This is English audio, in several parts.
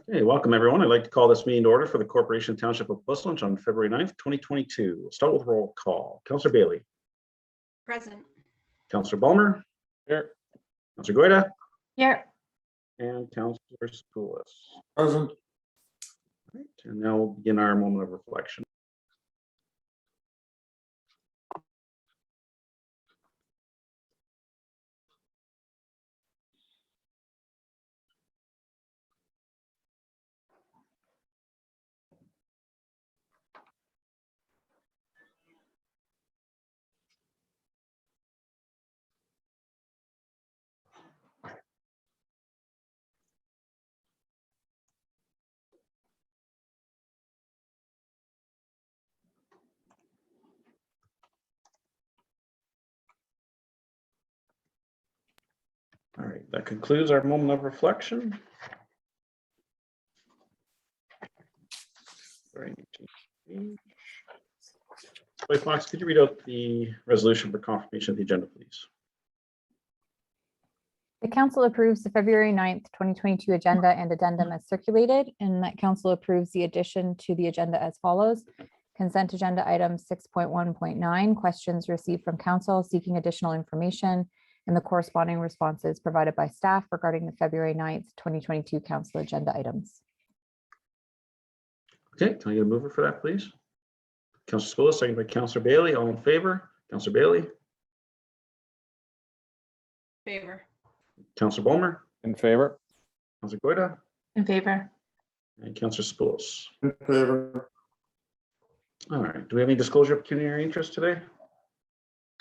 Hey, welcome everyone. I'd like to call this meeting to order for the Corporation Township of Busselunge on February 9th, 2022. We'll start with roll call. Councillor Bailey. Present. Councillor Balmer. Here. Councillor Goyda. Here. And Councillor Spoulis. Present. Right, and now we'll begin our moment of reflection. All right, that concludes our moment of reflection. Wait, Fox, could you read out the resolution for confirmation of the agenda, please? The council approves the February 9th, 2022 agenda and addendum as circulated, and that council approves the addition to the agenda as follows. Consent agenda item 6.1.9, questions received from council seeking additional information and the corresponding responses provided by staff regarding the February 9th, 2022 council agenda items. Okay, can I get a mover for that, please? Councillor Spoulis, second by Councillor Bailey. All in favor? Councillor Bailey. Favor. Councillor Balmer. In favor. Councillor Goyda. In favor. And Councillor Spoulis. In favor. All right, do we have any disclosure of pecuniary interest today?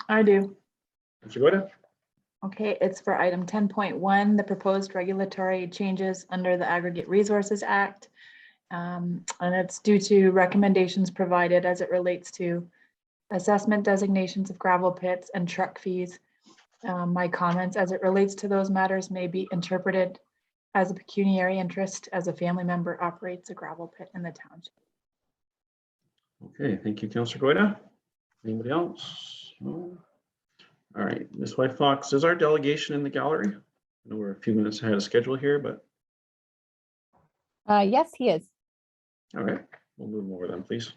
I do. Councillor Goyda. Okay, it's for item 10.1, the proposed regulatory changes under the Aggregate Resources Act. And it's due to recommendations provided as it relates to assessment designations of gravel pits and truck fees. My comments as it relates to those matters may be interpreted as a pecuniary interest as a family member operates a gravel pit in the township. Okay, thank you, Councillor Goyda. Anybody else? No? All right, Ms. White Fox, is our delegation in the gallery? I know we're a few minutes ahead of schedule here, but Yes, he is. all right, we'll move them over then, please.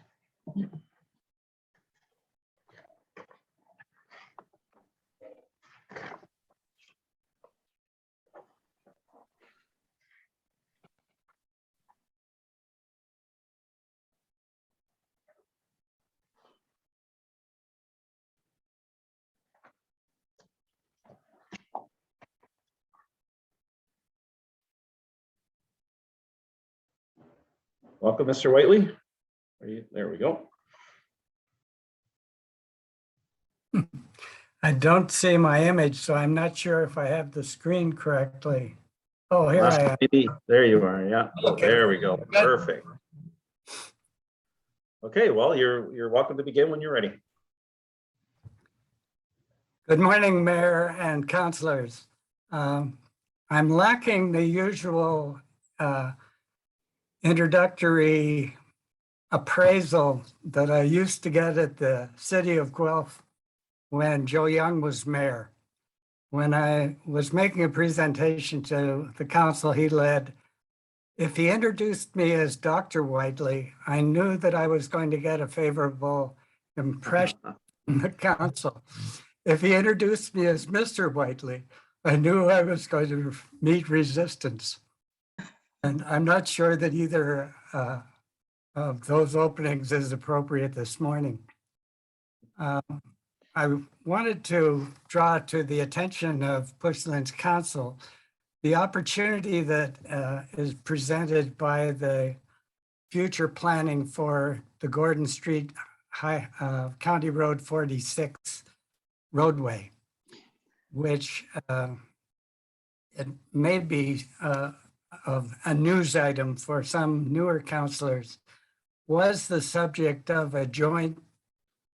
Welcome, Mr. Whiteley. There we go. I don't see my image, so I'm not sure if I have the screen correctly. Oh, here I am. There you are. Yeah, Okay. there we go. Perfect. Okay, well, you're welcome to begin when you're ready. Good morning, Mayor and councilors. I'm lacking the usual introductory appraisal that I used to get at the city of Guelph when Joe Young was mayor. When I was making a presentation to the council he led, if he introduced me as Dr. Whiteley, I knew that I was going to get a favorable impression from the council. If he introduced me as Mr. Whiteley, I knew I was going to meet resistance. And I'm not sure that either of those openings is appropriate this morning. I wanted to draw to the attention of Busselunge Council the opportunity that is presented by the future planning for the Gordon Street County Road 46 roadway, which it may be of a news item for some newer councilors, was the subject of a joint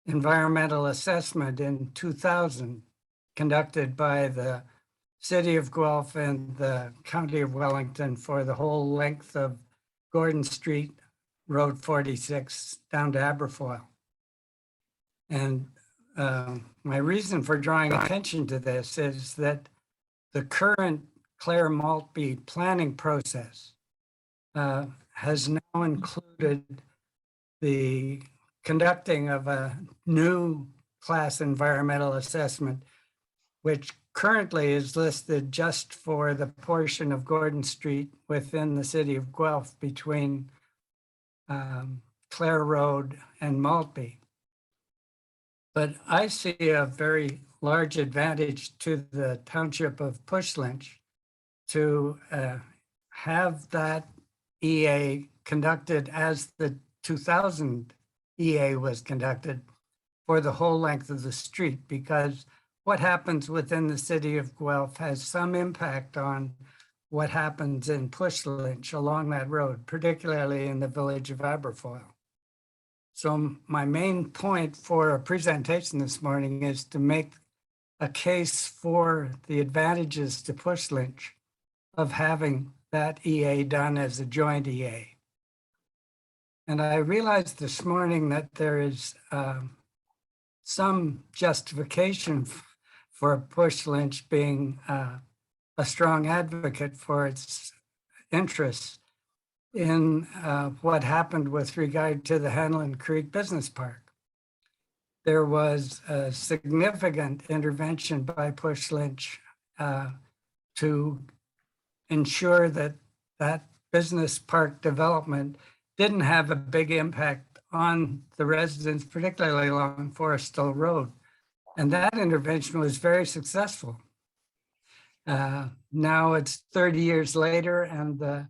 environmental assessment in 2000 conducted by the City of Guelph and the County of Wellington for the whole length of Gordon Street, Road 46 down to Aberfoyle. And my reason for drawing attention to this is that the current Clare Maltby planning process has now included the conducting of a new class environmental assessment, which currently is listed just for the portion of Gordon Street within the city of Guelph between Clare Road and Maltby. But I see a very large advantage to the township of Puslinch to have that EA conducted as the 2000 EA was conducted for the whole length of the street, because what happens within the city of Guelph has some impact on what happens in Puslinch along that road, particularly in the village of Aberfoyle. So my main point for a presentation this morning is to make a case for the advantages to Puslinch of having that EA done as a joint EA. And I realized this morning that there is some justification for Puslinch being a strong advocate for its interests in what happened with regard to the Hanlon Creek Business Park. There was a significant intervention by Puslinch to ensure that that business park development didn't have a big impact on the residents, particularly along Foresthill Road. And that intervention was very successful. Now it's 30 years later and the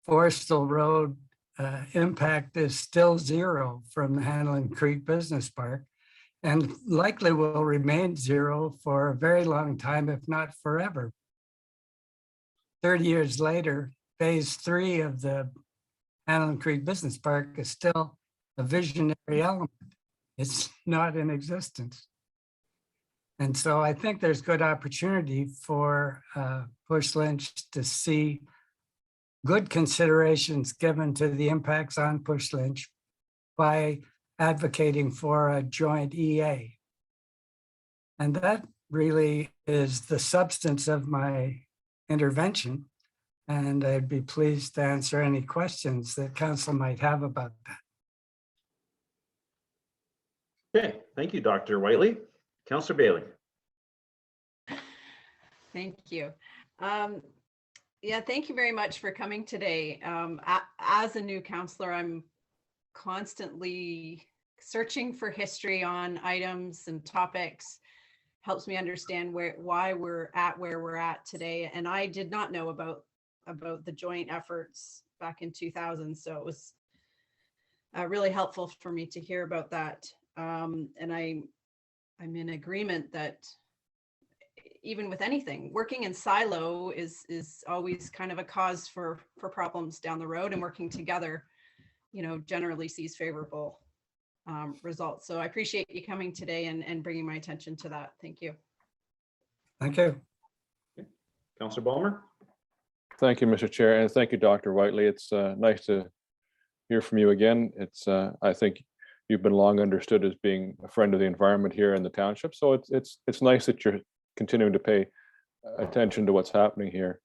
Foresthill Road impact is still zero from the Hanlon Creek Business Park, and likely will remain zero for a very long time, if not forever. 30 years later, phase 3 of the Hanlon Creek Business Park is still a visionary element. It's not in existence. And so I think there's good opportunity for Puslinch to see good considerations given to the impacts on Puslinch by advocating for a joint EA. And that really is the substance of my intervention. And I'd be pleased to answer any questions that council might have about that. Okay, thank you, Dr. Whiteley. Councillor Bailey. Thank you. Yeah, thank you very much for coming today. As a new counselor, I'm constantly searching for history on items and topics. Helps me understand why we're at where we're at today. And I did not know about the joint efforts back in 2000. So it was really helpful for me to hear about that. And I'm in agreement that even with anything, working in silo is always kind of a cause for problems down the road, and working together, generally sees favorable results. So I appreciate you coming today and bringing my attention to that. Thank you. Thank you. Okay. Councillor Ballmer. Thank you, Mr. Chair, and thank you, Dr. Whiteley. It's nice to hear from you again. It's I think you've been long understood as being a friend of the environment here in the township. So it's nice that you're continuing to pay attention to what's happening here.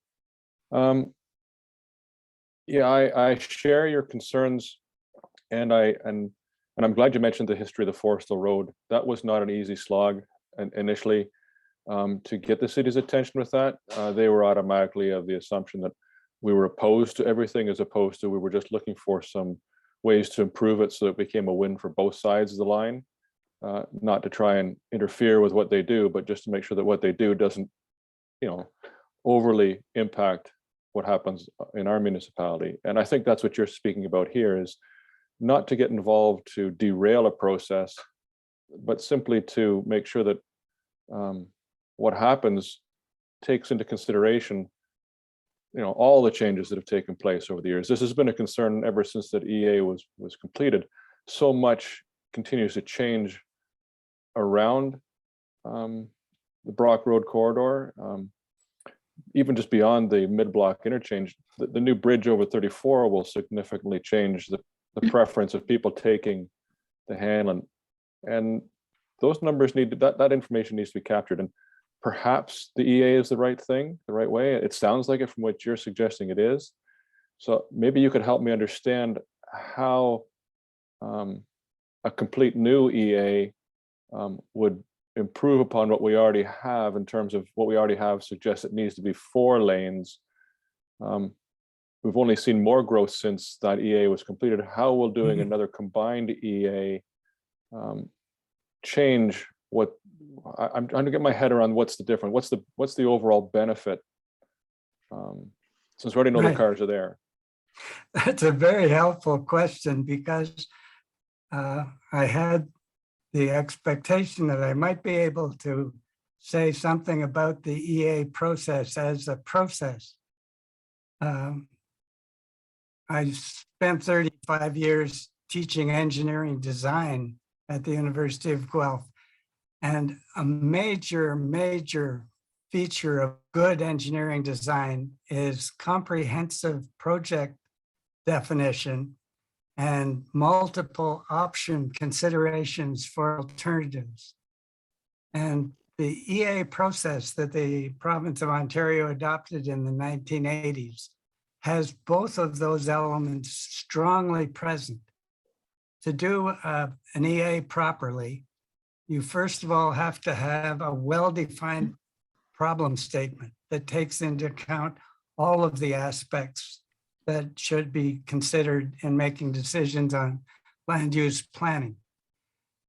Yeah, I share your concerns, and I'm glad you mentioned the history of the Foresthill Road. That was not an easy slog initially to get the city's attention with that. They were automatically of the assumption that we were opposed to everything, as opposed to we were just looking for some ways to improve it so it became a win for both sides of the line. Not to try and interfere with what they do, but just to make sure that what they do doesn't, overly impact what happens in our municipality. And I think that's what you're speaking about here, is not to get involved to derail a process, but simply to make sure that what happens takes into consideration, all the changes that have taken place over the years. This has been a concern ever since that EA was completed. So much continues to change around the Brock Road corridor, even just beyond the mid-block interchange. The new bridge over 34 will significantly change the preference of people taking the Hanlon, and those numbers that information needs to be captured. And perhaps the EA is the right thing, the right way. It sounds like it from what you're suggesting it is. So maybe you could help me understand how a complete new EA would improve upon what we already have in terms of what we already have suggests it needs to be 4 lanes. We've only seen more growth since that EA was completed. How will doing another combined EA change what I'm trying to get my head around? What's the difference? What's the overall benefit? Since we already know the cars are there. That's a very helpful question, because I had the expectation that I might be able to say something about the EA process as a process. I spent 35 years teaching engineering design at the University of Guelph. And a major feature of good engineering design is comprehensive project definition and multiple option considerations for alternatives. And the EA process that the province of Ontario adopted in the 1980s has both of those elements strongly present. To do an EA properly, you first of all have to have a well-defined problem statement that takes into account all of the aspects that should be considered in making decisions on land use planning.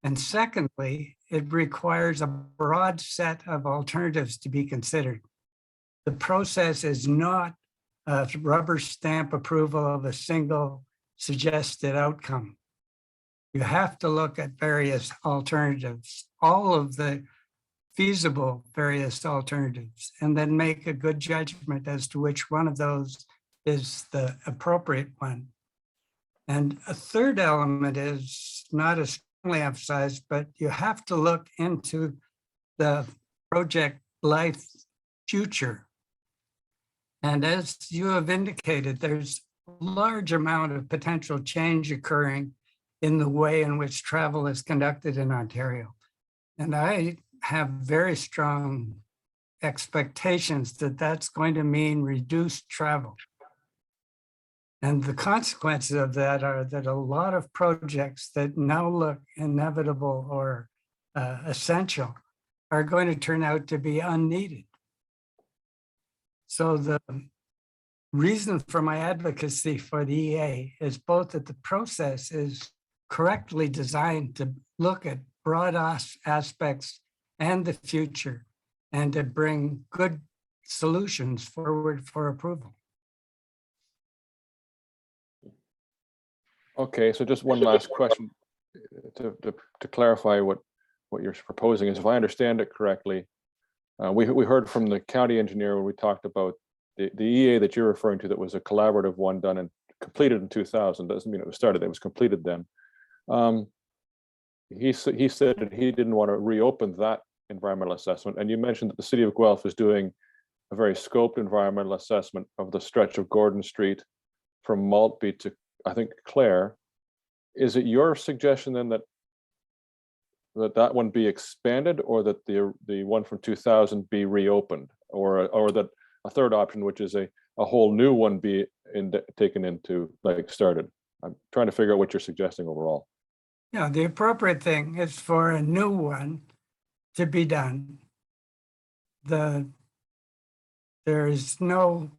And secondly, it requires a broad set of alternatives to be considered. The process is not a rubber stamp approval of a single suggested outcome. You have to look at various alternatives, all of the feasible various alternatives, and then make a good judgment as to which one of those is the appropriate one. And a third element is not as strongly emphasized, but you have to look into the project life future. And as you have indicated, there's a large amount of potential change occurring in the way in which travel is conducted in Ontario. And I have very strong expectations that that's going to mean reduced travel. And the consequences of that are that a lot of projects that now look inevitable or essential are going to turn out to be unneeded. So the reason for my advocacy for the EA is both that the process is correctly designed to look at broad aspects and the future, and to bring good solutions forward for approval. Okay, so just one last question to clarify what you're proposing is, if I understand it correctly, we heard from the county engineer when we talked about the EA that you're referring to, that was a collaborative one done and completed in 2000. Doesn't mean it was started, it was completed then. He said that he didn't want to reopen that environmental assessment. And you mentioned that the city of Guelph is doing a very scoped environmental assessment of the stretch of Gordon Street from Maltby to, I think, Clare. Is it your suggestion then that that one be expanded, or that the one from 2000 be reopened, or that a third option, which is a whole new one, be taken into, like, started? I'm trying to figure out what you're suggesting overall. Yeah, the appropriate thing is for a new one to be done. There is no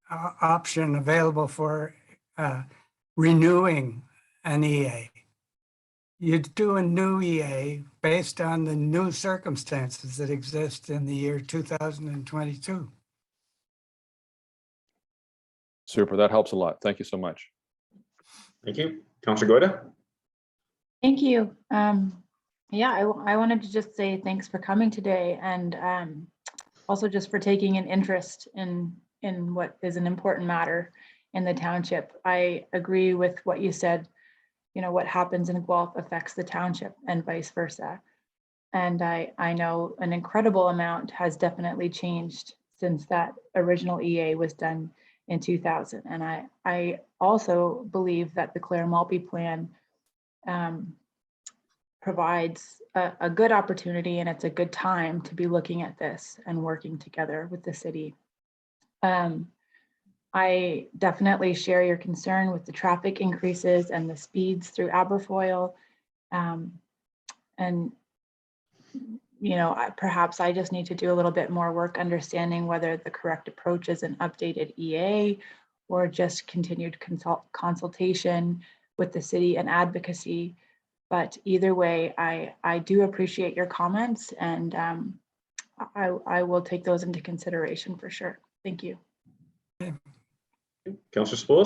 option available for renewing an EA. You do a new EA based on the new circumstances that exist in the year 2022. Super, that helps a lot. Thank you so much. Thank you. Councillor Goida? Thank you. Yeah, I wanted to just say thanks for coming today, and also just for taking an interest in what is an important matter in the township. I agree with what you said. You know, what happens in Guelph affects the township and vice versa. And I know an incredible amount has definitely changed since that original EA was done in 2000. And I also believe that the Clare Maltby plan provides a good opportunity, and it's a good time to be looking at this and working together with the city. I definitely share your concern with the traffic increases and the speeds through Aberfoyle. And, you know, perhaps I just need to do a little bit more work understanding whether the correct approach is an updated EA or just continued consultation with the city and advocacy. But either way, I do appreciate your comments, and I will take those into consideration for sure. Thank you. Councillor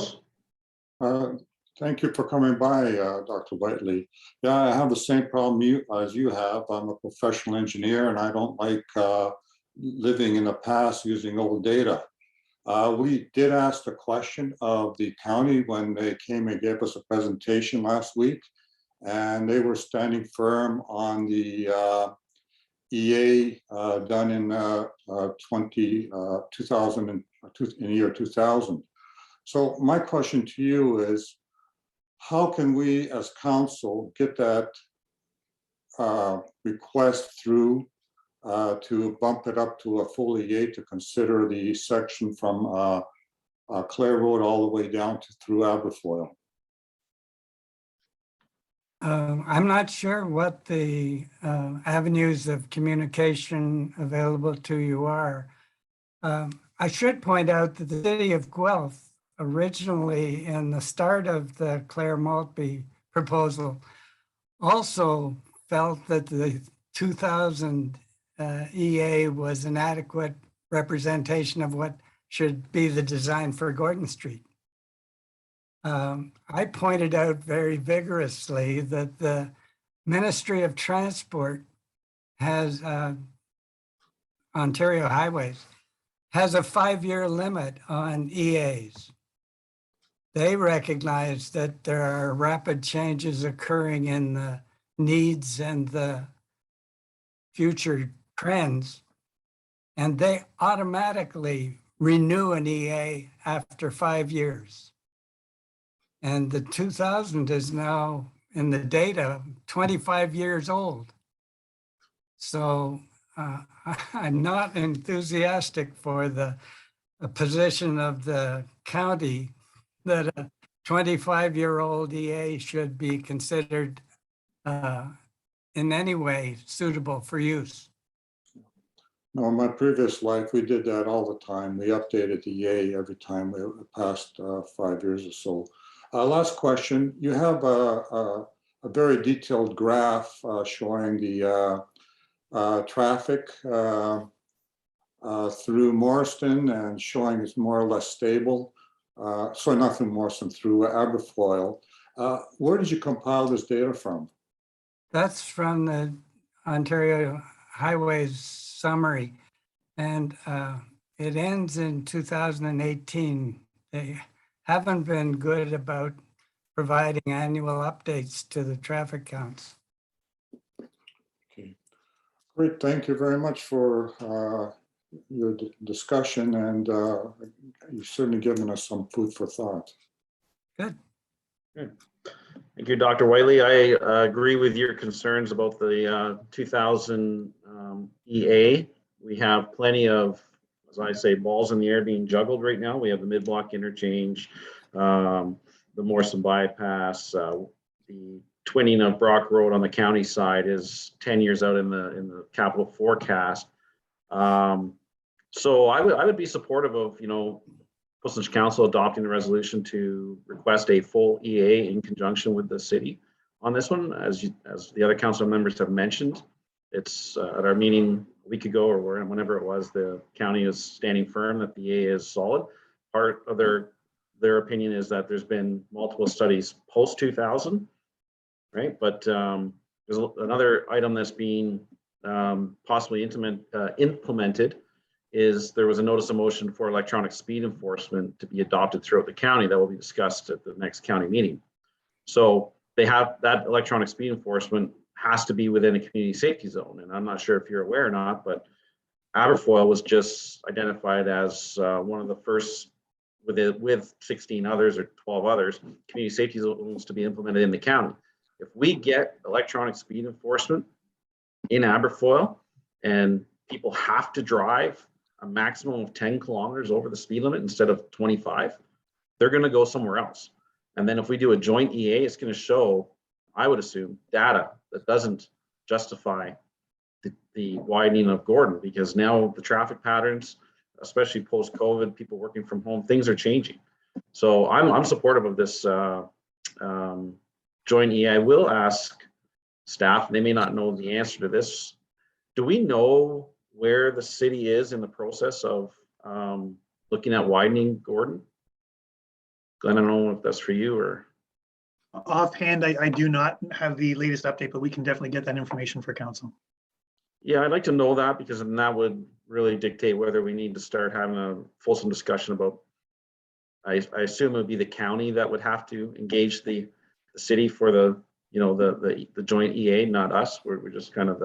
Spillis? Thank you for coming by, Dr. Whiteley. Yeah, I have the same problem as you have. I'm a professional engineer and I don't like living in the past using old data. We did ask the question of the county when they came and gave us a presentation last week, and they were standing firm on the EA done in 2000 in the year 2000. So my question to you is, how can we as council get that request through to bump it up to a full EA to consider the section from Clare Road all the way down to through Aberfoyle? I'm not sure what the avenues of communication available to you are. I should point out that the city of Guelph originally, in the start of the Clare Maltby proposal, also felt that the 2000 EA was an adequate representation of what should be the design for Gordon Street. I pointed out very vigorously that the Ministry of Transport has, Ontario Highways, has a 5-year limit on EAs. They recognize that there are rapid changes occurring in the needs and the future trends, and they automatically renew an EA after 5 years. And the 2000 is now, in the data, 25 years old. So I'm not enthusiastic for the position of the county that a 25-year-old EA should be considered in any way suitable for use. No, in my previous life, we did that all the time. We updated the EA every time we passed 5 years or so. Last question, you have a very detailed graph showing the traffic through Morriston and showing it's more or less stable. Sorry, not through Morriston, through Aberfoyle. Where did you compile this data from? That's from the Ontario Highways summary, and it ends in 2018. They haven't been good about providing annual updates to the traffic counts. Okay, great. Thank you very much for your discussion, and you've certainly given us some food for thought. Good. Good. Thank you, Dr. Whiteley. I agree with your concerns about the 2000 EA. We have plenty of, as I say, balls in the air being juggled right now. We have the mid-block interchange, the Morrison bypass, the twinning of Brock Road on the county side is 10 years out in the capital forecast. So I would be supportive of, you know, Portsmouth Council adopting the resolution to request a full EA in conjunction with the city on this one. As the other council members have mentioned, it's at our meeting a week ago or whenever it was, the county is standing firm that the EA is solid. Part of their opinion is that there's been multiple studies post 2000, right? But there's another item that's being possibly implemented is there was a notice of motion for electronic speed enforcement to be adopted throughout the county that will be discussed at the next county meeting. So they have that electronic speed enforcement has to be within a community safety zone. And I'm not sure if you're aware or not, but Aberfoyle was just identified as one of the first with 16 others or 12 others, community safety zones to be implemented in the county. If we get electronic speed enforcement in Aberfoyle and people have to drive a maximum of 10 kilometers over the speed limit instead of 25, they're going to go somewhere else. And then if we do a joint EA, it's going to show, I would assume, data that doesn't justify the widening of Gordon, because now the traffic patterns, especially post-COVID, people working from home, things are changing. So I'm supportive of this joint EA. I will ask staff, they may not know the answer to this. Do we know where the city is in the process of looking at widening Gordon? Glenn, I don't know if that's for you or. Offhand, I do not have the latest update, but we can definitely get that information for council. Yeah, I'd like to know that, because then that would really dictate whether we need to start having a fulsome discussion about, I assume it would be the county that would have to engage the city for the, the joint EA, not us. We're just kind of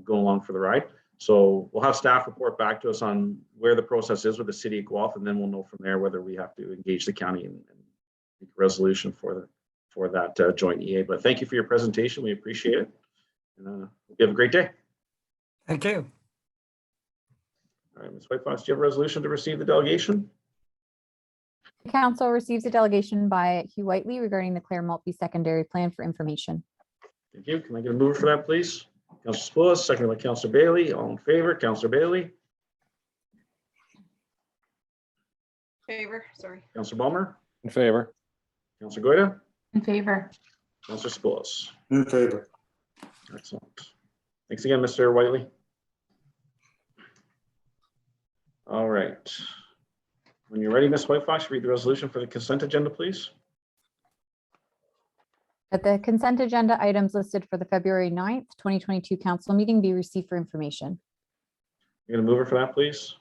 going along for the ride. So we'll have staff report back to us on where the process is with the city of Guelph, and then we'll know from there whether we have to engage the county and make a resolution for that joint EA. But thank you for your presentation. We appreciate it. And hope you have a great day. Thank you. All right, Ms. Whitefox, do you have a resolution to receive the delegation? Council receives a delegation by Hugh Whiteley regarding the Clare Maltby Secondary Plan for information. Thank you. Can I get a mover for that, please? Councillor Spillis, seconded by Councillor Bailey. All in favor? Councillor Bailey. Favor, sorry. Councillor Balmer. In favor. Councillor Goida. In favor. Councillor Spillis. In favor. Excellent. Thanks again, Mr. Whiteley. All right. When you're ready, Ms. Whitefox, read the resolution for the consent agenda, please. That the consent agenda items listed for the February 9th, 2022 council meeting be received for information. You're going to move it for that, please.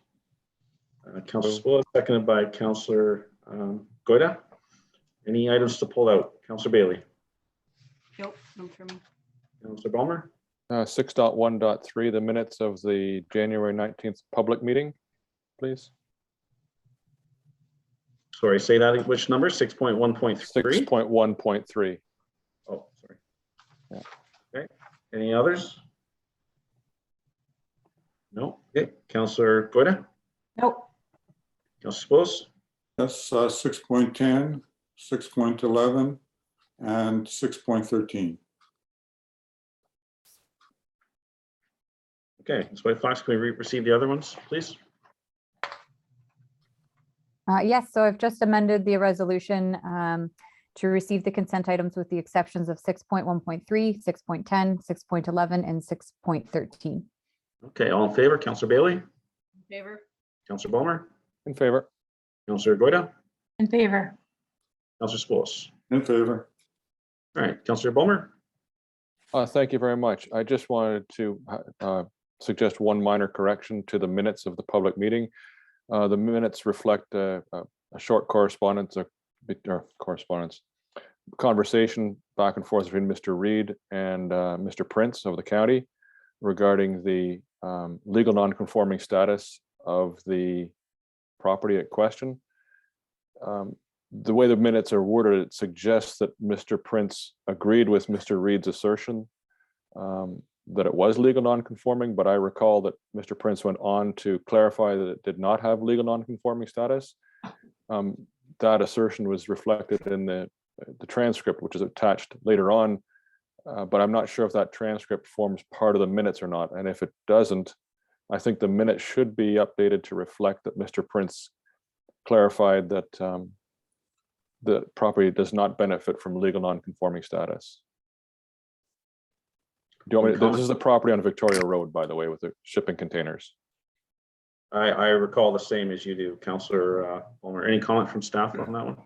Councillor Spillis, seconded by Councillor Goida. Any items to pull out? Councillor Bailey. Nope, no for me. Councillor Balmer. 6.1.3, the minutes of the January 19th public meeting, please. Sorry, say that, which number? 6.1.3? 6.1.3. Oh, sorry. Yeah. Okay, any others? No, okay, Councillor Goida, Nope. Councillor Spillis, That's 6.10, 6.11, and 6.13. okay, Ms. Whitefox, can we receive the other ones, please? Yes, so I've just amended the resolution to receive the consent items with the exceptions of 6.1.3, 6.10, 6.11, and 6.13. Okay, all in favor, Councillor Bailey, Favor, Councillor Balmer, In favor. Councillor Goida, In favor. Councillor Spillis. In favor. All right, Councillor Balmer. Thank you very much. I just wanted to suggest one minor correction to the minutes of the public meeting. The minutes reflect a short conversation back and forth between Mr. Reed and Mr. Prince of the county regarding the legal non-conforming status of the property at question. The way the minutes are worded, it suggests that Mr. Prince agreed with Mr. Reed's assertion that it was legal non-conforming, but I recall that Mr. Prince went on to clarify that it did not have legal non-conforming status. That assertion was reflected in the transcript, which is attached later on, but I'm not sure if that transcript forms part of the minutes or not. And if it doesn't, I think the minute should be updated to reflect that Mr. Prince clarified that the property does not benefit from legal non-conforming status. Do you want me to, this is the property on Victoria Road, by the way, with the shipping containers. I recall the same as you do, Councillor Balmer. Any comment from staff on that one?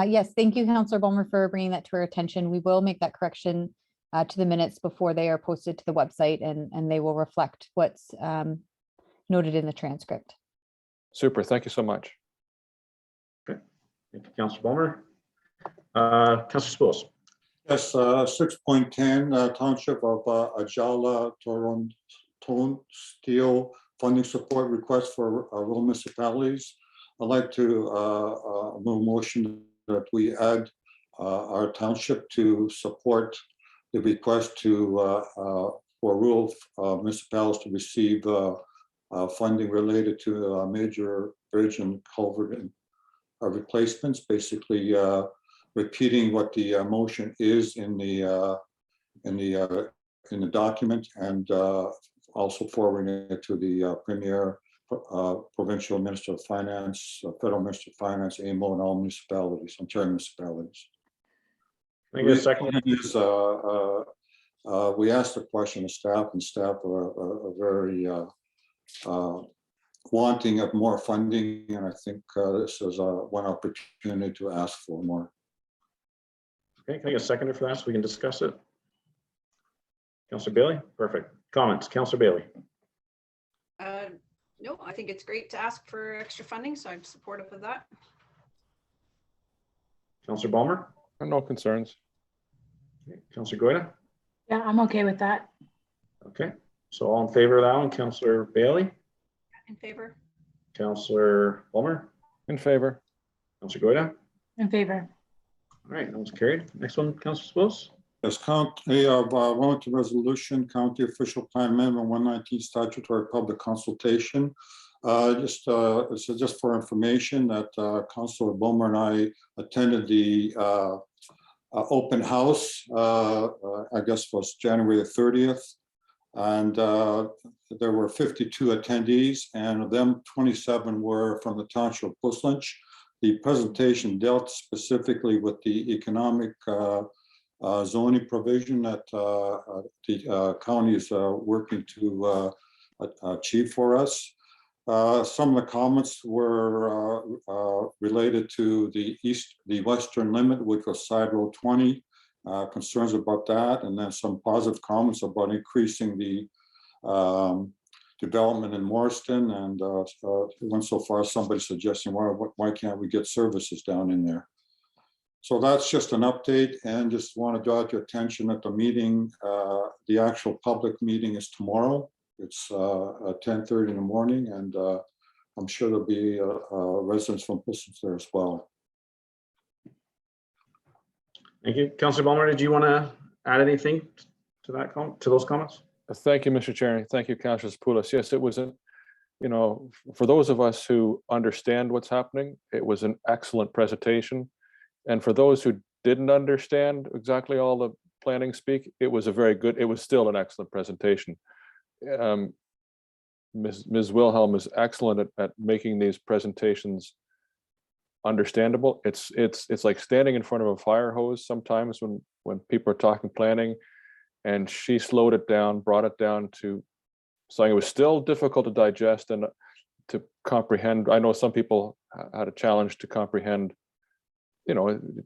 Yes, thank you, Councillor Bulmer, for bringing that to our attention. We will make that correction to the minutes before they are posted to the website, and they will reflect what's noted in the transcript. Super, thank you so much. Okay, thank you, Councillor Balmer. Councillor Spillis. Yes, 6.10, Township of Ajala, Toronto Steel Funding Support Request for rural municipalities. I'd like to move a motion that we add our township to support the request to for rural municipalities to receive funding related to major bridge and culvert replacements, basically repeating what the motion is in the document, and also forwarding it to the Premier, Provincial Minister of Finance, Federal Minister of Finance, AMO, and all municipalities, Ontario municipalities. Can I get a second? We asked the question of staff, and staff are very wanting of more funding, and I think this is one opportunity to ask for more. Okay, can I get a seconder for that so we can discuss it? Councillor Bailey, perfect. Comments, Councillor Bailey. No, I think it's great to ask for extra funding, so I'm supportive of that. Councillor Balmer. No concerns. Okay. Councillor Goyda. Yeah, I'm okay with that. Okay, so all in favor of that one, Councillor Bailey, In favor? Councillor Balmer, In favor. Councillor Goyda. In favor. All right, that was carried. Next one, Councillor Spills. Yes, Wellington Resolution, County Official Plan Amendment 119 Statutory Public Consultation. Just for information that Councillor Bulmer and I attended the open house, I guess was January the 30th. And there were 52 attendees, and of them 27 were from the Township of Puslinch. The presentation dealt specifically with the economic zoning provision that the county is working to achieve for us. Some of the comments were related to the western limit, which was Side Road 20, concerns about that, and then some positive comments about increasing the development in Morriston, and went so far as somebody suggesting, why can't we get services down in there? So that's just an update, and just want to draw to your attention that the meeting, the actual public meeting is tomorrow. It's at 10:30 in the morning, and I'm sure there'll be residents from Puslinch there as well. Thank you. Councillor Balmer, did you want to add anything to that to those comments? Thank you, Mr. Chair. Thank you, Councillor Poulos. Yes, it was for those of us who understand what's happening, it was an excellent presentation. And for those who didn't understand exactly all the planning speak, it was still an excellent presentation. Ms. Wilhelm is excellent at making these presentations understandable. It's like standing in front of a fire hose sometimes when people are talking planning, and she slowed it down, brought it down to something it was still difficult to digest and to comprehend. I know some people had a challenge to comprehend,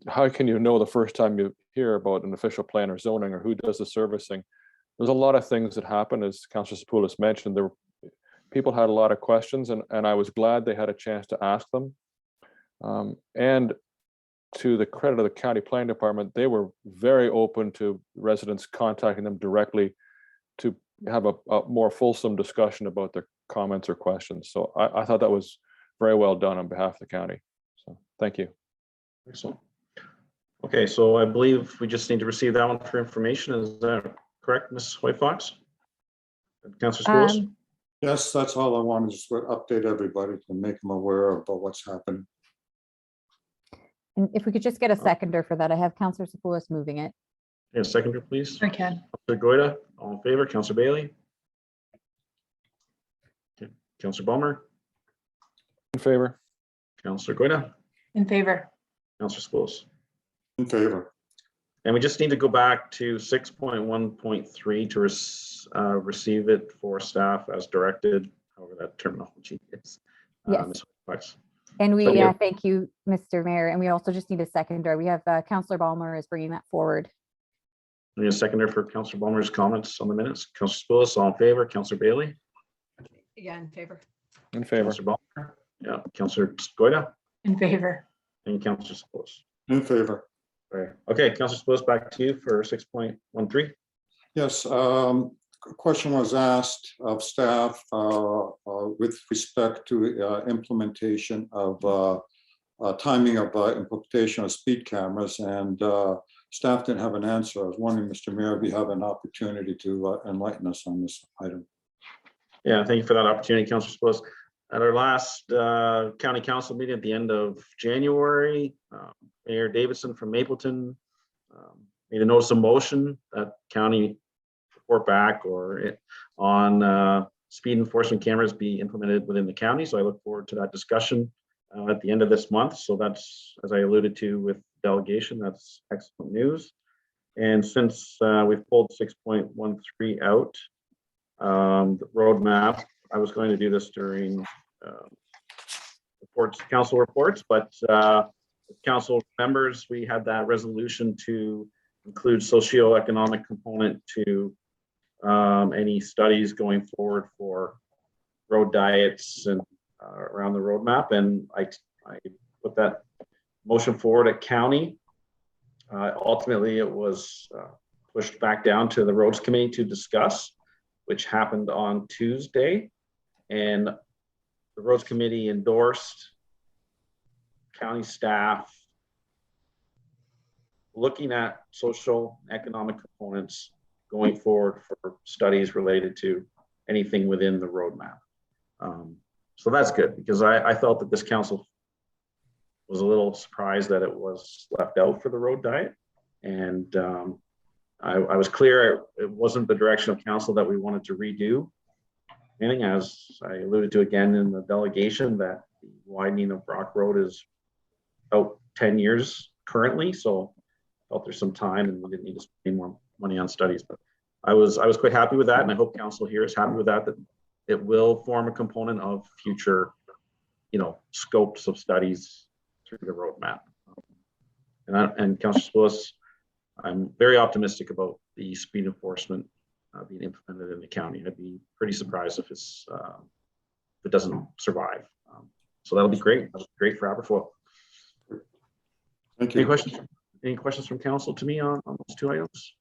how can you know the first time you hear about an official plan or zoning, or who does the servicing? There's a lot of things that happen, as Councillor Sapoulis mentioned. People had a lot of questions, and I was glad they had a chance to ask them. And to the credit of the County Planning Department, they were very open to residents contacting them directly to have a more fulsome discussion about their comments or questions. So I thought that was very well done on behalf of the county. So thank you. Excellent. Okay, so I believe we just need to receive that one for information. Is that correct, Ms. Whitefox? Councillor Schools? Yes, that's all I wanted, just to update everybody to make them aware about what's happening. And if we could just get a seconder for that, I have Councillor Sapoulis moving it. Yeah, seconder, please. I can. Councillor Goyda, all in favor. Councillor Bailey. Okay. Councillor Balmer. In favor. Councillor Goyda. In favor. Councillor Schools. In favor. And we just need to go back to 6.1.3 to receive it for staff as directed, however that terminology is. Yes. Ms. Whitefox. And we, So, yeah. thank you, Mr. Mayor. And we also just need a seconder. We have Councillor Balmer is bringing that forward. I need a seconder for Councillor Balmer's comments on the minutes. Councillor Spillis, all in favor. Councillor Bailey. Yeah, in favor. In favor. Councillor Balmer. Yeah. Councillor Goyda. In favor. And Councillor Spillis. In favor. Right. Okay, Councillor Spillis, back to you for 6.13. Yes, a question was asked of staff with respect to implementation of timing of implementation of speed cameras, and staff didn't have an answer. I was wondering, Mr. Mayor, if you have an opportunity to enlighten us on this item. Yeah, thank you for that opportunity, Councillor Spillis. At our last county council meeting at the end of January, Mayor Davidson from Mapleton made a notice of motion that county report back on speed enforcement cameras be implemented within the county. So I look forward to that discussion at the end of this month. So that's, as I alluded to with delegation, that's excellent news. And since we've pulled 6.13 out, the roadmap, I was going to do this during council reports, but council members, we had that resolution to include socioeconomic component to any studies going forward for road diets and around the roadmap. And I put that motion forward at county. Ultimately, it was pushed back down to the roads committee to discuss, which happened on Tuesday. And the roads committee endorsed county staff looking at social economic components going forward for studies related to anything within the roadmap. So that's good, because I felt that this council was a little surprised that it was left out for the road diet. And I was clear it wasn't the direction of council that we wanted to redo anything, as I alluded to again in the delegation, that the widening of Brock Road is about 10 years currently. So I felt there's some time and we didn't need to spend more money on studies. But I was quite happy with that, and I hope council here is happy with that, that it will form a component of future, scopes of studies through the roadmap. And Councillor Spillis, I'm very optimistic about the speed enforcement being implemented in the county. I'd be pretty surprised if it doesn't survive. So that'll be great. That'll be great for Aberfoyle. Thank you. Any questions from council to me on those two items?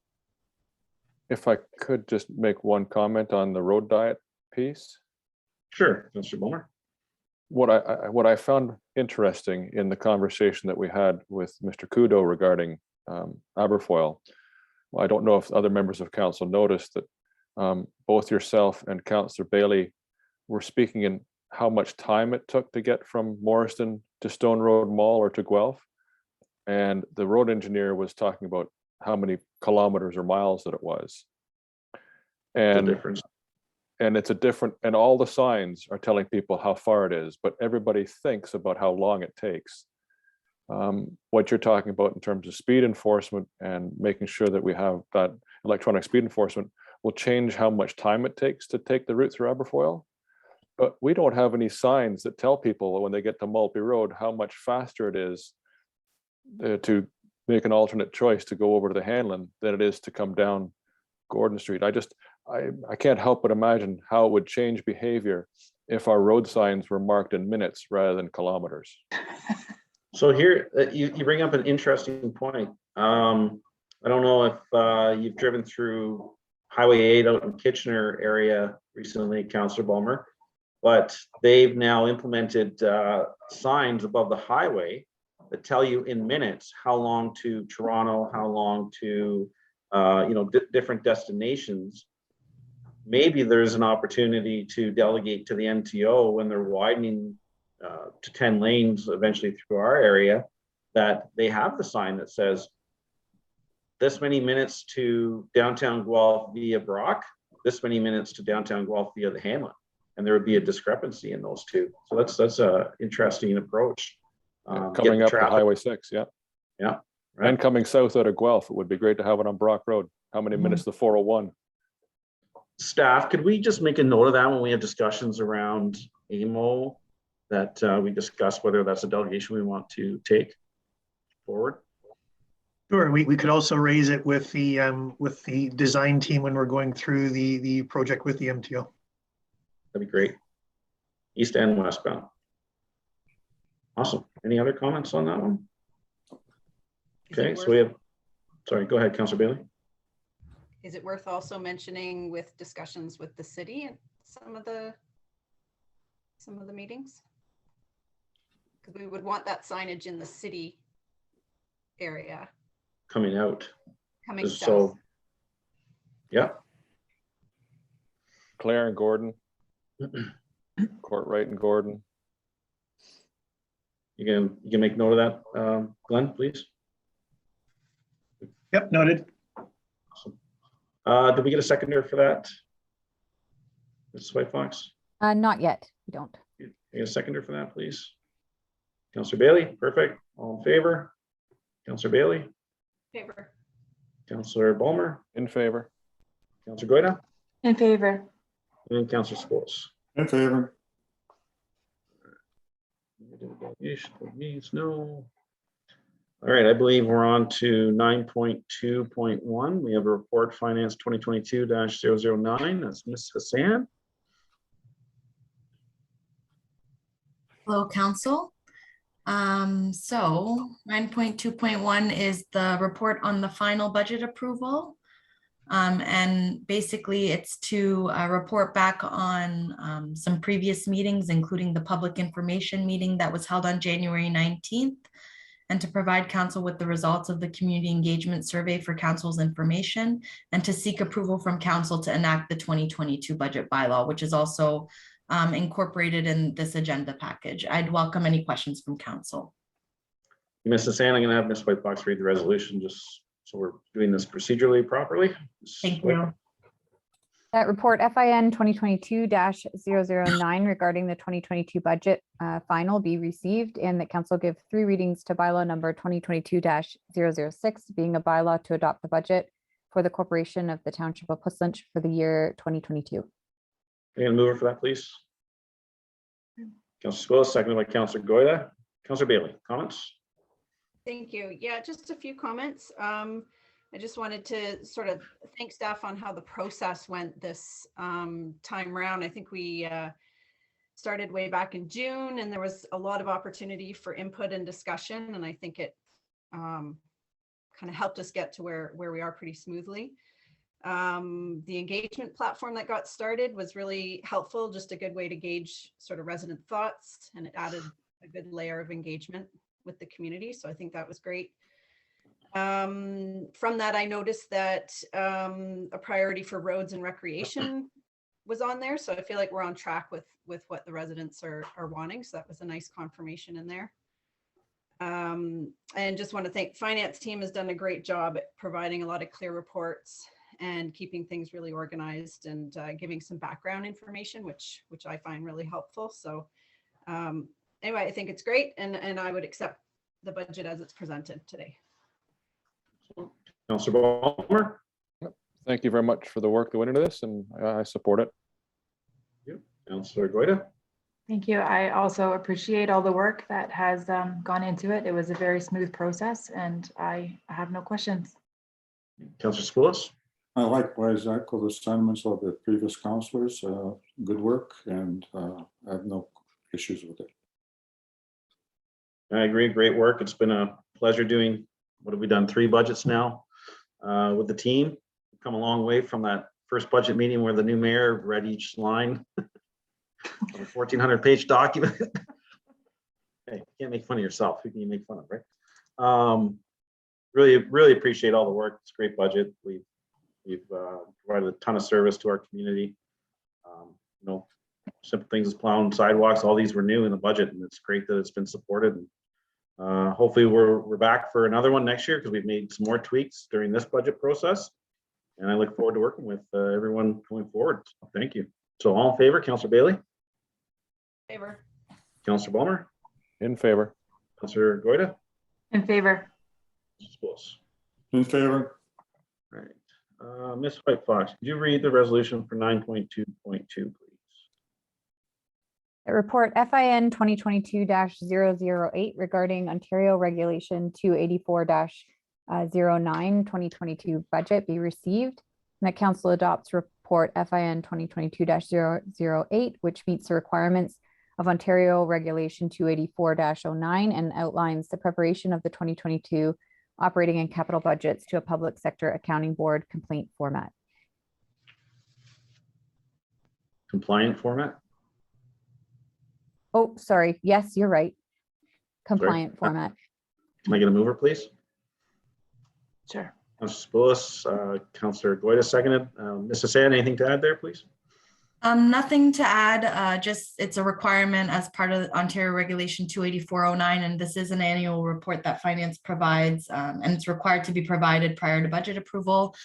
If I could just make one comment on the road diet piece. Sure, Mr. Bulmer. What I found interesting in the conversation that we had with Mr. Kudo regarding Aberfoyle, I don't know if other members of council noticed that both yourself and Councillor Bailey were speaking in how much time it took to get from Morriston to Stone Road Mall or to Guelph. And the road engineer was talking about how many kilometers or miles that it was. And The difference. And it's a different, and all the signs are telling people how far it is, but everybody thinks about how long it takes. What you're talking about in terms of speed enforcement and making sure that we have that electronic speed enforcement will change how much time it takes to take the route through Aberfoyle. But we don't have any signs that tell people when they get to Maltby Road how much faster it is to make an alternate choice to go over to the Hanlon than it is to come down Gordon Street. I can't help but imagine how it would change behavior if our road signs were marked in minutes rather than kilometers. So here, you bring up an interesting point. I don't know if you've driven through Highway 8 out in Kitchener area recently, Councillor Bulmer, but they've now implemented signs above the highway that tell you in minutes how long to Toronto, how long to different destinations. Maybe there's an opportunity to delegate to the MTO when they're widening to 10 lanes eventually through our area, that they have the sign that says this many minutes to downtown Guelph via Brock, this many minutes to downtown Guelph via the Hanlon, and there would be a discrepancy in those two. So that's a interesting approach. Coming up to Highway 6, yeah. Yeah. Right. And coming south out of Guelph, it would be great to have it on Brock Road. How many minutes to 401? Staff, could we just make a note of that when we have discussions around AMO, that we discuss whether that's a delegation we want to take forward? Sure, we could also raise it with the design team when we're going through the project with the MTO. That'd be great. East and westbound. Awesome. Any other comments on that one? Okay, so we have, sorry, go ahead, Councillor Bailey. Is it worth also mentioning with discussions with the city and some of the meetings? Because we would want that signage in the city area. Coming out. Coming So, south. yeah. Claire and Gordon, Courtwright and Gordon. You can make note of that, Glenn, please. Yep, noted. Awesome. Did we get a seconder for that? Mrs. White Fox? Not yet, we don't. You get a seconder for that, please? Councillor Bailey, perfect. All in favor? Councillor Bailey? Favor. Councillor Balmer? In favor. Councillor Goida? In favor. And Councillor Scholes? In favor. Means no. All right, I believe we're on to 9.2.1. We have a report finance 2022-009. That's Ms. Hassan. Hello, Council. So 9.2.1 is the report on the final budget approval. And basically it's to report back on some previous meetings, including the public information meeting that was held on January 19th, and to provide council with the results of the community engagement survey for council's information, and to seek approval from council to enact the 2022 budget bylaw, which is also incorporated in this agenda package. I'd welcome any questions from council. Ms. Hassan, I'm going to have Ms. White Fox read the resolution just so we're doing this procedurally properly. Thank you. That report FIN 2022-009 regarding the 2022 budget final be received, and that council give 3 readings to bylaw number 2022-006, being a bylaw to adopt the budget for the corporation of the Township of Puslinch for the year 2022. Can I move for that, please? Councillor Scholes, seconded by Councillor Goida. Councillor Bailey, comments? Thank you. Yeah, just a few comments. I just wanted to sort of thank staff on how the process went this time around. I think we started way back in June, and there was a lot of opportunity for input and discussion, and I think it kind of helped us get to where we are pretty smoothly. The engagement platform that got started was really helpful, just a good way to gauge sort of resident thoughts, and it added a good layer of engagement with the community. So I think that was great. From that, I noticed that a priority for roads and recreation was on there. So I feel like we're on track with what the residents are wanting. So that was a nice confirmation in there. And just want to thank finance team has done a great job at providing a lot of clear reports and keeping things really organized, and giving some background information, which I find really helpful. So anyway, I think it's great, and I would accept the budget as it's presented today. Councillor Balmer? Thank you very much for the work that went into this, and I support it. Councillor Goida? Thank you. I also appreciate all the work that has gone into it. It was a very smooth process, and I have no questions. Councillor Scholes? I likewise echo the sentiments of the previous councillors. Good work, and I have no issues with it. I agree. Great work. It's been a pleasure doing, what have we done, 3 budgets now with the team. We've come a long way from that first budget meeting where the new mayor read each line of a 1,400-page document. Hey, you can't make fun of yourself. Who can you make fun of, right? Really appreciate all the work. It's a great budget. We've provided a ton of service to our community. You know, simple things as plowing sidewalks, all these were new in the budget, and it's great that it's been supported. And hopefully we're back for another one next year, because we've made some more tweaks during this budget process, and I look forward to working with everyone going forward. So thank you. So all in favor, Councillor Bailey? Favor. Councillor Balmer? In favor. Councillor Goida? In favor. In favor. All right. Ms. White Fox, could you read the resolution for 9.2.2, please? The report FIN 2022-008 regarding Ontario Regulation 284-09 2022 budget be received, and that council adopts report FIN 2022-008, which meets the requirements of Ontario Regulation 284-09 and outlines the preparation of the 2022 operating and capital budgets to a public sector accounting board complaint format. Compliant format? Oh, sorry. Yes, you're right. Compliant format. Can I get a mover, please? Sure. Councillor Spoulos, Councillor Goida seconded. Ms. Hassan, anything to add there, please? Nothing to add, just it's a requirement as part of Ontario Regulation 28409, and this is an annual report that finance provides, and it's required to be provided prior to budget approval.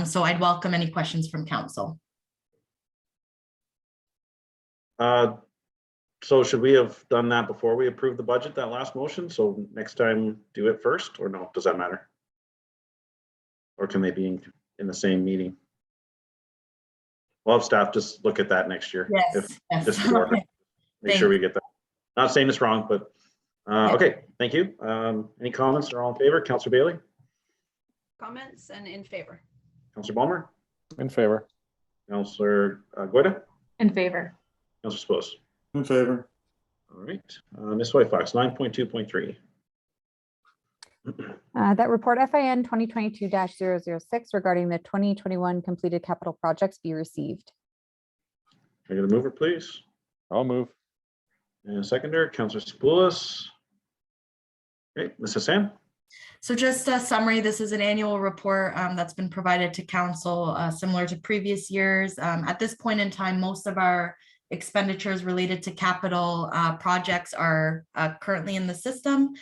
So I'd welcome any questions from council. So should we have done that before we approved the budget, that last motion? So next time do it first, or no? Does that matter? Or can they be in the same meeting? We'll have staff just look at that next year. Yes, yes. Just in order. Make sure we get that. Not saying it's wrong, but okay, thank you. Any comments? Are all in favor? Councillor Bailey? Comments and in favor. Councillor Balmer? In favor. Councillor Goida? In favor. Councillor Spose? In favor. All right. Ms. Whitefox, 9.2.3. That report FIN 2022-006 regarding the 2021 completed capital projects be received. Can I get a mover, please? I'll move. And a seconder, Councillor Sapoulis. Okay, Ms. Hassan? So just a summary, this is an annual report that's been provided to council, similar to previous years. At this point in time, most of our expenditures related to capital projects are currently in the system.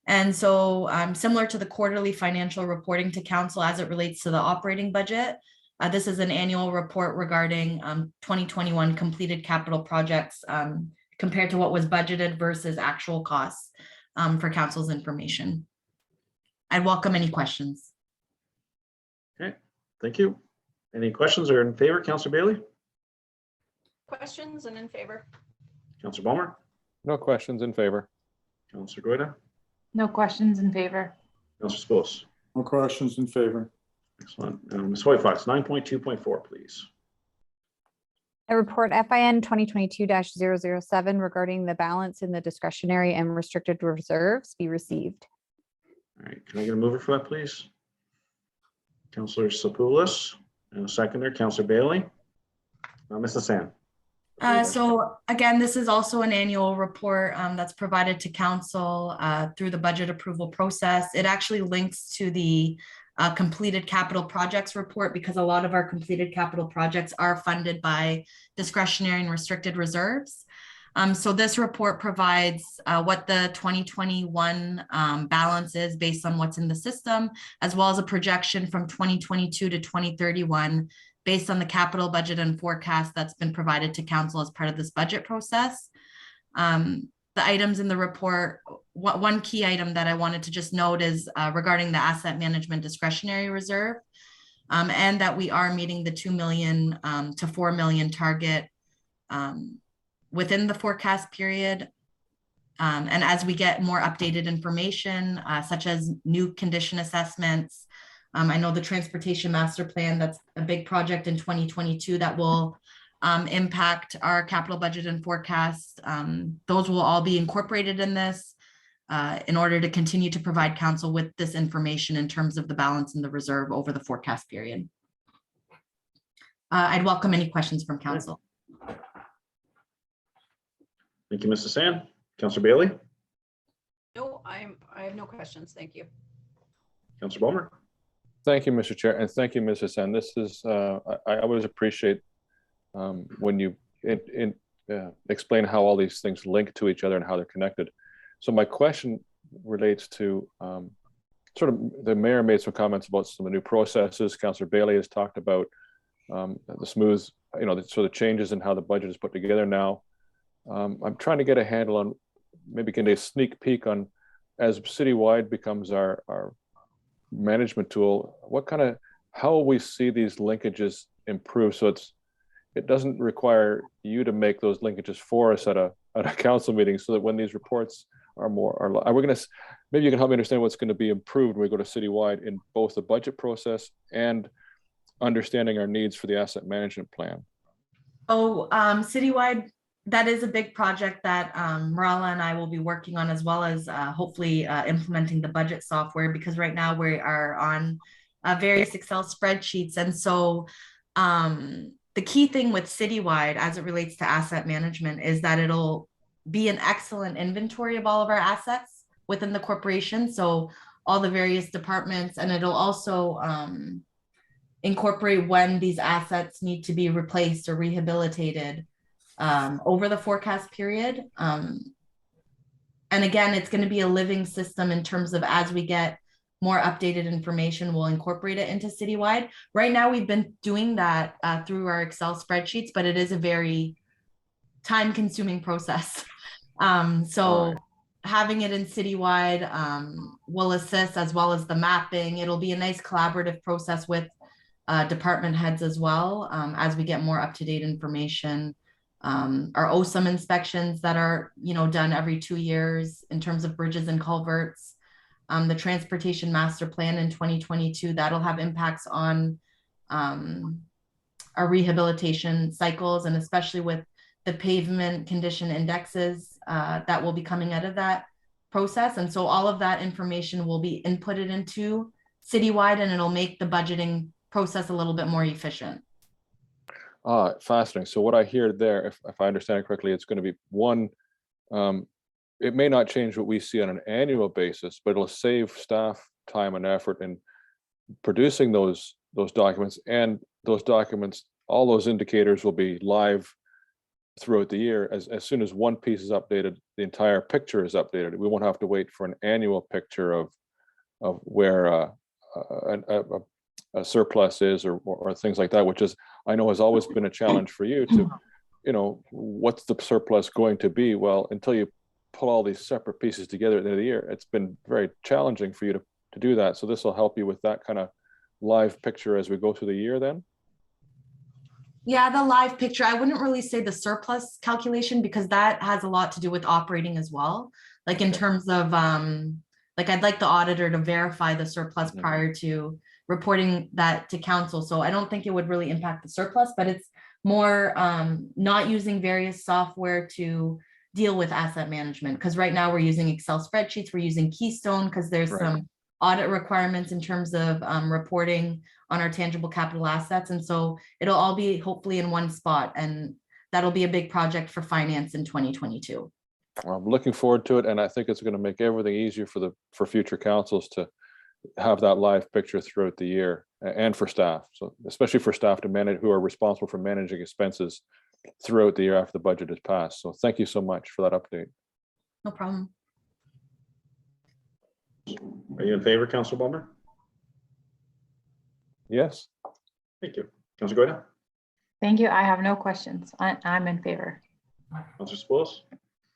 And so similar to the quarterly financial reporting to council as it relates to the operating budget, this is an annual report regarding 2021 completed capital projects compared to what was budgeted versus actual costs for council's information. I'd welcome any questions. Okay, thank you. Any questions or in favor? Councillor Bailey? Questions and in favor. Councillor Balmer? No questions, in favor. Councillor Goida? No questions, in favor. Councillor Spose? No questions, in favor. Excellent. Ms. Whitefox, 9.2.4, please. A report FIN 2022-007 regarding the balance in the discretionary and restricted reserves be received. All right, can I get a mover for that, please? Councillor Sapoulis, and a seconder, Councillor Bailey. Ms. Hassan? So again, this is also an annual report that's provided to council through the budget approval process. It actually links to the completed capital projects report because a lot of our completed capital projects are funded by discretionary and restricted reserves. So this report provides what the 2021 balance is based on what's in the system, as well as a projection from 2022 to 2031 based on the capital budget and forecast that's been provided to council as part of this budget process. The items in the report, one key item that I wanted to just note is regarding the asset management discretionary reserve, and that we are meeting the 2 million to 4 million target within the forecast period. And as we get more updated information, such as new condition assessments, I know the transportation master plan, that's a big project in 2022 that will impact our capital budget and forecast. Those will all be incorporated in this in order to continue to provide council with this information in terms of the balance in the reserve over the forecast period. I'd welcome any questions from council. Thank you, Ms. Hassan. Councillor Bailey? No, I have no questions. Thank you. Councillor Balmer? Thank you, Mr. Chair, and thank you, Ms. Hassan. This is, I always appreciate when you explain how all these things link to each other and how they're connected. So my question relates to sort of, the mayor made some comments about some of the new processes. Councillor Bailey has talked about the smooth, so the changes in how the budget is put together now. I'm trying to get a handle on, maybe getting a sneak peek on, as citywide becomes our management tool, how will we see these linkages improve so it doesn't require you to make those linkages for us at a council meeting, so that when these reports are maybe you can help me understand what's going to be improved when we go to citywide in both the budget process and understanding our needs for the asset management plan. Citywide, that is a big project that Marala and I will be working on, as well as hopefully implementing the budget software, because right now we are on various Excel spreadsheets. And so the key thing with citywide as it relates to asset management is that it'll be an excellent inventory of all of our assets within the corporation. So all the various departments, and it'll also incorporate when these assets need to be replaced or rehabilitated over the forecast period. And again, it's going to be a living system in terms of as we get more updated information, we'll incorporate it into citywide. Right now, we've been doing that through our Excel spreadsheets, but it is a very time-consuming process. So having it in citywide will assist, as well as the mapping. It'll be a nice collaborative process with department heads as well, as we get more up-to-date information. Our OSUM inspections that are, done every 2 years in terms of bridges and culverts. The transportation master plan in 2022, that'll have impacts on our rehabilitation cycles, and especially with the pavement condition indexes that will be coming out of that process. And so all of that information will be inputted into citywide, and it'll make the budgeting process a little bit more efficient. Fascinating. So what I hear there, if I understand it correctly, it's going to be one, it may not change what we see on an annual basis, but it'll save staff time and effort in producing those documents, and those documents, all those indicators will be live throughout the year. As soon as one piece is updated, the entire picture is updated. We won't have to wait for an annual picture of where a surplus is or things like that, which is, I know, has always been a challenge for you to, what's the surplus going to be? Well, until you pull all these separate pieces together at the end of the year, it's been very challenging for you to do that. So this will help you with that kind of live picture as we go through the year then? Yeah, the live picture, I wouldn't really say the surplus calculation, because that has a lot to do with operating as well. Like in terms of, like I'd like the auditor to verify the surplus prior to reporting that to council. So I don't think it would really impact the surplus, but it's more not using various software to deal with asset management. Because right now we're using Excel spreadsheets, we're using Keystone because there's some audit requirements in terms of reporting on our tangible capital assets. And so it'll all be hopefully in one spot, and that'll be a big project for finance in 2022. I'm looking forward to it, and I think it's going to make everything easier for future councils to have that live picture throughout the year, and for staff. So especially for staff to manage, who are responsible for managing expenses throughout the year after the budget is passed. So thank you so much for that update. No problem. Are you in favor, Councillor Bulmer? Yes. Thank you. Councillor Goyda? Thank you. I have no questions. I'm in favor. Councillor Spoulos?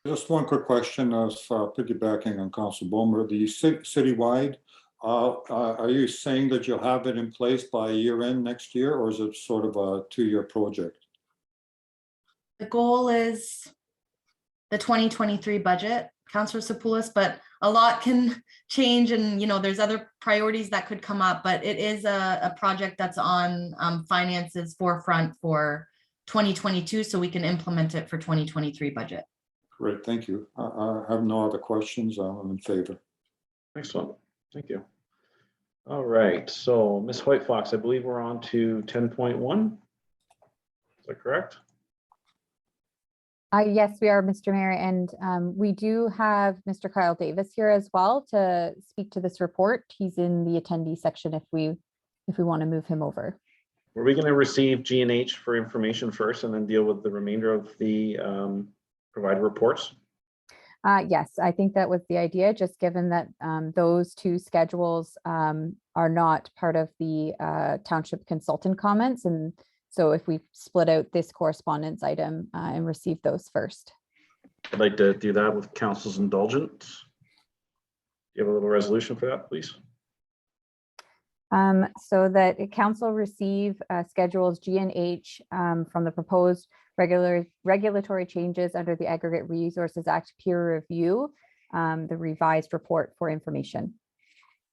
Just one quick question of piggybacking on Councillor Bulmer. The citywide, are you saying that you'll have it in place by year end next year, or is it sort of a 2-year project? The goal is the 2023 budget, Councillor Sapoulis, but a lot can change, and there's other priorities that could come up, but it is a project that's on finance's forefront for 2022, so we can implement it for 2023 budget. Great, thank you. I have no other questions. I'm in favor. Excellent. Thank you. All right. So Ms. White Fox, I believe we're on to 10.1. Is that correct? Yes, we are, Mr. Mayor, and we do have Mr. Kyle Davis here as well to speak to this report. He's in the attendee section if we want to move him over. Were we going to receive G&H for information first and then deal with the remainder of the provided reports? Yes, I think that was the idea, just given that those two schedules are not part of the township consultant comments. And so if we split out this correspondence item and receive those first. I'd like to do that with council's indulgence. Do you have a little resolution for that, please? So that council receive schedules G and H from the proposed regulatory changes under the Aggregate Resources Act peer review, the revised report for information.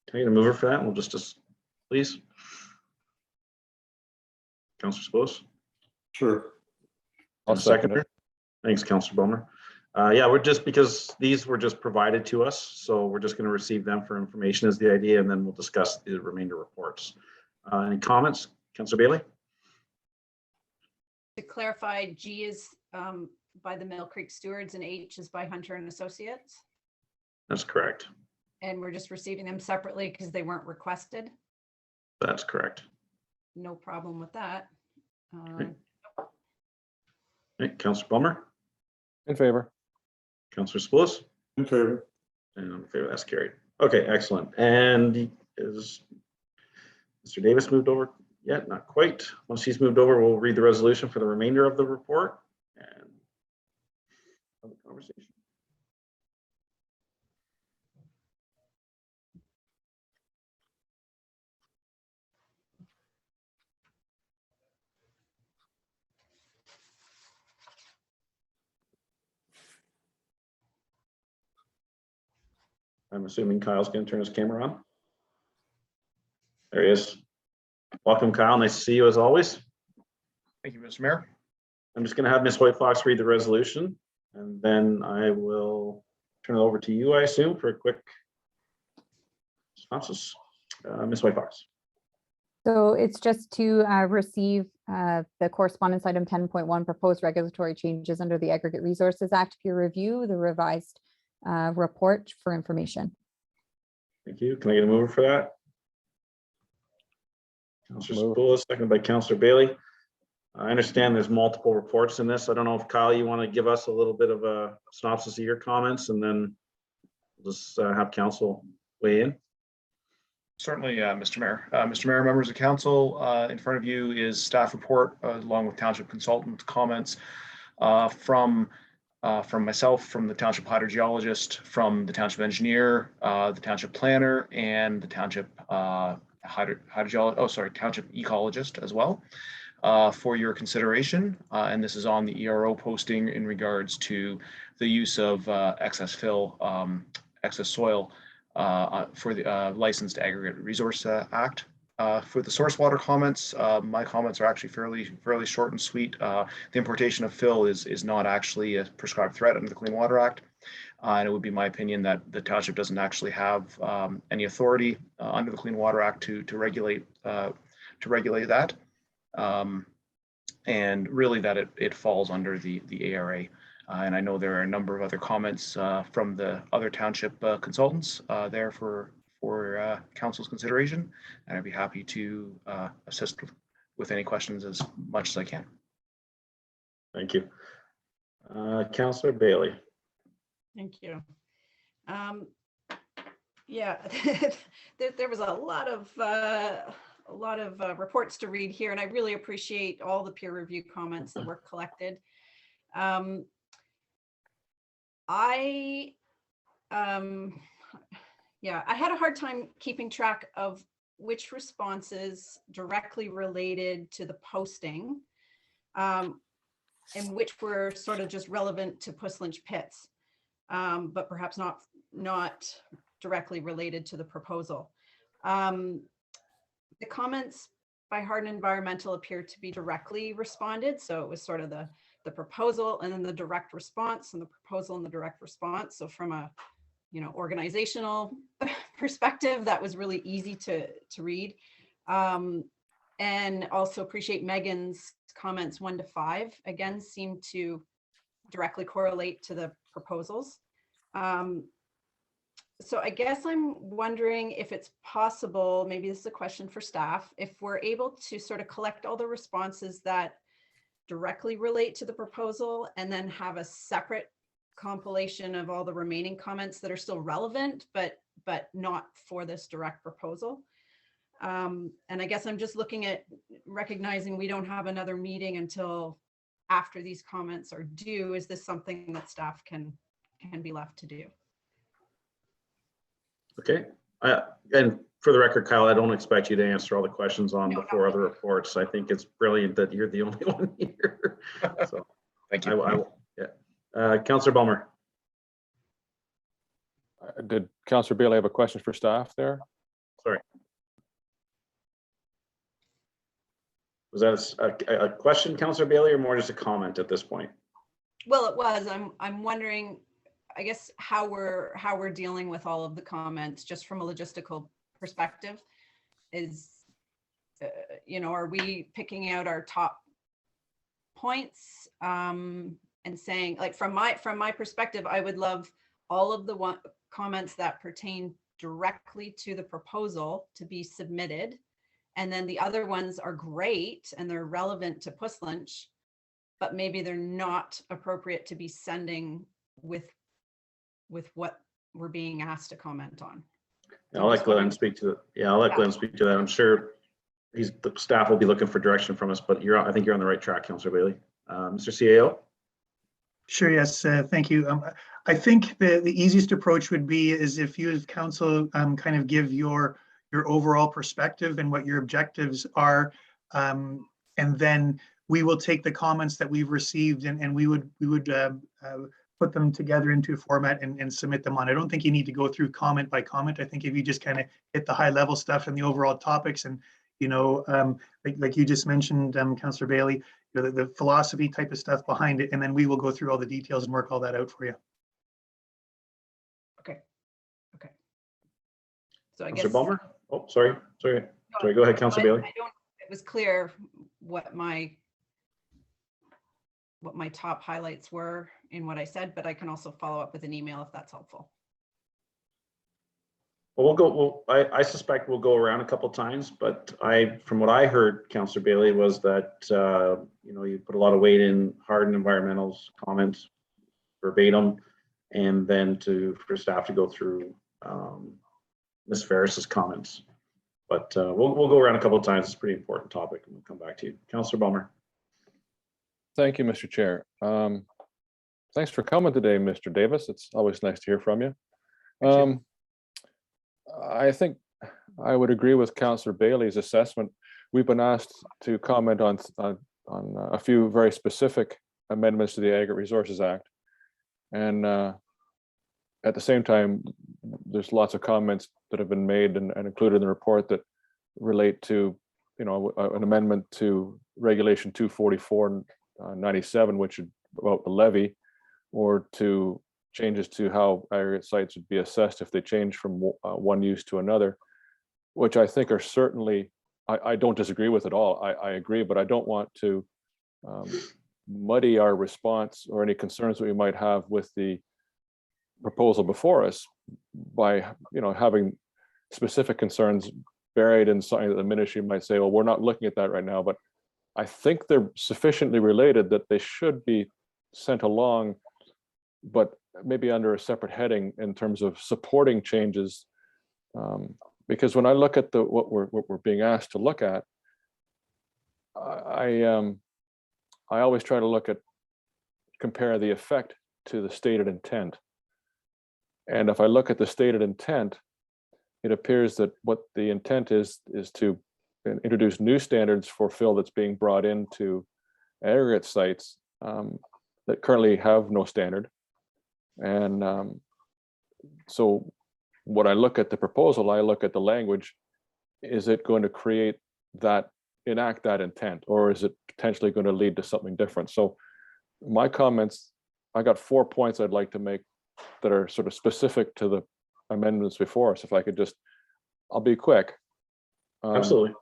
Can I get a mover for that? We'll just please. Councillor Spose? Sure. I'll second it. Thanks, Councillor Bulmer. Yeah, we're just, because these were just provided to us, so we're just going to receive them for information is the idea, and then we'll discuss the remainder reports. Any comments? Councillor Bailey? To clarify, G is by the Mill Creek Stewards and H is by Hunter and Associates. That's correct. And we're just receiving them separately because they weren't requested. That's correct. no problem with that. Right. Right, Councillor Plummer, In favor. Councillor Spillis, In favor. and I'm in favor, that's carried. Okay, excellent. And is Mr. Davis moved over yet? Not quite. Once he's moved over, we'll read the resolution for the remainder of the report and have a conversation. I'm assuming Kyle's going to turn his camera on. There he is. Welcome, Kyle. Nice to see you as always. Thank you, Mr. Mayor. I'm just going to have Ms. Whitefox read the resolution, and then I will turn it over to you, I assume, for a quick synopsis. Ms. Whitefox. So it's just to receive the correspondence item 10.1 proposed regulatory changes under the Aggregate Resources Act peer review, the revised report for information. Thank you. Can I get a mover for that? Councillor Spillis, seconded by Councillor Bailey. I understand there's multiple reports in this. I don't know if Kyle, you want to give us a little bit of a synopsis of your comments, and then we'll just have council weigh in. Certainly, Mr. Mayor. Mr. Mayor, members of council, in front of you is staff report along with township consultant comments from myself, from the township hydrogeologist, from the township engineer, the township planner, and the township township ecologist as well, for your consideration. And this is on the ERO posting in regards to the use of excess fill, excess soil for the Licensed Aggregate Resource Act. For the source water comments, my comments are actually fairly short and sweet. The importation of fill is not actually a prescribed threat under the Clean Water Act. And it would be my opinion that the township doesn't actually have any authority under the Clean Water Act to regulate that. And really that it falls under the ARA. And I know there are a number of other comments from the other township consultants there for council's consideration, and I'd be happy to assist with any questions as much as I can. Thank you. Councillor Bailey. Thank you. Yeah, there was a lot of reports to read here, and I really appreciate all the peer review comments that were collected. I had a hard time keeping track of which responses directly related to the posting and which were sort of just relevant to Puss Lynch pits, but perhaps not directly related to the proposal. The comments by Hardin Environmental appeared to be directly responded. So it was sort of the proposal and then the direct response, and the proposal and the direct response. So from a organizational perspective, that was really easy to read. And also appreciate Megan's comments 1 to 5, again, seem to directly correlate to the proposals. So I guess I'm wondering if it's possible, maybe this is a question for staff, if we're able to sort of collect all the responses that directly relate to the proposal and then have a separate compilation of all the remaining comments that are still relevant, but not for this direct proposal. And I guess I'm just looking at recognizing we don't have another meeting until after these comments are due. Is this something that staff can be left to do? Okay. And for the record, Kyle, I don't expect you to answer all the questions on the 4 other reports. I think it's brilliant that you're the only one here. So Thank you. Councillor Bulmer. Did Councillor Bailey have a question for staff there? Sorry. Was that a question, Councillor Bailey, or more just a comment at this point? Well, it was. I'm wondering, I guess, how we're dealing with all of the comments just from a logistical perspective. Is are we picking out our top points and saying, like, from my perspective, I would love all of the comments that pertain directly to the proposal to be submitted, And then the other ones are great and they're relevant to Puss Lunch, but maybe they're not appropriate to be sending with what we're being asked to comment on. Yeah, I'll let Glenn speak to that. Yeah, I'll let Glenn speak to that. I'm sure the staff will be looking for direction from us, but I think you're on the right track, Councillor Bailey. Mr. CAO? Sure, yes, thank you. I think the easiest approach would be is if you as council kind of give your overall perspective and what your objectives are, and then we will take the comments that we've received and we would put them together into a format and submit them on. I don't think you need to go through comment by comment. I think if you just kind of hit the high level stuff and the overall topics and, you know, like you just mentioned, Councillor Bailey, you know, the philosophy type of stuff behind it, and then we will go through all the details and work all that out for you. Okay. So I Councillor guess. Balmer? Oh, sorry. Go ahead, Councillor Bailey. It was clear what my top highlights were in what I said, but I can also follow up with an email if that's helpful. Well, I suspect we'll go around a couple of times, but from what I heard, Councillor Bailey, was that you know, you put a lot of weight in hard and environmentals comments verbatim, and then for staff to go through Ms. Ferris's comments. But we'll go around a couple of times. It's a pretty important topic, and we'll come back to you. Councillor Balmer. Thank you, Mr. Chair. Thanks for coming today, Mr. Davis. It's always nice to hear from you. I think I would agree with Councillor Bailey's assessment. We've been asked to comment on a few very specific amendments to the Aggregate Resources Act. And at the same time, there's lots of comments that have been made and included in the report that relate to, you know, an amendment to Regulation 244/97, which is about the levy, or to changes to how aggregate sites would be assessed if they change from one use to another, which I think are certainly, I don't disagree with at all. I agree, but I don't want to muddy our response or any concerns that we might have with the proposal before us by, you know, having specific concerns buried in something that the ministry might say, well, we're not looking at that right now, but I think they're sufficiently related that they should be sent along, but maybe under a separate heading in terms of supporting changes. Because when I look at what we're being asked to look at, I always try to compare the effect to the stated intent. And if I look at the stated intent, it appears that what the intent is to introduce new standards for fill that's being brought into aggregate sites that currently have no standard. And so when I look at the proposal, I look at the language. Is it going to enact that intent, or is it potentially going to lead to something different? So my comments, I got 4 points I'd like to make that are sort of specific to the amendments before us. If I could I'll be quick. Absolutely.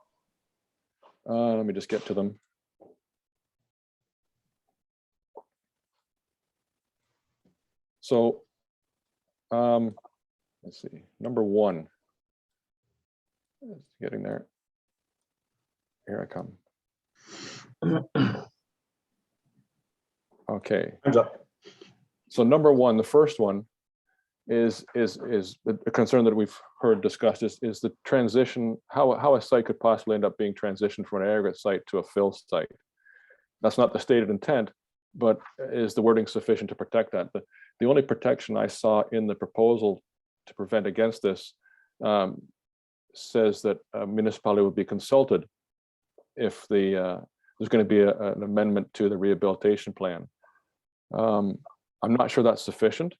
Let me just get to them. So let's see, number 1. It's getting there. Here I come. Okay. Hands up. So number 1, the first one is a concern that we've heard discussed is the transition, how a site could possibly end up being transitioned from an aggregate site to a fill site. That's not the stated intent, but is the wording sufficient to protect that? The only protection I saw in the proposal to prevent against this says that a municipality would be consulted if there's going to be an amendment to the rehabilitation plan. I'm not sure that's sufficient.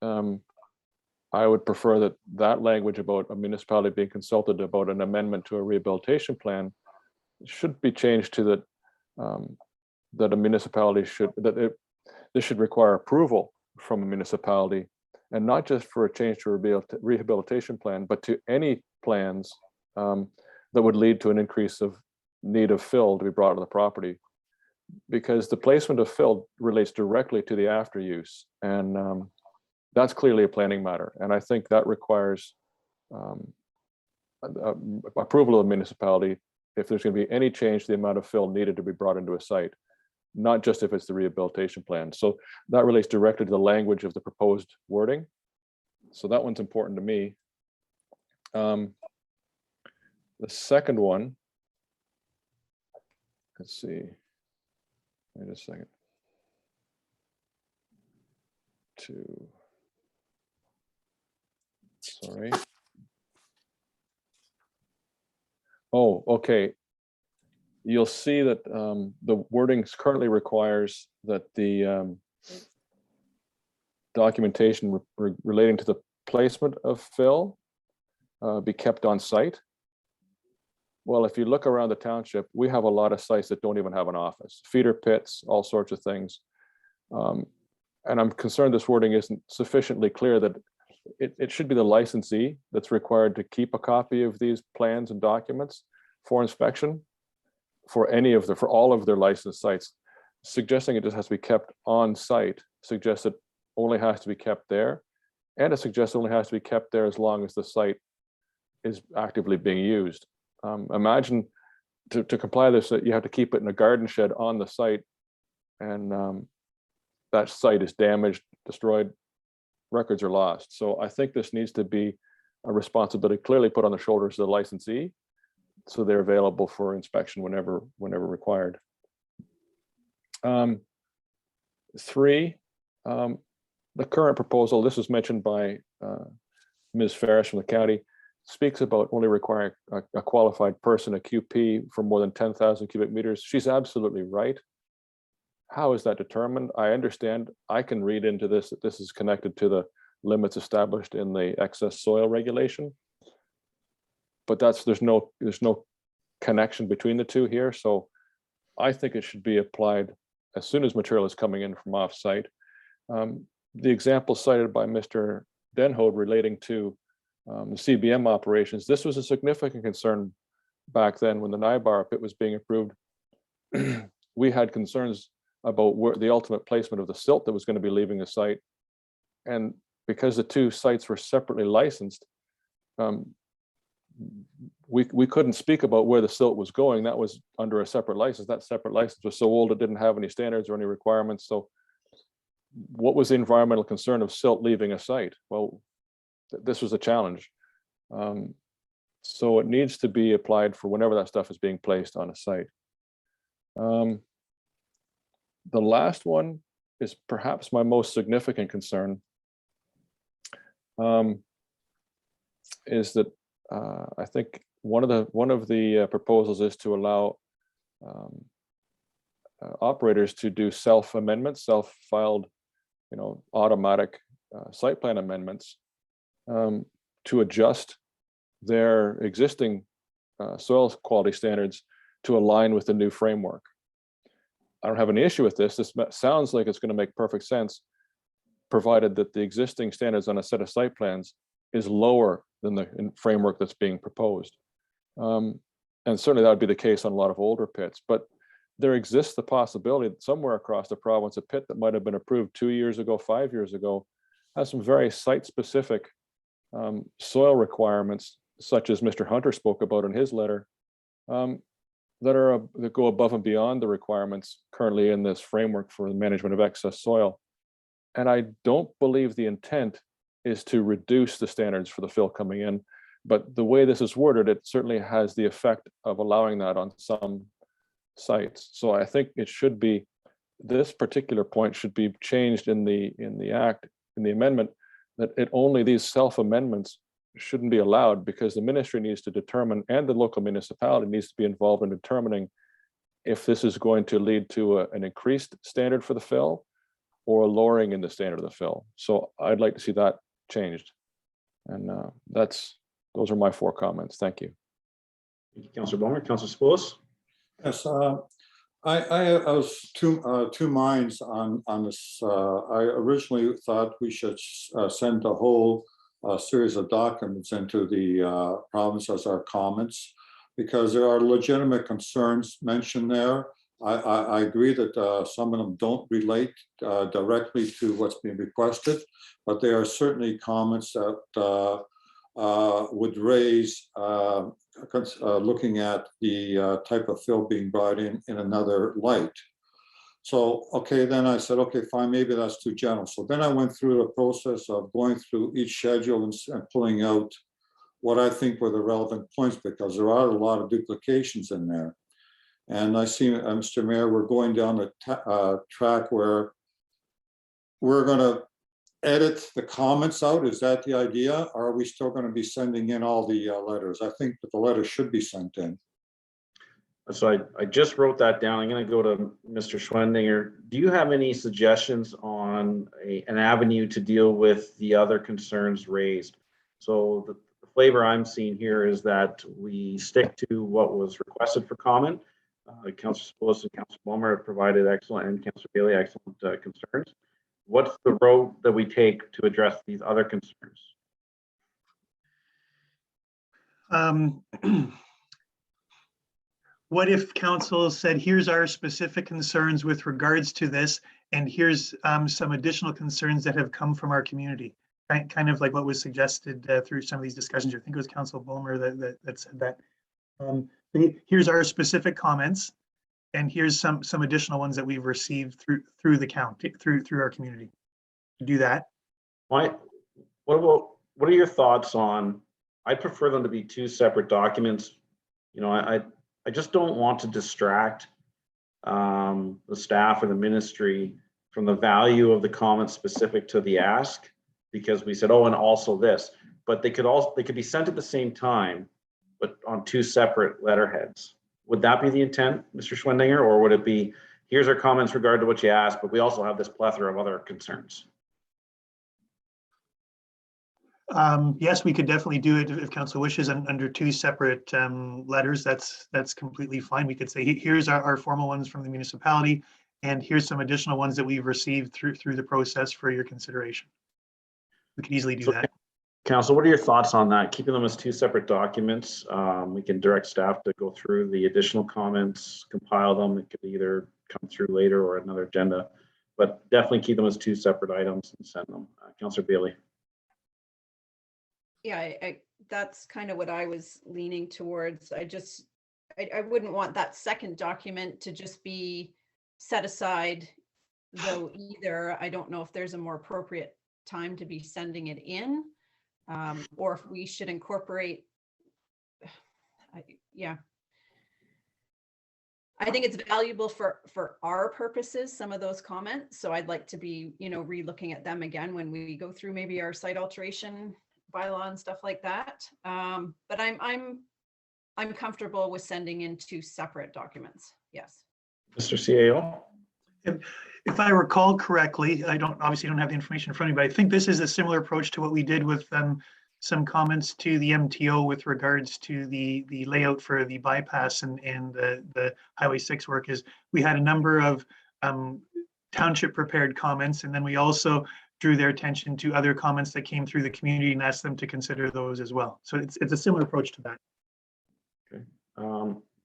I would prefer that language about a municipality being consulted about an amendment to a rehabilitation plan should be changed to that a municipality this should require approval from a municipality, and not just for a change to a rehabilitation plan, but to any plans that would lead to an increase of need of fill to be brought to the property, because the placement of fill relates directly to the after use, and that's clearly a planning matter. And I think that requires approval of the municipality if there's going to be any change to the amount of fill needed to be brought into a site, not just if it's the rehabilitation plan. So that relates directly to the language of the proposed wording. So that one's important to me. The second one, let's see, wait a second. Sorry. Oh, okay. You'll see that the wording currently requires that the documentation relating to the placement of fill be kept on site. Well, if you look around the township, we have a lot of sites that don't even have an office, feeder pits, all sorts of things. And I'm concerned this wording isn't sufficiently clear that it should be the licensee that's required to keep a copy of these plans and documents for inspection for all of their licensed sites. Suggesting it just has to be kept on site suggests it only has to be kept there, and it suggests it only has to be kept there as long as the site is actively being used. Imagine to comply this, that you have to keep it in a garden shed on the site, and that site is damaged, destroyed, records are lost. So I think this needs to be a responsibility clearly put on the shoulders of the licensee, so they're available for inspection whenever required. 3, the current proposal, this was mentioned by Ms. Ferris from the county, speaks about only requiring a qualified person, a QP, for more than 10,000 cubic meters. She's absolutely right. How is that determined? I understand, I can read into this that this is connected to the limits established in the excess soil regulation, but there's no connection between the two here. So I think it should be applied as soon as material is coming in from off-site. The example cited by Mr. Denhode relating to the CBM operations, this was a significant concern back then when the Naibar pit was being approved. We had concerns about where the ultimate placement of the silt that was going to be leaving the site. And because the two sites were separately licensed, we couldn't speak about where the silt was going. That was under a separate license. That separate license was so old it didn't have any standards or any requirements. So what was the environmental concern of silt leaving a site? Well, this was a challenge. So it needs to be applied for whenever that stuff is being placed on a site. The last one is perhaps my most significant concern, is that I think one of the proposals is to allow operators to do self-amendments, self-filed, automatic site plan amendments to adjust their existing soil quality standards to align with the new framework. I don't have any issue with this. This sounds like it's going to make perfect sense, provided that the existing standards on a set of site plans is lower than the framework that's being proposed. And certainly that would be the case on a lot of older pits, but there exists the possibility that somewhere across the province, a pit that might have been approved 2 years ago, 5 years ago, has some very site-specific soil requirements, such as Mr. Hunter spoke about in his letter, that go above and beyond the requirements currently in this framework for the management of excess soil. And I don't believe the intent is to reduce the standards for the fill coming in, but the way this is worded, it certainly has the effect of allowing that on some sites. So I think it should be, this particular point should be changed in the act, in the amendment, that these self-amendments shouldn't be allowed, because the ministry needs to determine, and the local municipality needs to be involved in determining if this is going to lead to an increased standard for the fill or a lowering in the standard of the fill. So I'd like to see that changed. And those are my 4 comments. Thank you. Thank you, Councillor Bowman. Councillor Spillis? Yes, I was two minds on this. I originally thought we should send a whole series of documents into the province as our comments, because there are legitimate concerns mentioned there. I agree that some of them don't relate directly to what's being requested, but they are certainly comments that would raise looking at the type of fill being brought in another light. So, okay, then I said, okay, fine, maybe that's too general. So then I went through the process of going through each schedule and pulling out what I think were the relevant points, because there are a lot of duplications in there. And I see, Mr. Mayor, we're going down the track where we're going to edit the comments out. Is that the idea? Or are we still going to be sending in all the letters? I think that the letters should be sent in. So I just wrote that down. I'm going to go to Mr. Schwendinger. Do you have any suggestions on an avenue to deal with the other concerns raised? So the flavor I'm seeing here is that we stick to what was requested for comment. Councillor Spillis and Councillor Bulmer have provided excellent, and Councillor Bailey, excellent concerns. What's the road that we take to address these other concerns? What if council said, here's our specific concerns with regards to this, and here's some additional concerns that have come from our community? Kind of like what was suggested through some of these discussions. I think it was Councillor Bulmer that said that. Here's our specific comments, and here's some additional ones that we've received through the county, through our community. Do that. What are your thoughts on? I prefer them to be two separate documents. You know, I just don't want to distract the staff or the ministry from the value of the comments specific to the ask, because we said, oh, and also this, but they could be sent at the same time, but on two separate letterheads. Would that be the intent, Mr. Schwendinger, or would it be, here's our comments regard to what you asked, but we also have this plethora of other concerns? Yes, we could definitely do it if council wishes, and under two separate letters. That's completely fine. We could say, here's our formal ones from the municipality, and here's some additional ones that we've received through the process for your consideration. We could easily do that. Council, what are your thoughts on that? Keeping them as two separate documents. We can direct staff to go through the additional comments, compile them. It could either come through later or another agenda, but definitely keep them as two separate items and send them. Councillor Bailey. Yeah, that's kind of what I was leaning towards. I wouldn't want that second document to just be set aside, though, either. I don't know if there's a more appropriate time to be sending it in, or if we should incorporate. Yeah, I think it's valuable for our purposes, some of those comments. So I'd like to be, re-looking at them again when we go through maybe our site alteration bylaw and stuff like that. But I'm comfortable with sending in two separate documents. Yes. Mr. CAO. If I recall correctly, I obviously don't have the information in front of me, but I think this is a similar approach to what we did with some comments to the MTO with regards to the layout for the bypass and the Highway 6 work. Is we had a number of township prepared comments, and then we also drew their attention to other comments that came through the community and asked them to consider those as well. So it's a similar approach to that. Okay.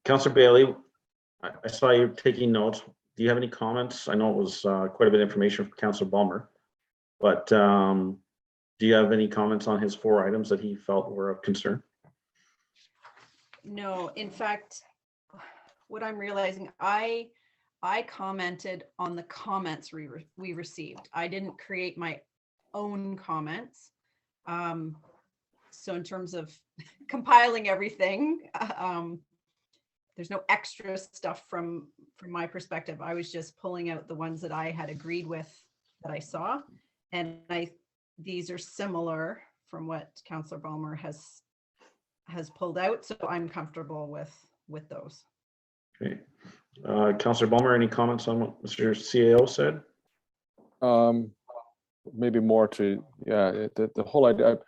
Councillor Bailey, I saw you taking notes. Do you have any comments? I know it was quite a bit of information from Councillor Bulmer, but do you have any comments on his 4 items that he felt were of concern? No, in fact, what I'm realizing, I commented on the comments we received. I didn't create my own comments. So in terms of compiling everything, there's no extra stuff from my perspective. I was just pulling out the ones that I had agreed with that I saw. And these are similar from what Councillor Bulmer has pulled out. So I'm comfortable with those. Okay. Councillor Bulmer, any comments on what Mr. CAO said? Maybe more to, the whole idea.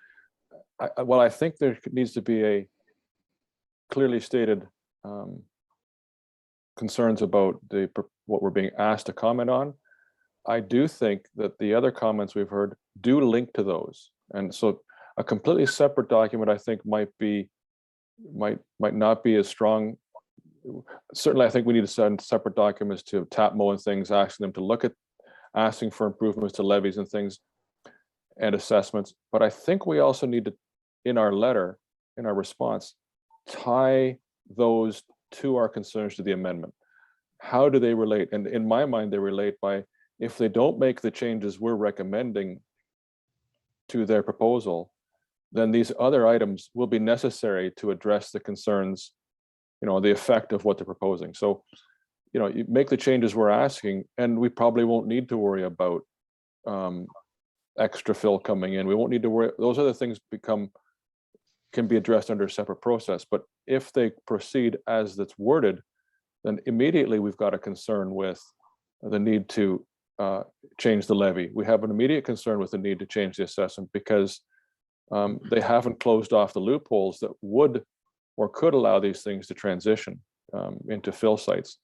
Well, I think there needs to be a clearly stated concerns about what we're being asked to comment on. I do think that the other comments we've heard do link to those, and so a completely separate document I think might not be as strong. Certainly, I think we need to send separate documents to TAPMO and things, asking them to look at asking for improvements to levies and things and assessments. But I think we also need to in our letter, in our response, tie those to our concerns to the amendment. How do they relate? And in my mind, they relate by, if they don't make the changes we're recommending to their proposal, then these other items will be necessary to address the concerns, the effect of what they're proposing. So, you make the changes we're asking, and we probably won't need to worry about extra fill coming in. We won't need to worry. Those other things can be addressed under a separate process. But if they proceed as that's worded, then immediately we've got a concern with the need to change the levy. We have an immediate concern with the need to change the assessment because they haven't closed off the loopholes that would or could allow these things to transition into fill sites.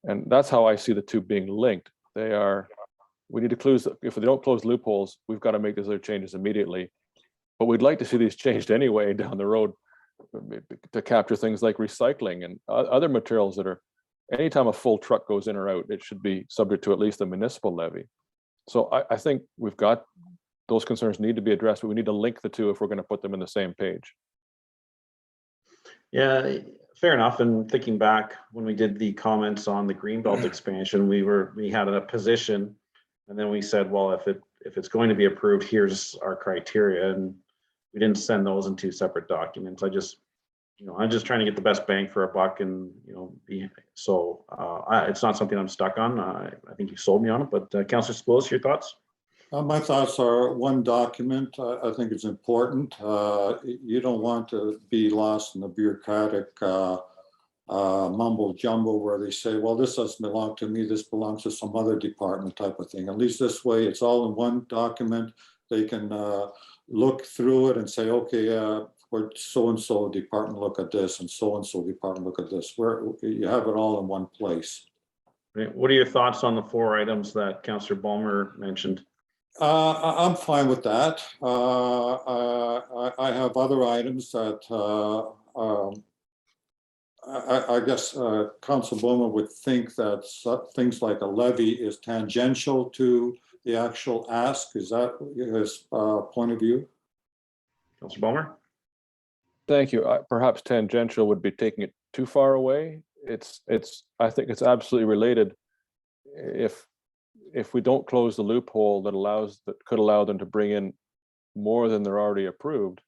And that's how I see the two being linked. We need to close, if they don't close loopholes, we've got to make these other changes immediately. But we'd like to see these changed anyway down the road to capture things like recycling and other materials that are, anytime a full truck goes in or out, it should be subject to at least a municipal levy. So I think we've got, those concerns need to be addressed, but we need to link the two if we're going to put them in the same page. Yeah, fair enough. And thinking back when we did the comments on the Greenbelt expansion, we had a position, and then we said, well, if it's going to be approved, here's our criteria, and we didn't send those in two separate documents. I'm just trying to get the best bang for a buck, and it's not something I'm stuck on. I think you sold me on it, but Councillor Spoulos, your thoughts? My thoughts are one document. I think it's important. You don't want to be lost in the bureaucratic mumbo jumbo where they say, well, this doesn't belong to me, this belongs to some other department type of thing. At least this way, it's all in one document. They can look through it and say, okay, for so-and-so department, look at this, and so-and-so department, look at this, where you have it all in one place. What are your thoughts on the 4 items that Councillor Balmer mentioned? I'm fine with that. I have other items that I guess Council Bowman would think that things like a levy is tangential to the actual ask. Is that his point of view? Councillor Balmer? Thank you. Perhaps tangential would be taking it too far away. I think it's absolutely related. If we don't close the loophole that could allow them to bring in more than they're already approved.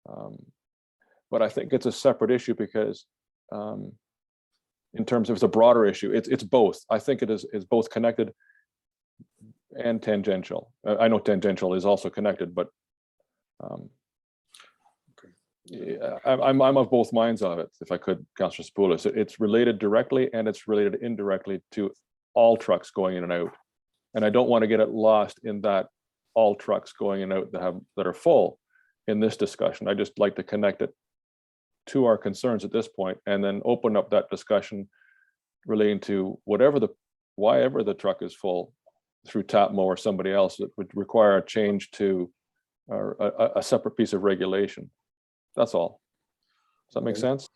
But I think it's a separate issue because in terms of it's a broader issue, it's both. I think it's both connected and tangential. I know tangential is also connected, but I'm of both minds of it, if I could, Councillor Spoulos. It's related directly and it's related indirectly to all trucks going in and out. And I don't want to get it lost in that all trucks going in and out that are full in this discussion. I just like to connect it to our concerns at this point and then open up that discussion relating to whatever the truck is full through TAPMO or somebody else that would require a change to a separate piece of regulation. That's all. Does that make sense?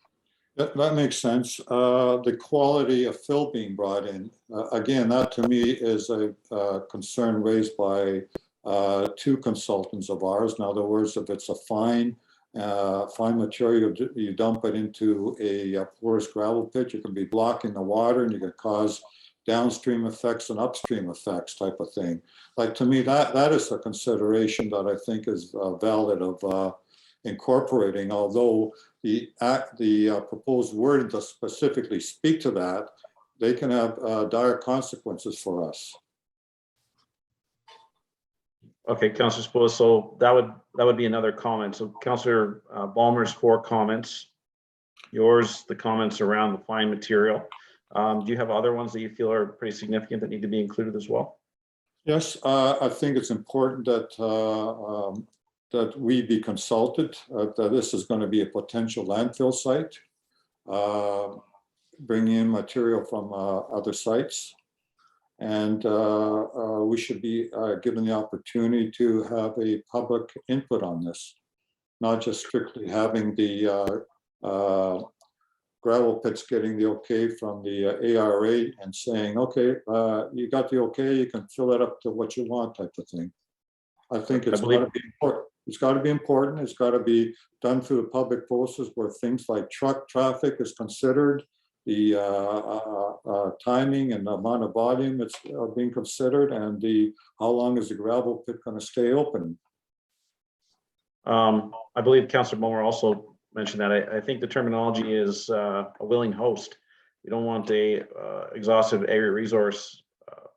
That makes sense. The quality of fill being brought in, again, that to me is a concern raised by 2 consultants of ours. In other words, if it's a fine material, you dump it into a porous gravel pit, you can be blocking the water and you can cause downstream effects and upstream effects type of thing. Like, to me, that is a consideration that I think is valid of incorporating, although the proposed word does specifically speak to that, they can have dire consequences for us. Okay, Councillor Spoulos, so that would be another comment. So Councillor Balmer's 4 comments, yours, the comments around the fine material. Do you have other ones that you feel are pretty significant that need to be included as well? Yes, I think it's important that that we be consulted, that this is going to be a potential landfill site, bringing in material from other sites. And we should be given the opportunity to have a public input on this, not just strictly having the gravel pits getting the okay from the ARA and saying, okay, you got the okay, you can fill it up to what you want type of thing. I think it's going to be important. it's got to be important. It's got to be done through the public process where things like truck traffic is considered, the timing and the amount of volume that's being considered, and how long is the gravel pit going to stay open? I believe Councillor Moore also mentioned that. I think the terminology is a willing host. We don't want a exhaustive aggregate resource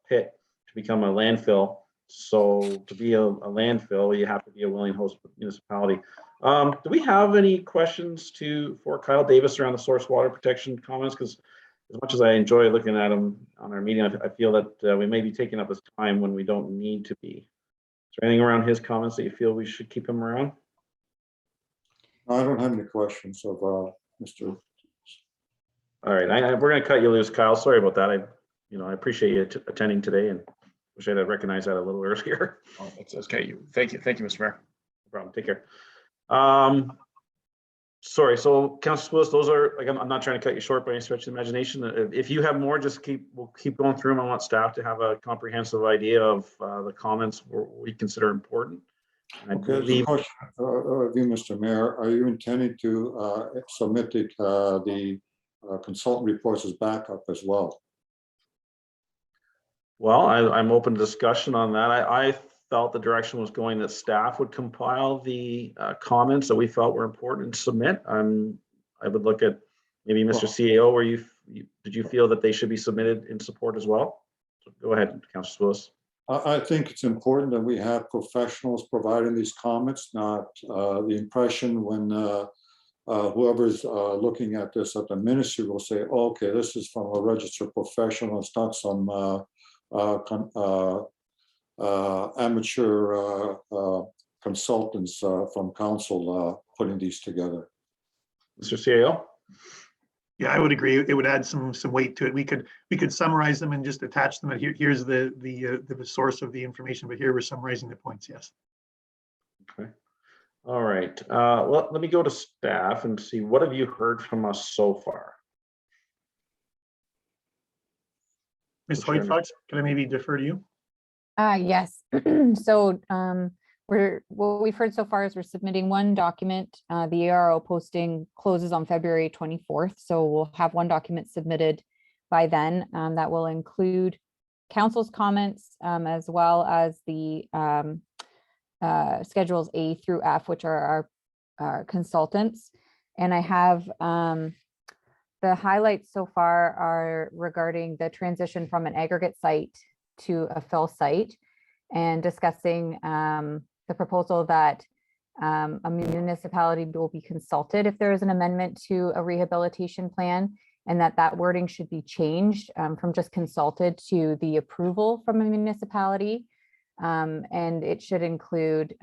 pit to become a landfill. So to be a landfill, you have to be a willing host municipality. Do we have any questions for Kyle Davis around the source water protection comments? Because as much as I enjoy looking at them on our meeting, I feel that we may be taking up his time when we don't need to be. Is there anything around his comments that you feel we should keep him around? I don't have any questions of Mr. All right, we're going to cut you loose, Kyle. Sorry about that. I appreciate you attending today, and wish I'd have recognized that a little earlier. Oh, it's okay. Thank you, Mr. Mayor. No problem. Take care. Sorry. So, Councillor Willis, those are like I'm not trying to cut you short by any stretch of the imagination. If you have more, we'll keep going through them. I want staff to have a comprehensive idea of the comments we consider important. I Okay, believe. question of you, Mr. Mayor. Are you intending to submit the consultant reports as backup as well? Well, I'm open to discussion on that. I felt the direction was going that staff would compile the comments that we felt were important to submit. I would look at maybe Mr. CAO, where did you feel that they should be submitted in support as well? So go ahead, Councillor Willis. I think it's important that we have professionals providing these comments, not the impression when whoever's looking at this at the ministry will say, oh, okay, this is from a registered professional. It's not some amateur consultants from council putting these together. Mr. CAO? Yeah, I would agree. It would add some weight to it. We could summarize them and just attach them. Here's the source of the information, but here we're summarizing the points. Yes. Okay. All right. Well, let me go to staff and see what have you heard from us so far. Ms. Hoyt-Fox, can I maybe defer to you? Yes. So what we've heard so far is we're submitting one document. The ARO posting closes on February 24th. So we'll have one document submitted by then that will include council's comments as well as the schedules A through F, which are our consultants. And I have the highlights so far are regarding the transition from an aggregate site to a fill site, and discussing the proposal that a municipality will be consulted if there is an amendment to a rehabilitation plan, and that wording should be changed from just consulted to the approval from a municipality. And it should include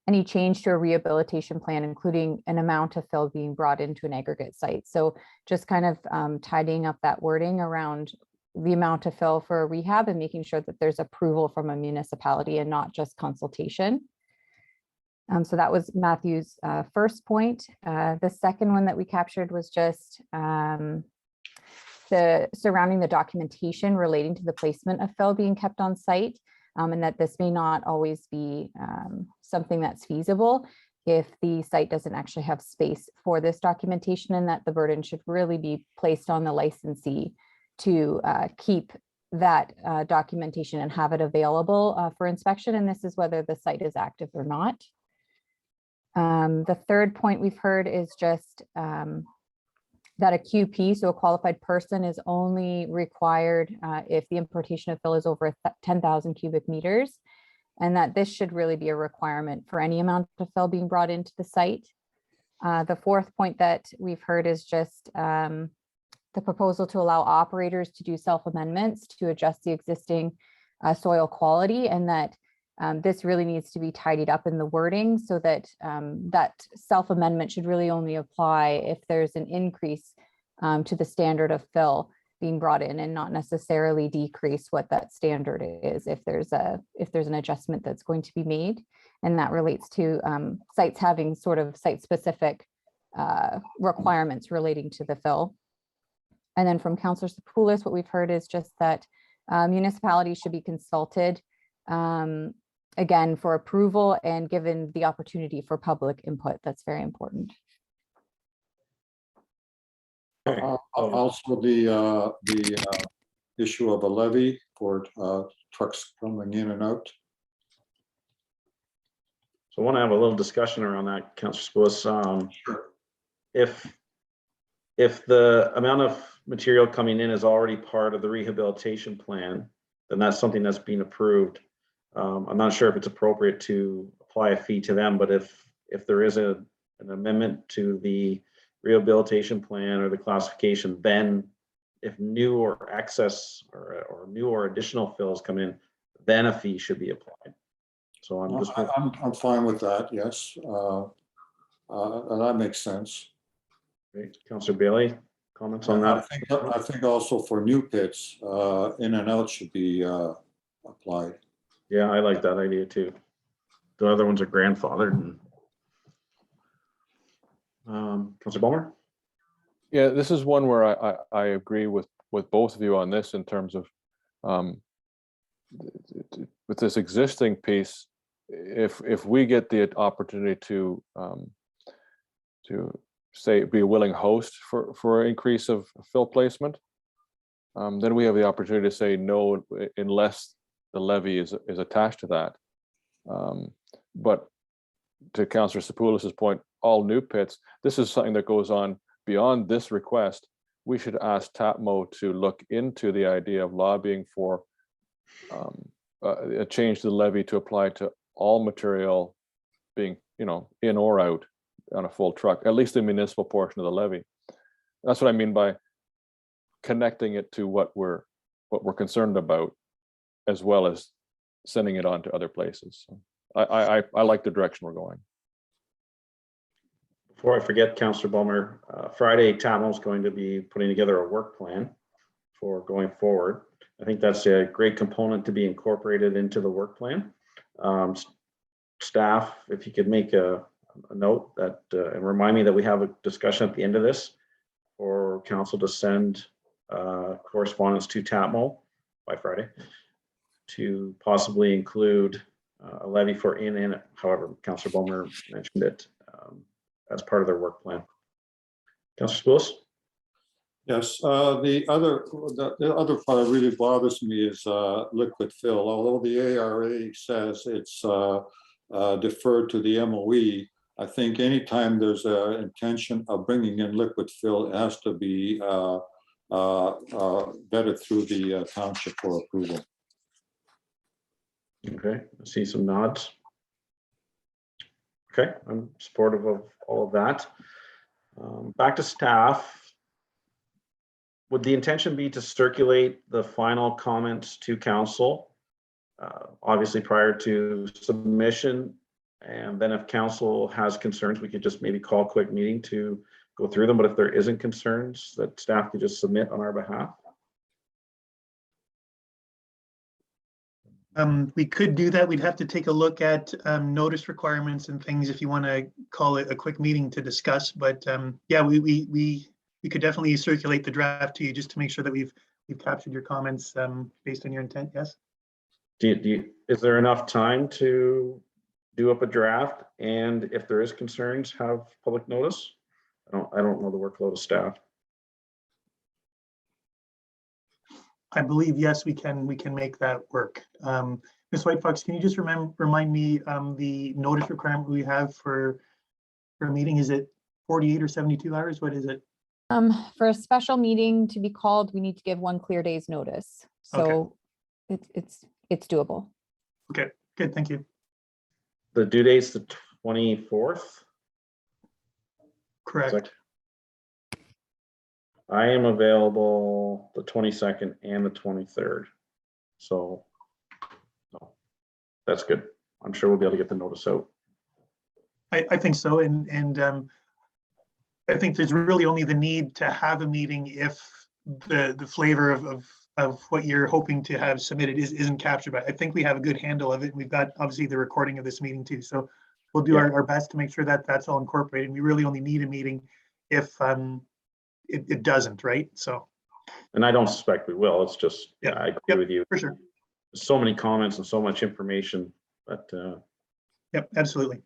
any change to a rehabilitation plan, including an amount of fill being brought into an aggregate site. So just kind of tidying up that wording around the amount of fill for a rehab and making sure that there's approval from a municipality and not just consultation. So that was Matthew's first point. The second one that we captured was just surrounding the documentation relating to the placement of fill being kept on site, and that this may not always be something that's feasible if the site doesn't actually have space for this documentation, and that the burden should really be placed on the licensee to keep that documentation and have it available for inspection. And this is whether the site is active or not. The third point we've heard is just that a QP, so a qualified person, is only required if the importation of fill is over 10,000 cubic meters, and that this should really be a requirement for any amount of fill being brought into the site. The fourth point that we've heard is just the proposal to allow operators to do self-amendments to adjust the existing soil quality, and that this really needs to be tidied up in the wording so that that self-amendment should really only apply if there's an increase to the standard of fill being brought in, and not necessarily decrease what that standard is if there's an adjustment that's going to be made. And that relates to sites having sort of site-specific requirements relating to the fill. And then from Councillor Sapoulis, what we've heard is just that municipalities should be consulted again, for approval and given the opportunity for public input. That's very important. Also, the issue of a levy for trucks coming in and out. So I want to have a little discussion around that, Councillor Spillis. Sure. If the amount of material coming in is already part of the rehabilitation plan, then that's something that's been approved. I'm not sure if it's appropriate to apply a fee to them, but if there is an amendment to the rehabilitation plan or the classification, then if new or excess or new or additional fills come in, then a fee should be applied. So I'm fine with that. Yes, and that makes sense. Great. Councillor Bailey, comments on that? I think also for new pits, in and out should be applied. Yeah, I like that idea too. The other ones are grandfathered. Councillor Bulmer? Yeah, this is one where I agree with both of you on this in terms of with this existing piece, if we get the opportunity to say be a willing host for increase of fill placement, then we have the opportunity to say no unless the levy is attached to that. But to Councillor Sapoulis's point, all new pits, this is something that goes on beyond this request. We should ask TAPMO to look into the idea of lobbying for a change to the levy to apply to all material being, in or out on a full truck, at least the municipal portion of the levy. That's what I mean by connecting it to what we're concerned about, as well as sending it on to other places. So I like the direction we're going. Before I forget, Councillor Bulmer, Friday, TAPMO is going to be putting together a work plan for going forward. I think that's a great component to be incorporated into the work plan. Staff, if you could make a note that and remind me that we have a discussion at the end of this for council to send correspondence to TAPMO by Friday to possibly include a levy for in, however, Councillor Bulmer mentioned it, as part of their work plan. Councillor Spillis? Yes, the other part that really bothers me is liquid fill. Although the ARA says it's deferred to the MOE, I think anytime there's an intention of bringing in liquid fill, it has to be vetted through the township for approval. Okay, I see some nods. Okay, I'm supportive of all of that. Back to staff. Would the intention be to circulate the final comments to council, obviously prior to submission? And then if council has concerns, we could just maybe call a quick meeting to go through them. But if there isn't concerns, that staff could just submit on our behalf. We could do that. We'd have to take a look at notice requirements and things if you want to call it a quick meeting to discuss. But yeah, we could definitely circulate the draft to you just to make sure that we've captured your comments based on your intent. Yes. Is there enough time to do up a draft, and if there is concerns, have public notice? I don't know the workload of staff. I believe, yes, we can make that work. Ms. White Fox, can you just remind me the notice requirement we have for a meeting? Is it 48 or 72 hours? What is it? For a special meeting to be called, we need to give one clear day's notice. So it's doable. Okay, good, thank you. The due date's the 24th. Correct. I am available the 22nd and the 23rd. So no, that's good. I'm sure we'll be able to get the notice out. I think so. And I think there's really only the need to have a meeting if the flavor of what you're hoping to have submitted isn't captured. But I think we have a good handle of it. We've got obviously the recording of this meeting too. So we'll do our best to make sure that that's all incorporated. We really only need a meeting if it doesn't, right? So. And I don't suspect we will. It's just, I agree with you. For sure. So many comments and so much information But Yep, absolutely.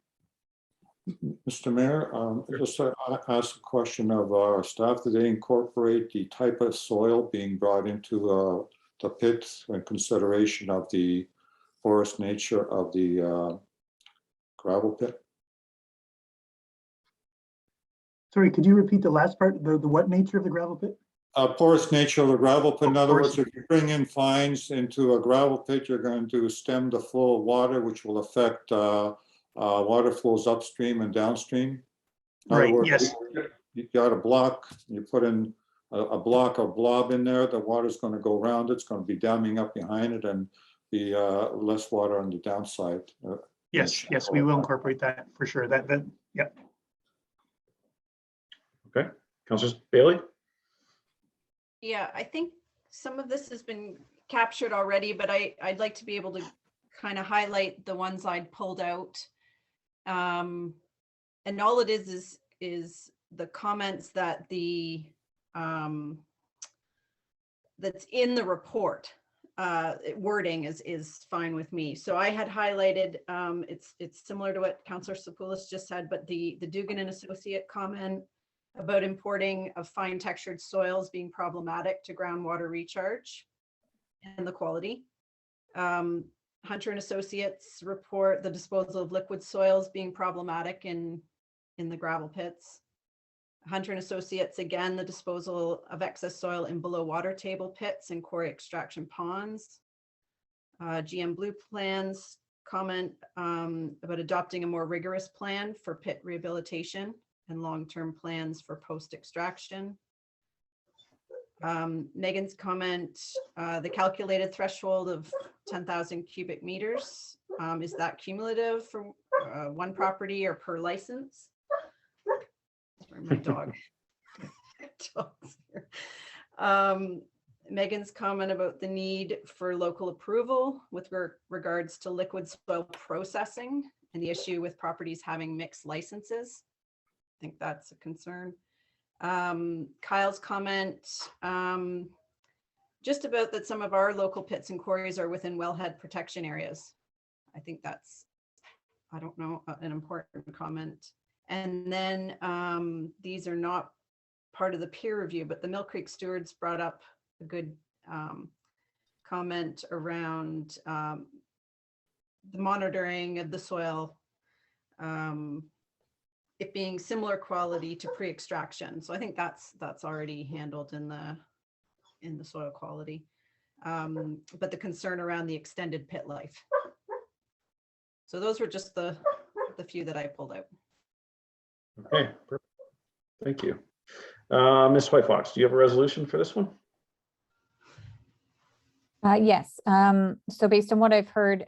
Mr. Mayor, just ask a question of our staff. Did they incorporate the type of soil being brought into the pits in consideration of the forest nature of the gravel pit? Sorry, could you repeat the last part? The what nature of the gravel pit? Porous nature of the gravel pit. In other Porous. words, if you bring in fines into a gravel pit, you're going to stem the flow of water, which will affect water flows upstream and downstream. In other Right, words, yes. You got a block, you put in a block or blob in there, the water's going to go around, it's going to be damming up behind it and be less water on the downside. Yes, we will incorporate that for sure. Yeah. okay, Councillor Bailey. Yeah, I think some of this has been captured already, but I'd like to be able to kind of highlight the ones I'd pulled out. And all it is the comments that that's in the report. Wording is fine with me. So I had highlighted, it's similar to what Councillor Sapoulis just said, but the Dugan and Associate comment about importing of fine textured soils being problematic to groundwater recharge and the quality. Hunter and Associates report the disposal of liquid soils being problematic in the gravel pits. Hunter and Associates, again, the disposal of excess soil in below water table pits and quarry extraction ponds. GM Blue Plans comment about adopting a more rigorous plan for pit rehabilitation and long-term plans for post-extraction. Megan's comment, the calculated threshold of 10,000 cubic meters, is that cumulative for one property or per license? Where my dog. Megan's comment about the need for local approval with regards to liquid soil processing and the issue with properties having mixed licenses. I think that's a concern. Kyle's comment, just about that some of our local pits and quarries are within wellhead protection areas. I think that's, I don't know, an important comment. And then these are not part of the peer review, but the Mill Creek stewards brought up a good comment around the monitoring of the soil, it being similar quality to pre-extraction. So I think that's already handled in the soil quality, but the concern around the extended pit life. So those were just the few that I pulled out. Okay, perfect. Thank you. Ms. White Fox, do you have a resolution for this one? Yes. So based on what I've heard,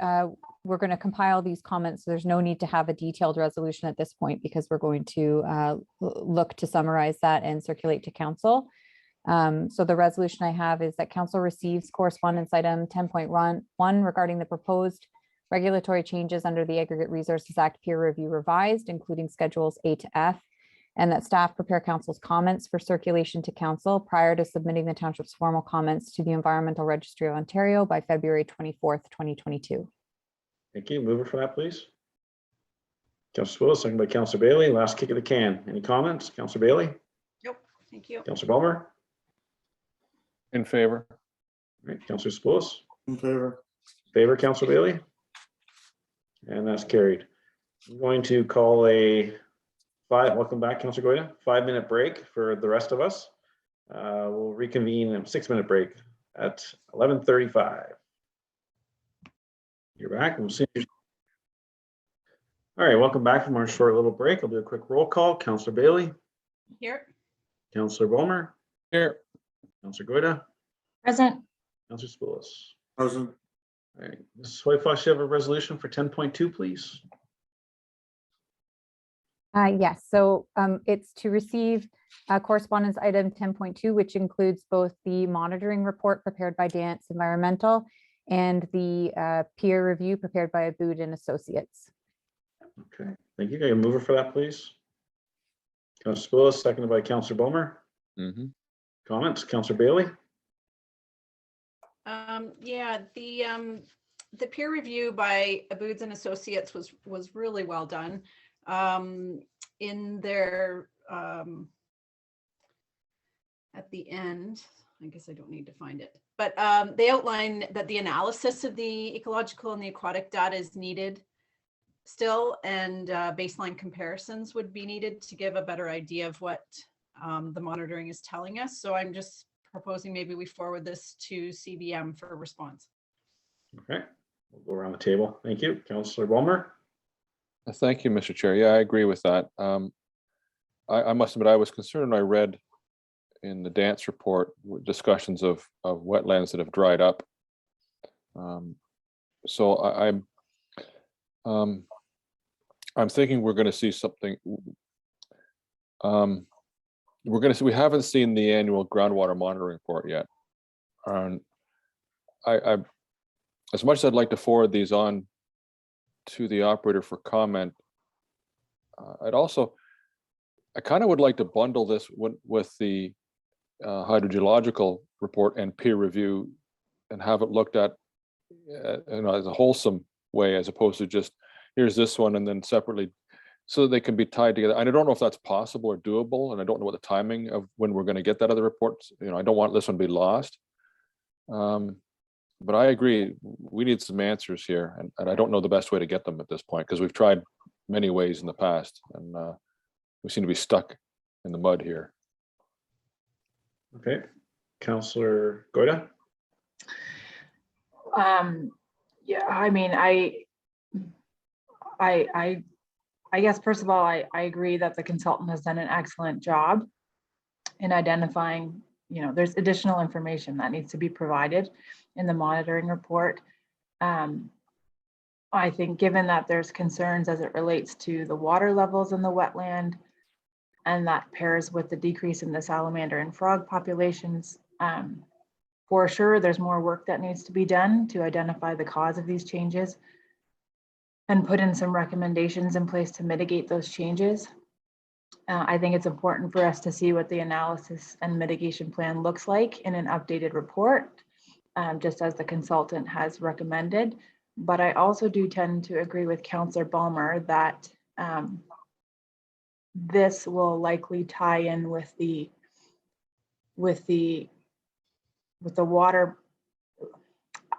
we're going to compile these comments. So there's no need to have a detailed resolution at this point because we're going to look to summarize that and circulate to council. So the resolution I have is that council receives correspondence item 10.1 regarding the proposed regulatory changes under the Aggregate Resources Act peer review revised, including schedules A to F, and that staff prepare council's comments for circulation to council prior to submitting the township's formal comments to the Environmental Registry of Ontario by February 24th, 2022. Thank you. Mover for that, please. Councillor Willis, second by Councillor Bailey. Last kick of the can. Any comments? Councillor Bailey? Nope. Thank you. Councillor Balmer? In favor. All right. Councillor Spillis? In favor. Favor, Councillor Bailey? And that's carried. I'm going to call welcome back, Councillor Goyda. 5-minute break for the rest of us. We'll reconvene in a 6-minute break at 11:35. You're back. We'll see you. All right, welcome back from our short little break. I'll do a quick roll call. Councillor Bailey. Here. Councillor Balmer. Here. Councillor Goyda. Present. Councillor Spillis. Present. All right, Mrs. White Fox, you have a resolution for 10.2, please. Yes, so it's to receive correspondence item 10.2, which includes both the monitoring report prepared by Dance Environmental and the peer review prepared by Abood and Associates. Okay, thank you. Can I get a mover for that, please? Councillor Spillis, seconded by Councillor Balmer. Comments, Councillor Bailey? Yeah, the peer review by Aboods and Associates was really well done. In their at the end, I guess I don't need to find it, but they outline that the analysis of the ecological and the aquatic data is needed still, and baseline comparisons would be needed to give a better idea of what the monitoring is telling us. So I'm just proposing maybe we forward this to CBM for a response. Okay, we'll go around the table. Thank you. Councillor Bulmer. Thank you, Mr. Chair. Yeah, I agree with that. I must admit, I was concerned when I read in the dance report discussions of wetlands that have dried up. So I'm thinking we're going to see something. We haven't seen the annual groundwater monitoring report yet. I as much as I'd like to forward these on to the operator for comment, I kind of would like to bundle this with the hydrogeological report and peer review and have it looked at as a wholesome way, as opposed to just here's this one and then separately, so that they can be tied together. And I don't know if that's possible or doable, and I don't know what the timing of when we're going to get that other report. I don't want this one to be lost. But I agree, we need some answers here, and I don't know the best way to get them at this point, because we've tried many ways in the past, and we seem to be stuck in the mud here. Okay, Councillor Goyda. Yeah, I mean, I guess, first of all, I agree that the consultant has done an excellent job in identifying, there's additional information that needs to be provided in the monitoring report. I think given that there's concerns as it relates to the water levels in the wetland, and that pairs with the decrease in the salamander and frog populations, for sure, there's more work that needs to be done to identify the cause of these changes and put in some recommendations in place to mitigate those changes. I think it's important for us to see what the analysis and mitigation plan looks like in an updated report, just as the consultant has recommended. But I also do tend to agree with Councillor Bulmer that this will likely tie in with the water.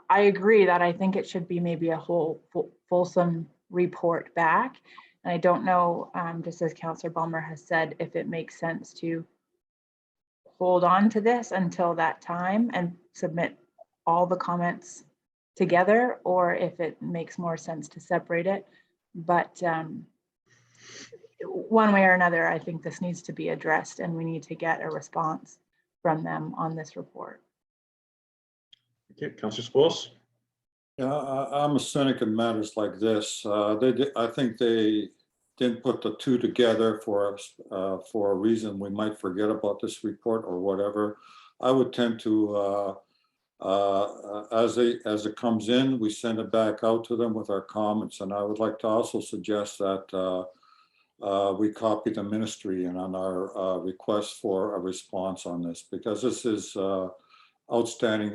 I agree that I think it should be maybe a fulsome report back. And I don't know, just as Councillor Bulmer has said, if it makes sense to hold on to this until that time and submit all the comments together, or if it makes more sense to separate it. But one way or another, I think this needs to be addressed, and we need to get a response from them on this report. Okay, Councillor Spools. Yeah, I'm a cynic in matters like this. I think they didn't put the two together for a reason. We might forget about this report or whatever. I would tend to, as it comes in, we send it back out to them with our comments. And I would like to also suggest that we copy the ministry and on our request for a response on this, because this is outstanding.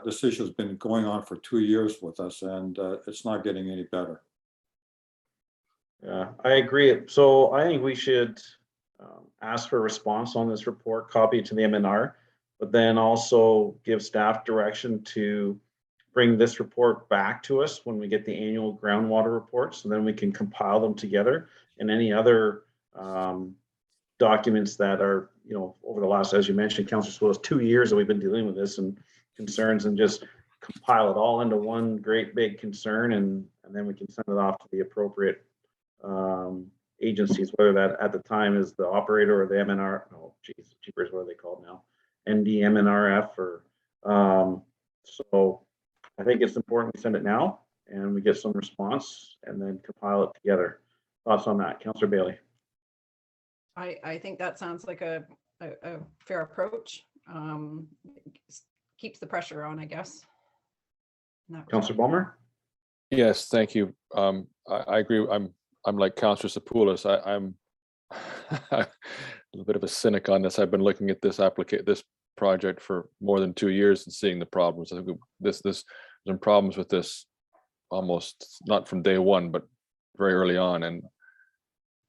This issue has been going on for 2 years with us, and it's not getting any better. Yeah, I agree. So I think we should ask for a response on this report, copy it to the MNR, but then also give staff direction to bring this report back to us when we get the annual groundwater reports, and then we can compile them together, and any other documents that are, over the last, as you mentioned, Councillor Swills, 2 years that we've been dealing with this and concerns, and just compile it all into one great big concern, and then we can send it off to the appropriate agencies, whether that at the time is the operator or the MNR. Oh, geez, jeepers, what are they called now? MNRF or so I think it's important we send it now and we get some response and then compile it together. Thoughts on that, Councillor Bailey? I think that sounds like a fair approach. Keeps the pressure on, I guess. Councillor Bulmer? Yes, thank you. I agree. I'm like Councillor Sapoulis. I'm a little bit of a cynic on this. I've been looking at this project for more than 2 years and seeing the problems. I think there's been problems with this almost not from day one, but very early on, and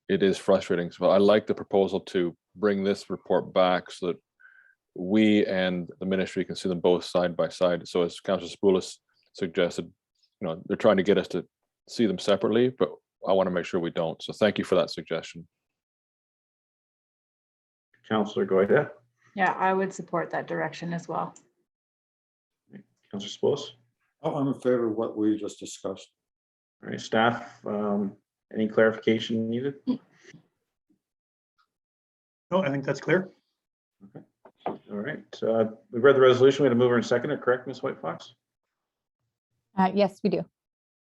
it is frustrating. So I like the proposal to bring this report back so that we and the ministry can see them both side by side. So as Councillor Spoulis suggested, they're trying to get us to see them separately, but I want to make sure we don't. So thank you for that suggestion. Councillor Goida, Yeah, I would support that direction as well. Councillor Spoulis. Oh, I'm in favor of what we just discussed. All right, staff, any clarification needed? No, I think that's clear. Okay. All right, we've read the resolution. We had a mover and seconder, correct, Ms. White Fox? Yes, we do. All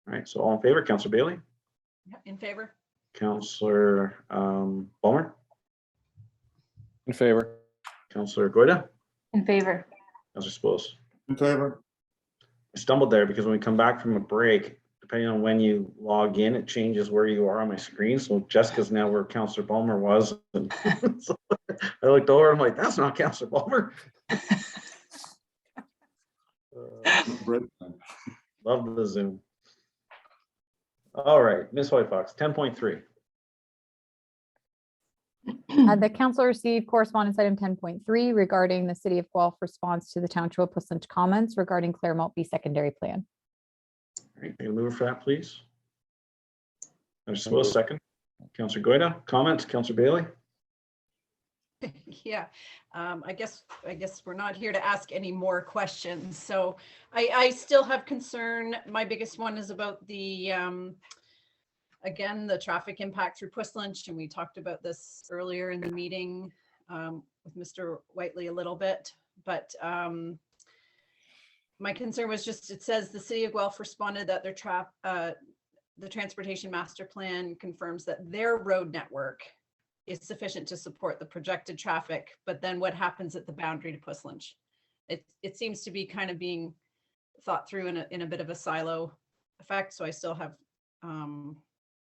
right, so all in favor, Councillor Bailey, Yeah, in favor? Councillor Balmer, In favor. Councillor Goida, In favor. Councillor Spoulis. In favor? I stumbled there because when we come back from a break, depending on when you log in, it changes where you are on my screen. So Jessica's now where Councillor Balmer was. And so I looked over, I'm like, that's not Councillor Balmer. Love the Zoom. All right, Ms. White Fox, 10.3. The council received correspondence item 10.3 regarding the City of Guelph response to the Township of Puslinch comments regarding Claremont B secondary plan. All right, take a mover for that, please. Councillor Spoulis, second. Councillor Goida, comments, Councillor Bailey. Yeah, I guess we're not here to ask any more questions. So I still have concern. My biggest one is about the, again, the traffic impact through Puslinch. And we talked about this earlier in the meeting with Mr. Whiteley a little bit. But my concern was just, it says the City of Guelph responded that the Transportation Master Plan confirms that their road network is sufficient to support the projected traffic, but then what happens at the boundary to Puslinch? It seems to be kind of being thought through in a bit of a silo effect. So I still have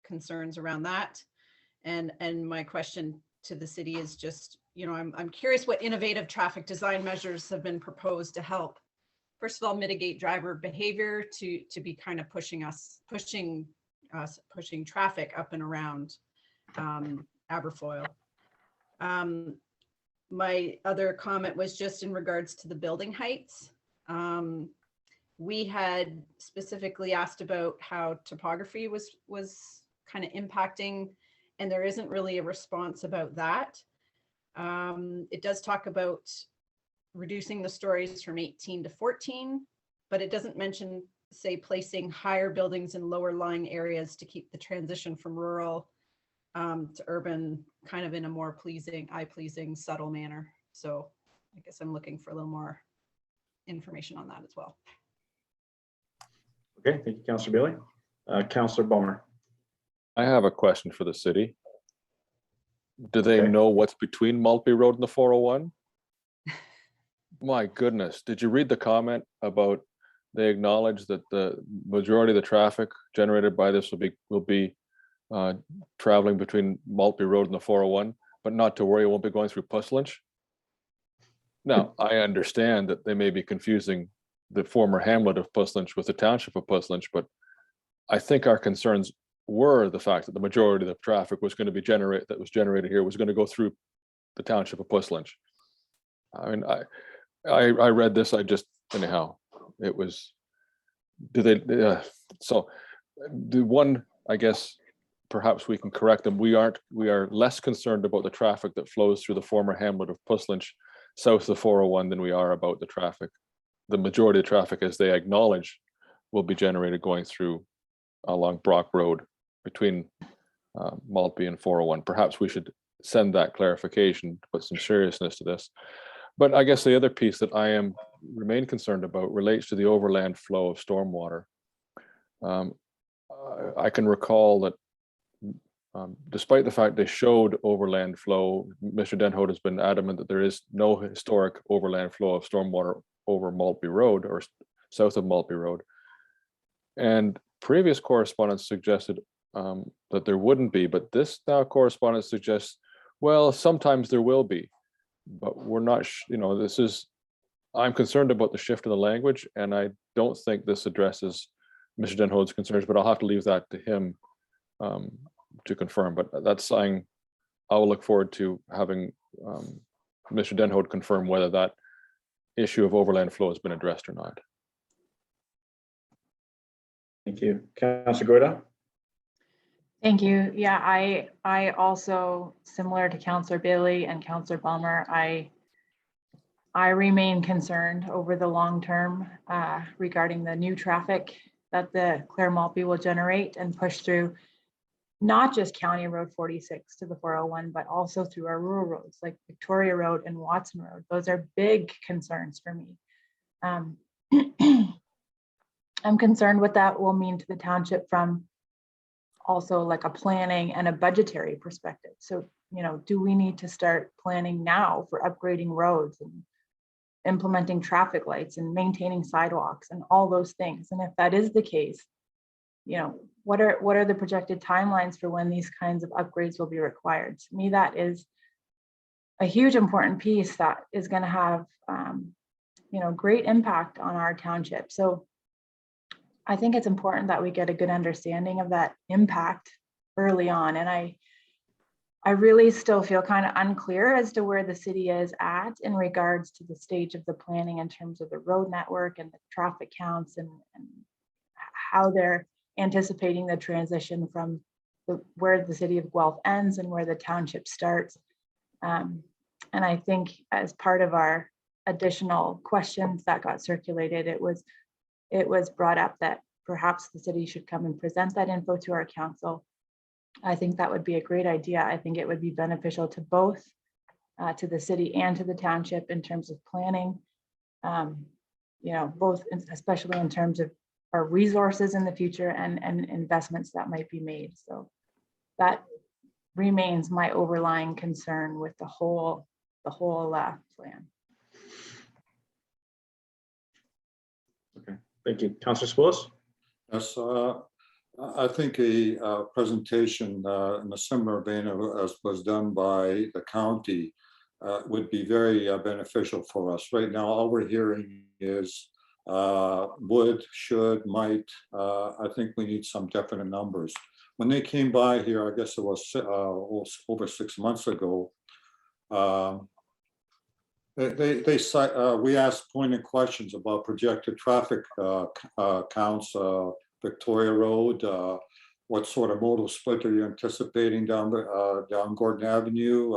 concerns around that. And my question to the city is just, I'm curious what innovative traffic design measures have been proposed to help, first of all, mitigate driver behavior to be kind of pushing traffic up and around Aberfoyle. My other comment was just in regards to the building heights. We had specifically asked about how topography was kind of impacting, and there isn't really a response about that. It does talk about reducing the stories from 18 to 14, but it doesn't mention, say, placing higher buildings in lower lying areas to keep the transition from rural to urban kind of in a more eye-pleasing, subtle manner. So I guess I'm looking for a little more information on that as well. Okay, thank you, Councillor Bailey. Councillor Balmer. I have a question for the city. Do they Okay. know what's between Maltby Road and the 401? My goodness, did you read the comment about they acknowledge that the majority of the traffic generated by this will be traveling between Maltby Road and the 401, but not to worry, it won't be going through Puslinch? Now, I understand that they may be confusing the former hamlet of Puslinch with the township of Puslinch, but I think our concerns were the fact that the majority of the traffic was going to be generated here was going to go through the township of Puslinch. I mean, I read this, anyhow, it was, so the one, I guess, perhaps we can correct them. We are less concerned about the traffic that flows through the former hamlet of Puslinch south of the 401 than we are about the traffic. The majority of the traffic, as they acknowledge, will be generated going through along Brock Road between Maltby and 401. Perhaps we should send that clarification to put some seriousness to this. But I guess the other piece that I remain concerned about relates to the overland flow of stormwater. I can recall that despite the fact they showed overland flow, Mr. Denhout has been adamant that there is no historic overland flow of stormwater over Maltby Road or south of Maltby Road. And previous correspondence suggested that there wouldn't be, but this now correspondence suggests, well, sometimes there will be, but we're not, I'm concerned about the shift in the language, and I don't think this addresses Mr. Denhold's concerns, but I'll have to leave that to him to confirm. But that's something I will look forward to having Mr. Denhold confirm whether that issue of overland flow has been addressed or not. Thank you. Councillor Goyda? Thank you. Yeah, I also, similar to Councillor Bailey and Councillor Balmer, I remain concerned over the long term regarding the new traffic that the Clare Maltby will generate and push through not just County Road 46 to the 401, but also through our rural roads like Victoria Road and Watson Road. Those are big concerns for me. I'm concerned what that will mean to the township from also like a planning and a budgetary perspective. So, you know, do we need to start planning now for upgrading roads and implementing traffic lights and maintaining sidewalks and all those things? And if that is the case, you know, what are the projected timelines for when these kinds of upgrades will be required? To me, that is a huge important piece that is going to have, you know, great impact on our township. So I think it's important that we get a good understanding of that impact early on. And I really still feel kind of unclear as to where the city is at in regards to the stage of the planning in terms of the road network and the traffic counts and how they're anticipating the transition from where the city of Guelph ends and where the township starts. And I think as part of our additional questions that got circulated, it was brought up that perhaps the city should come and present that info to our council. I think that would be a great idea. I think it would be beneficial to both, to the city and to the township in terms of planning, you know, both, especially in terms of our resources in the future and investments that might be made. So that remains my overlying concern with the whole plan. Okay, thank you. Councillor Spillis? Yes, I think a presentation in a similar vein as was done by the county would be very beneficial for us. Right now, all we're hearing is would, should, might. I think we need some definite numbers. When they came by here, I guess it was over 6 months ago, we asked pointed questions about projected traffic counts, Victoria Road, what sort of modal split are you anticipating down Gordon Avenue?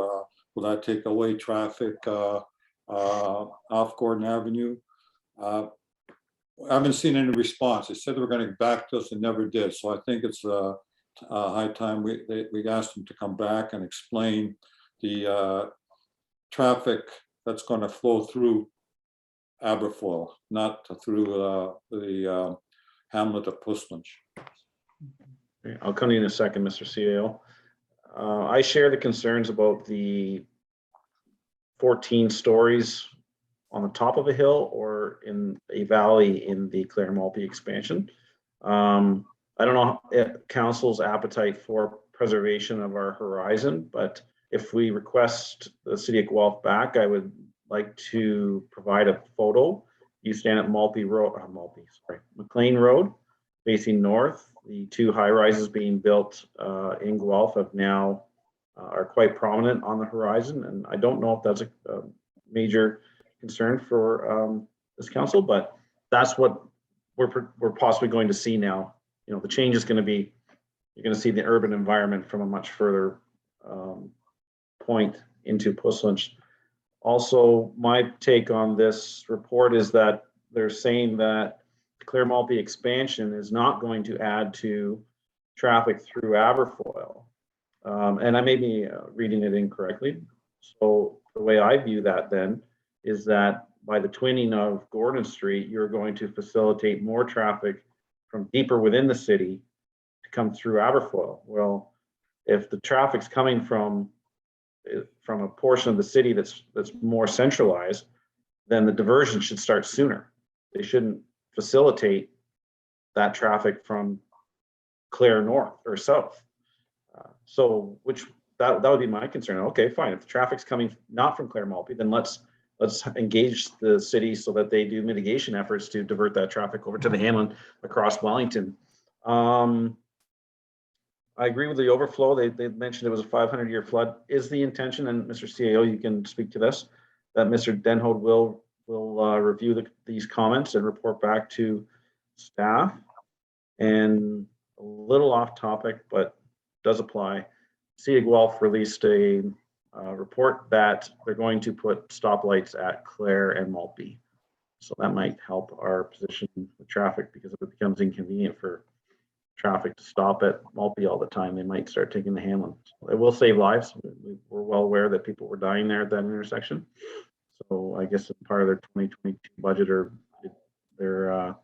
Will that take away traffic off Gordon Avenue? I haven't seen any response. They said they were going to get back to us and never did. So I think it's high time we asked them to come back and explain the traffic that's going to flow through Aberfoyle, not through the hamlet of Puslinch. Okay, I'll come to you in a second, Mr. CAO. I share the concerns about the 14 stories on the top of a hill or in a valley in the Clare Maltby expansion. I don't know if council's appetite for preservation of our horizon, but if we request the city of Guelph back, I would like to provide a photo. You stand at McLean Road, facing north. The two high rises being built in Guelph have now are quite prominent on the horizon, and I don't know if that's a major concern for this council, but that's what we're possibly going to see now. You know, the change is going to be, you're going to see the urban environment from a much further point into Puslinch. Also, my take on this report is that they're saying that the Clare Maltby expansion is not going to add to traffic through Aberfoyle. And I may be reading it incorrectly. So the way I view that then is that by the twinning of Gordon Street, you're going to facilitate more traffic from deeper within the city to come through Aberfoyle. Well, if the traffic's coming from a portion of the city that's more centralized, then the diversion should start sooner. They shouldn't facilitate that traffic from Clare north or south. So that would be my concern. Okay, fine. If the traffic's coming not from Clare Maltby, then let's let's engage the city so that they do mitigation efforts to divert that traffic over to the Hamlin across Wellington. I agree with the overflow. They mentioned it was a 500-year flood. Is the intention, and Mr. CAO, you can speak to this, that Mr. Denhoad will review these comments and report back to staff? And a little off topic, but does apply. City of Guelph released a report that they're going to put stoplights at Clare and Maltby. So that might help our position with traffic, because if it becomes inconvenient for traffic to stop at Maltby all the time, they might start taking the Hamlin. So it will save lives. We're well aware that people were dying there at that intersection. So I guess part of their 2022 budget, or they're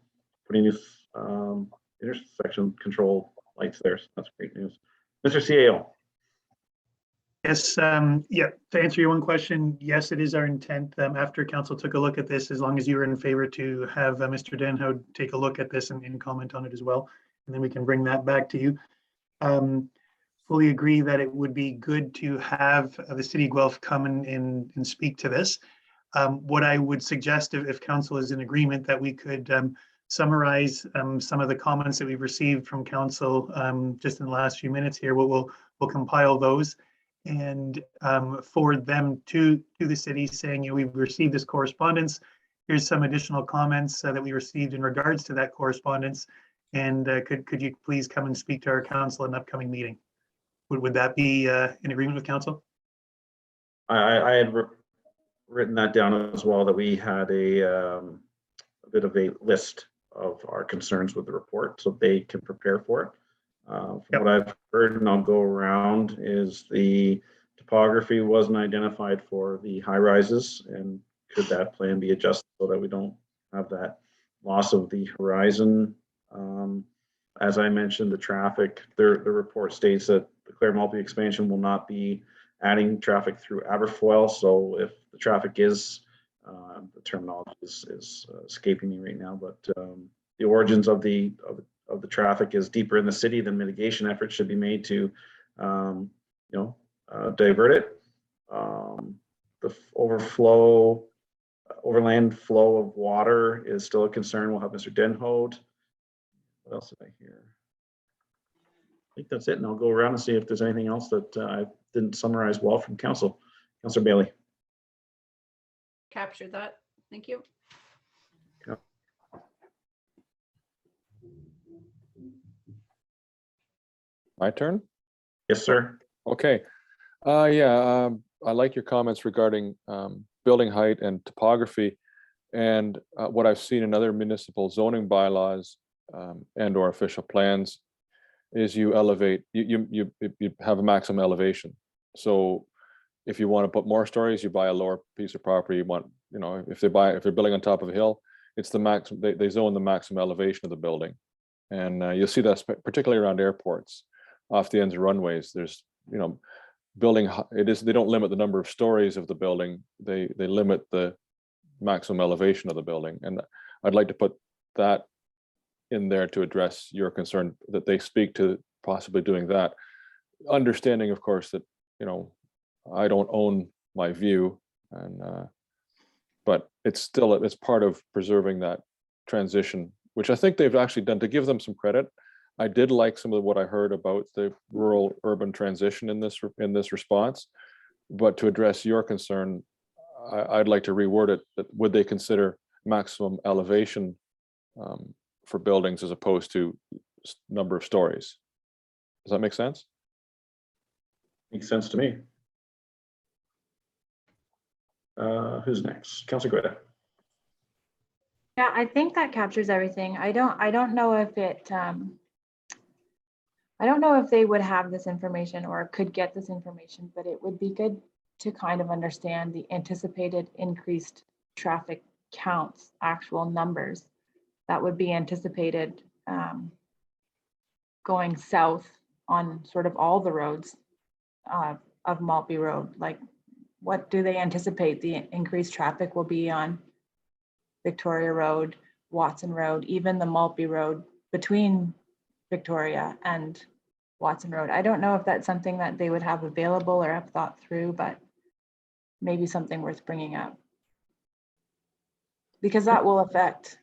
putting new intersection control lights there. So that's great news. Mr. CAO. Yes, yeah, to answer your one question, yes, it is our intent, after council took a look at this, as long as you are in favor, to have Mr. Denhoad take a look at this and comment on it as well, and then we can bring that back to you. Fully agree that it would be good to have the city of Guelph come and speak to this. What I would suggest, if council is in agreement, that we could summarize some of the comments that we've received from council just in the last few minutes here. We'll compile those and forward them to the city, saying, you know, we've received this correspondence. Here's some additional comments that we received in regards to that correspondence. And could you please come and speak to our council in an upcoming meeting? Would that be in agreement with council? I had written that down as well, that we had a bit of a list of our concerns with the report, so they can prepare for it. From what I've heard, and I'll go around, is the topography wasn't identified for the high rises, and could that plan be adjusted so that we don't have that loss of the horizon? As I mentioned, the traffic, the report states that the Clare Maltby expansion will not be adding traffic through Aberfoyle. So if the traffic is, the terminology is escaping me right now, but the origins of the traffic is deeper in the city, then mitigation efforts should be made to, divert it. The overland flow of water is still a concern. We'll have Mr. Denhoad. What else did I hear? I think that's it, and I'll go around and see if there's anything else that I didn't summarize well from council. Councillor Bailey. Captured that. Thank you. My turn? Yes, sir. Okay. I like your comments regarding building height and topography. And what I've seen in other municipal zoning bylaws and or official plans is you elevate, you have a maximum elevation. So if you want to put more stories, you buy a lower piece of property. You want, if they're building on top of a hill, it's the maximum, they zone the maximum elevation of the building. And you'll see that particularly around airports, off the ends of runways. There's, building, they don't limit the number of stories of the building. They limit the maximum elevation of the building. And I'd like to put that in there to address your concern, that they speak to possibly doing that. Understanding, of course, that, I don't own my view, and but it's part of preserving that transition, which I think they've actually done. To give them some credit, I did like some of what I heard about the rural urban transition in this response. But to address your concern, I'd like to reword it, that would they consider maximum elevation for buildings as opposed to number of stories? Does that make sense? Makes sense to me. Who's next? Councillor Guetta. Yeah, I think that captures everything. I don't know if it, I don't know if they would have this information or could get this information, but it would be good to kind of understand the anticipated increased traffic counts, actual numbers that would be anticipated going south on sort of all the roads of Maltby Road. Like, what do they anticipate the increased traffic will be on Victoria Road, Watson Road, even the Maltby Road between Victoria and Watson Road? I don't know if that's something that they would have available or have thought through, but maybe something worth bringing up. because that will affect,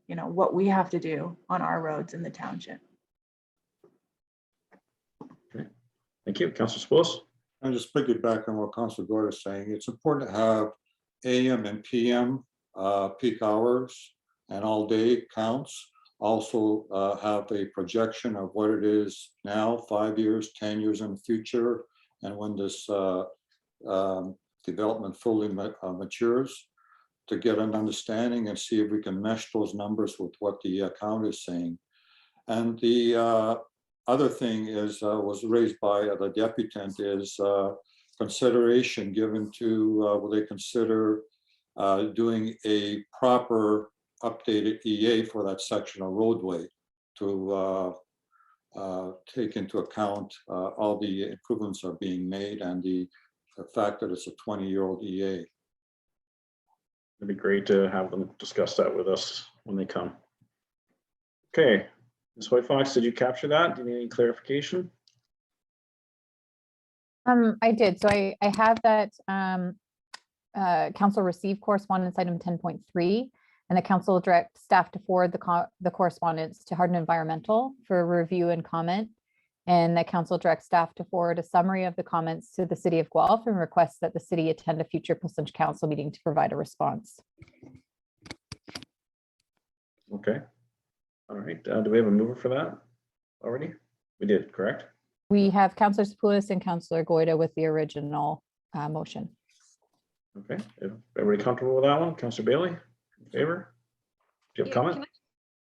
you know, what we have to do on our roads in the township. Thank you. Councillor Spillis? And just piggyback on what Councilor Gord is saying, it's important to have AM and PM peak hours and all day counts. Also have a projection of what it is now, 5 years, 10 years in the future, and when this development fully matures, to get an understanding and see if we can mesh those numbers with what the county is saying. And the other thing is, was raised by the deputant, is consideration given to, will they consider doing a proper updated EA for that section of roadway to take into account all the improvements are being made and the fact that it's a 20-year-old EA. It'd be great to have them discuss that with us when they come. Okay, Ms. White Fox, did you capture that? Do you need any clarification? I did. So I have that council received correspondence item 10.3, and the council will direct staff to forward the correspondence to Hardin Environmental for review and comment. And the council directs staff to forward a summary of the comments to the city of Guelph and requests that the city attend a future Puslinch Council meeting to provide a response. Okay. All right. Do we have a mover for that already? We did, correct? We have Councillor Sapoulis and Councillor Goida with the original motion. Okay. Everybody comfortable with that one? Councillor Bailey, in favor? Do you have a comment?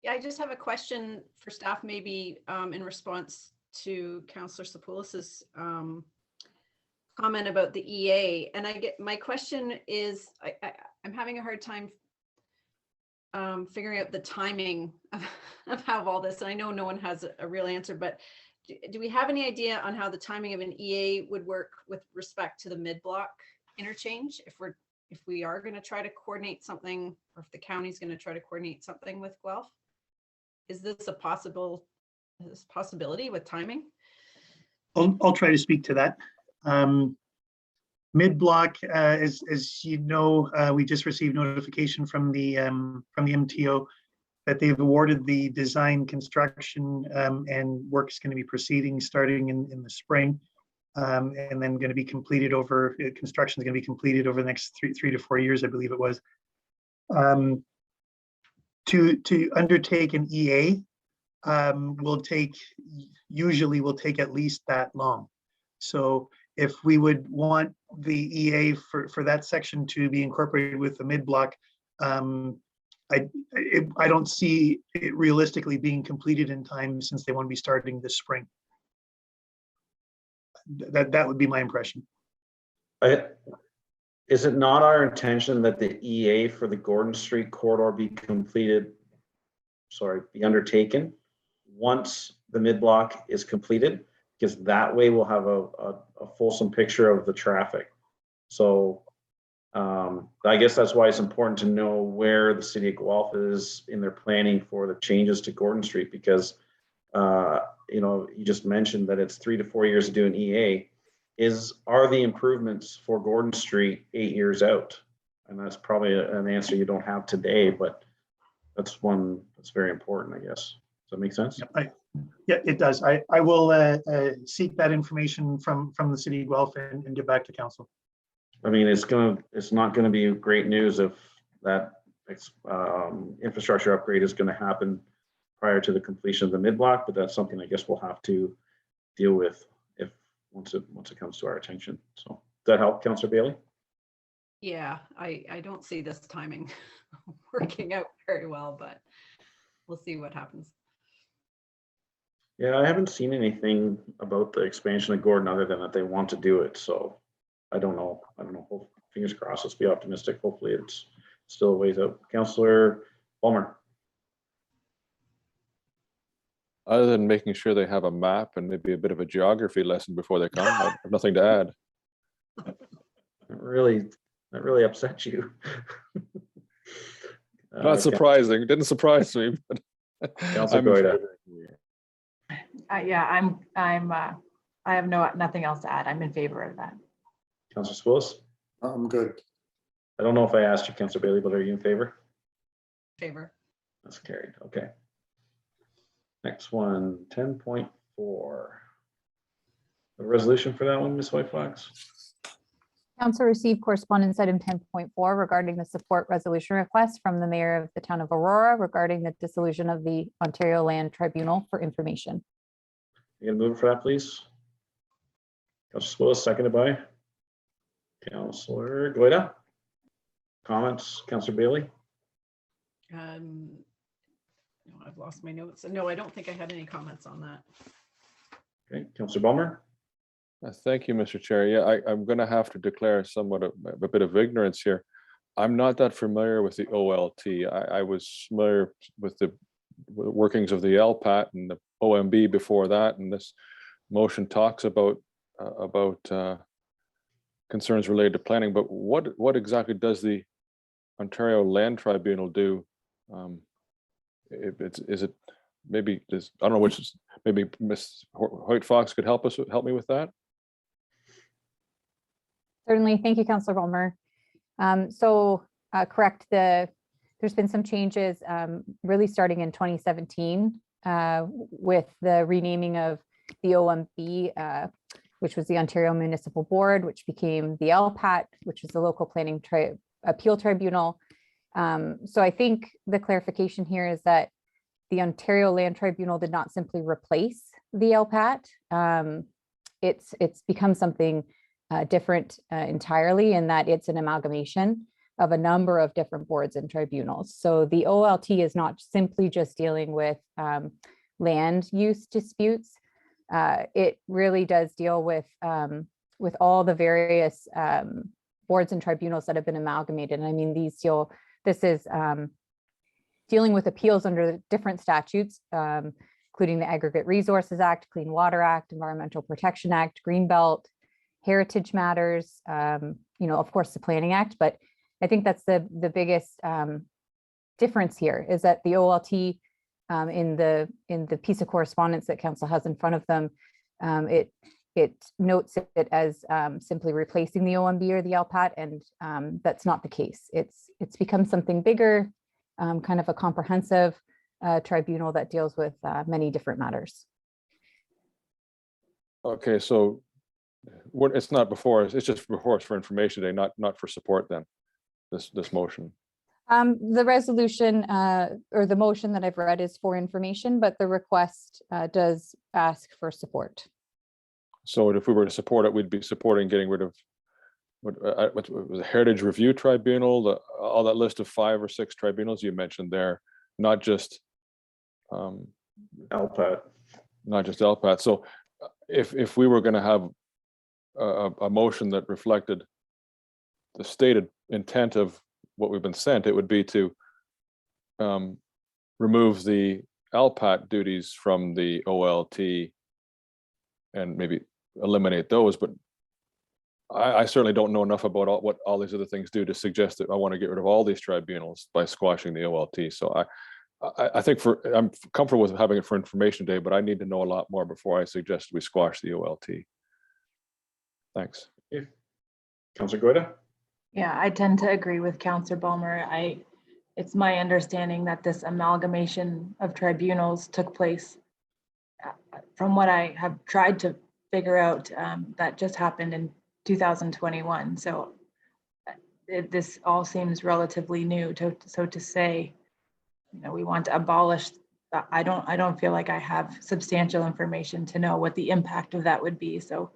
Yeah, I just have a question for staff, maybe in response to Councillor Sapoulis's comment about the EA. And my question is, I'm having a hard time figuring out the timing of how all this, and I know no one has a real answer, but do we have any idea on how the timing of an EA would work with respect to the mid-block interchange? If we are going to try to coordinate something, or if the county's going to try to coordinate something with Guelph, is this a possibility with timing? I'll try to speak to that. Mid-block, as you know, we just received notification from the MTO that they've awarded the design, construction, and work is going to be proceeding starting in the spring, and then going to be completed over, construction is going to be completed over the next three to 4 years, I believe it was. To undertake an EA usually will take at least that long. So if we would want the EA for that section to be incorporated with the mid-block, I don't see it realistically being completed in time, since they want to be starting this spring. That would be my impression. Is it not our intention that the EA for the Gordon Street corridor be undertaken once the mid-block is completed? Because that way we'll have a fulsome picture of the traffic. So I guess that's why it's important to know where the city of Guelph is in their planning for the changes to Gordon Street, because you know, you just mentioned that it's 3 to 4 years to do an EA. Are the improvements for Gordon Street 8 years out? And that's probably an answer you don't have today, but that's one that's very important, I guess. Does that make sense? Yeah, it does. I will seek that information from the city of Guelph and get back to council. I mean, it's not going to be great news if that infrastructure upgrade is going to happen prior to the completion of the mid-block, but that's something I guess we'll have to deal with once it comes to our attention. So does that help, Councillor Bailey? Yeah, I don't see this timing working out very well, but we'll see what happens. Yeah, I haven't seen anything about the expansion of Gordon other than that they want to do it. So I don't know. Fingers crossed. Let's be optimistic. Hopefully it's still a ways out. Councillor Palmer. Other than making sure they have a map and maybe a bit of a geography lesson before they come, I have nothing to add. That really upset you. Not surprising. Didn't surprise me. But Councillor Goida. Yeah, I have nothing else to add. I'm in favor of that. Councillor Spillis. I'm good. I don't know if I asked you, Councillor Bailey, but are you in favor? Favor. That's carried. Okay. Next one, 10.4. A resolution for that one, Ms. White Fox? Council received correspondence item 10.4 regarding the support resolution request from the mayor of the town of Aurora regarding the dissolution of the Ontario Land Tribunal for information. You gonna move for that, please? Councillor Spillis, seconded by Councillor Goida. Comments, Councillor Bailey? No, I've lost my notes. No, I don't think I had any comments on that. Okay, Councillor Bummer? Thank you, Mr. Chair. Yeah, I'm going to have to declare somewhat a bit of ignorance here. I'm not that familiar with the OLT. I was familiar with the workings of the LPAT and the OMB before that, and this motion talks about concerns related to planning. But what exactly does the Ontario Land Tribunal do? Is it maybe I don't know which is, maybe Ms. Hoyt Fox could help me with that. Certainly. Thank you, Councillor Bulmer. Correct, there's been some changes really starting in 2017 with the renaming of the OMB, which was the Ontario Municipal Board, which became the LPAT, which is the Local Planning Appeal Tribunal. So I think the clarification here is that the Ontario Land Tribunal did not simply replace the LPAT. It's become something different entirely, in that it's an amalgamation of a number of different boards and tribunals. So the OLT is not simply just dealing with land use disputes. It really does deal with all the various boards and tribunals that have been amalgamated. And I mean, this is dealing with appeals under different statutes, including the Aggregate Resources Act, Clean Water Act, Environmental Protection Act, Greenbelt, Heritage Matters, of course, the Planning Act. But I think that's the biggest difference here, is that the OLT in the piece of correspondence that council has in front of them, it notes it as simply replacing the OMB or the LPAT, and that's not the case. It's become something bigger, kind of a comprehensive tribunal that deals with many different matters. Okay, so it's not before us, it's just before us for information today, not for support then, this motion. The resolution or the motion that I've read is for information, but the request does ask for support. So if we were to support it, we'd be supporting getting rid of what was a Heritage Review Tribunal, all that list of 5 or 6 tribunals you mentioned there, not just LPAT. Not just LPAT. So if we were going to have a motion that reflected the stated intent of what we've been sent, it would be to remove the LPAT duties from the OLT and maybe eliminate those. But I certainly don't know enough about what all these other things do to suggest that I want to get rid of all these tribunals by squashing the OLT. So I think I'm comfortable with having it for information day, but I need to know a lot more before I suggest we squash the OLT. Thanks. Councillor Goida? Yeah, I tend to agree with Councillor Bulmer. It's my understanding that this amalgamation of tribunals took place, from what I have tried to figure out, that just happened in 2021. So this all seems relatively new. So to say, we want to abolish, I don't feel like I have substantial information to know what the impact of that would be. So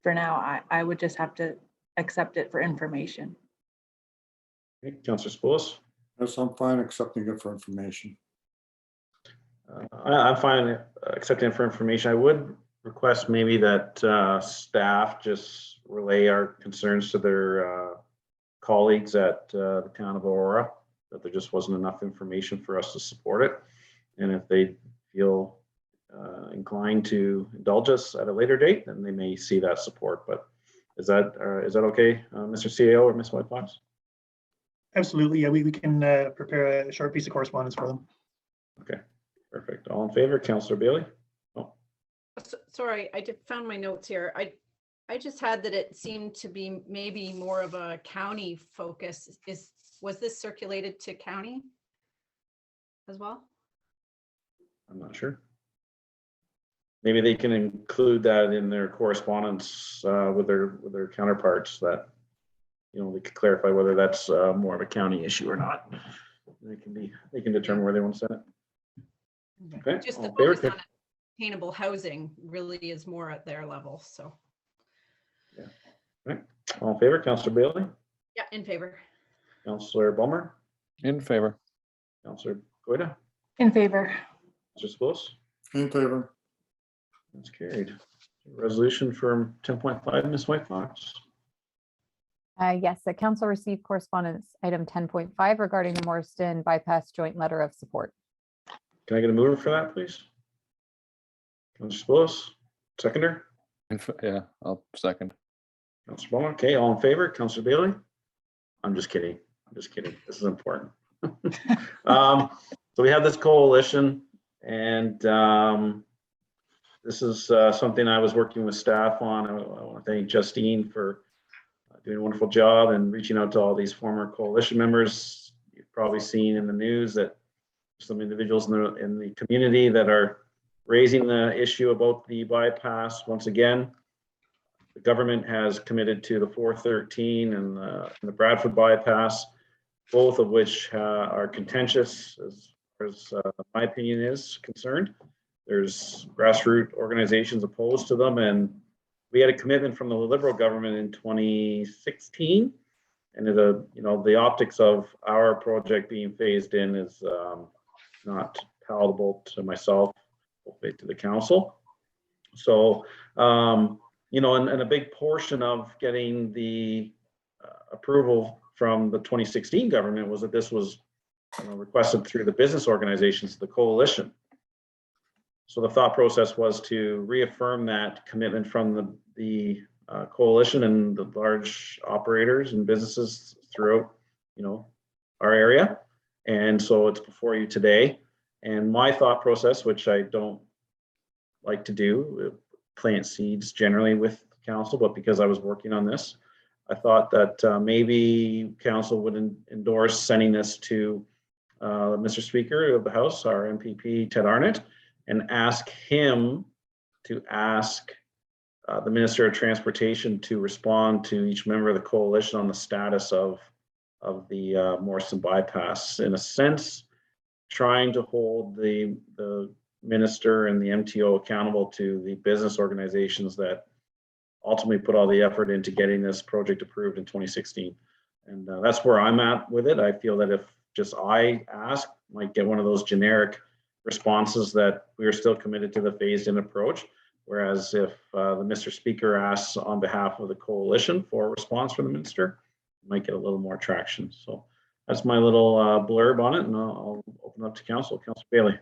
for now, I would just have to accept it for information. Okay, Councillor Spillis? Yes, I'm fine accepting it for information. I'm fine accepting it for information. I would request maybe that staff just relay our concerns to their colleagues at the town of Aurora, that there just wasn't enough information for us to support it. And if they feel inclined to indulge us at a later date, then they may see that support. But is that okay, Mr. CAO or Ms. White Fox? Absolutely. Yeah, we can prepare a short piece of correspondence for them. Okay, perfect. All in favor, Councillor Bailey? Oh. Sorry, I found my notes here. I just had that it seemed to be maybe more of a county focus. Was this circulated to county as well? I'm not sure. Maybe they can include that in their correspondence with their counterparts, that, you know, they could clarify whether that's more of a county issue or not. They can determine where they want to send it. Okay. Just all the in favor? focus on attainable housing really is more at their level, so. All in favor, Councillor Bailey, Yeah, in favor. Councillor Bulmer, In favor. Councillor Goida, In favor. Councillor Spos. In favor. That's carried. Resolution from 10.5, Ms. White Fox. Yes, the council received correspondence item 10.5 regarding the Morriston bypass joint letter of support. Can I get a mover for that, please? Councillor Spos, seconder. Yeah, I'll second. Councillor Bulmer. Okay, all in favor, Councillor Bailey. I'm just kidding. This is important. So we have this coalition, and this is something I was working with staff on. I want to thank Justine for doing a wonderful job and reaching out to all these former coalition members. You've probably seen in the news that some individuals in the community that are raising the issue about the bypass. Once again, the government has committed to the 413 and the Bradford bypass, both of which are contentious as far as my opinion is concerned. There's grassroots organizations opposed to them, and we had a commitment from the Liberal government in 2016, and the optics of our project being phased in is not palatable to myself, hopefully to the council. So, and a big portion of getting the approval from the 2016 government was that this was requested through the business organizations, the coalition. So the thought process was to reaffirm that commitment from the coalition and the large operators and businesses throughout, our area. And so it's before you today. And my thought process, which I don't like to do, plant seeds generally with council, but because I was working on this, I thought that maybe council would endorse sending this to Mr. Speaker of the House, our MPP, Ted Arnott, and ask him to ask the Minister of Transportation to respond to each member of the coalition on the status of the Morriston bypass. In a sense, trying to hold the minister and the MTO accountable to the business organizations that ultimately put all the effort into getting this project approved in 2016. And that's where I'm at with it. I feel that if just I ask, might get one of those generic responses that we are still committed to the phased-in approach. Whereas if the Mr. Speaker asks on behalf of the coalition for a response from the minister, might get a little more traction. So that's my little blurb on it, and I'll open up to council. Councilor Bailey.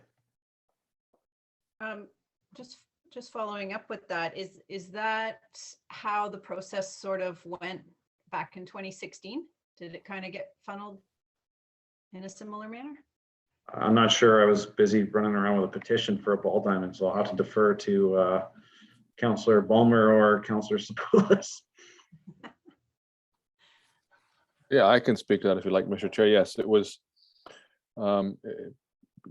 Just following up with that, is that how the process sort of went back in 2016? Did it kind of get funneled in a similar manner? I'm not sure. I was busy running around with a petition for a ball diamond, so I'll have to defer to Councillor Bulmer or Councillor Sapoulis. Yeah, I can speak to that if you like, Mr. Chair. Yes, it was.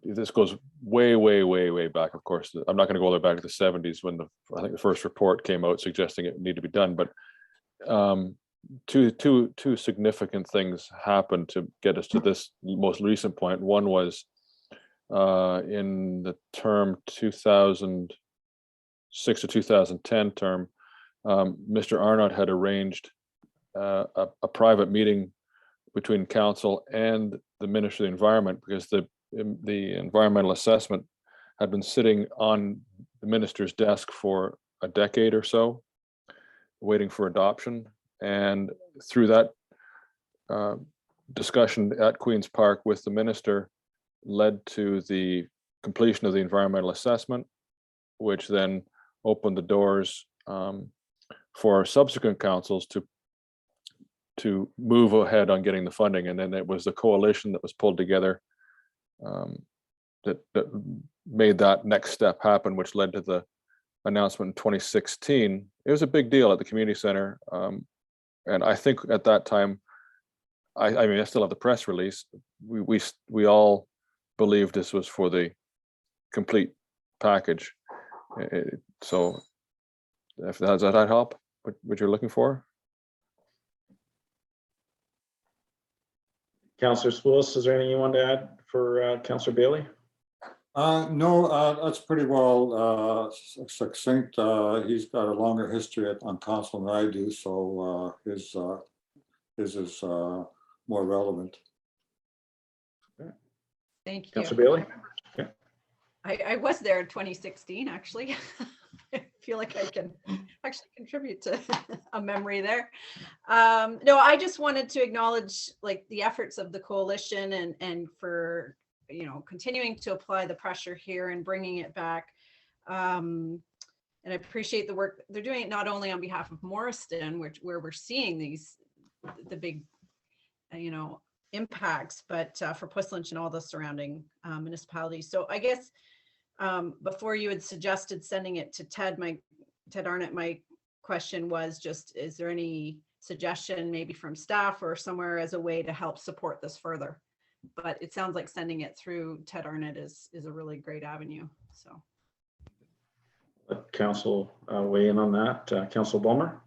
This goes way, way, way, way back. Of course, I'm not going to go all the way back to the 70s when I think the first report came out suggesting it needed to be done. But two significant things happened to get us to this most recent point. One was in the term 2006 to 2010 term, Mr. Arnott had arranged a private meeting between council and the Ministry of the Environment, because the environmental assessment had been sitting on the minister's desk for a decade or so, waiting for adoption. And through that discussion at Queen's Park with the minister led to the completion of the environmental assessment, which then opened the doors for subsequent councils to move ahead on getting the funding. And then it was the coalition that was pulled together that made that next step happen, which led to the announcement in 2016, it was a big deal at the community center. And I think at that time, I mean, I still have the press release. We all believed this was for the complete package. So if does that help, what you're looking for? Councillor Spools, is there anything you want to add for Councillor Bailey? No, that's pretty well succinct. He's got a longer history on council than I do, so his is more relevant. Thank you. Councillor Bailey? I was there in 2016, actually. I feel like I can actually contribute to a memory there. No, I just wanted to acknowledge like the efforts of the coalition and for, you know, continuing to apply the pressure here and bringing it back. And I appreciate the work they're doing, not only on behalf of Morriston, where we're seeing the big, you know, impacts, but for Puss Lynch and all the surrounding municipalities. So I guess before you had suggested sending it to Ted Arnott, my question was just, is there any suggestion maybe from staff or somewhere as a way to help support this further? But it sounds like sending it through Ted Arnott is a really great avenue. So Let council weigh in on that. Councillor Bulmer?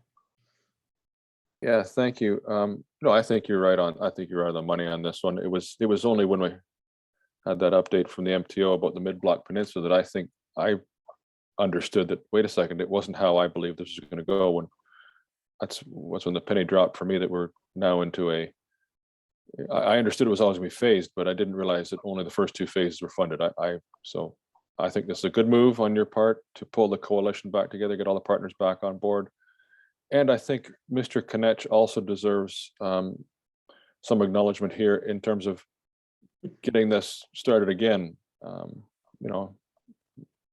Yeah, thank you. No, I think you're right on. I think you're right on the money on this one. It was only when we had that update from the MTO about the mid-block peninsula that I think I understood that, wait a second, it wasn't how I believed this was going to go. When that's when the penny dropped for me that we're now into I understood it was always going to be phased, but I didn't realize that only the first two phases were funded. So I think this is a good move on your part to pull the coalition back together, get all the partners back on board. And I think Mr. Konech also deserves some acknowledgement here in terms of getting this started again. You know,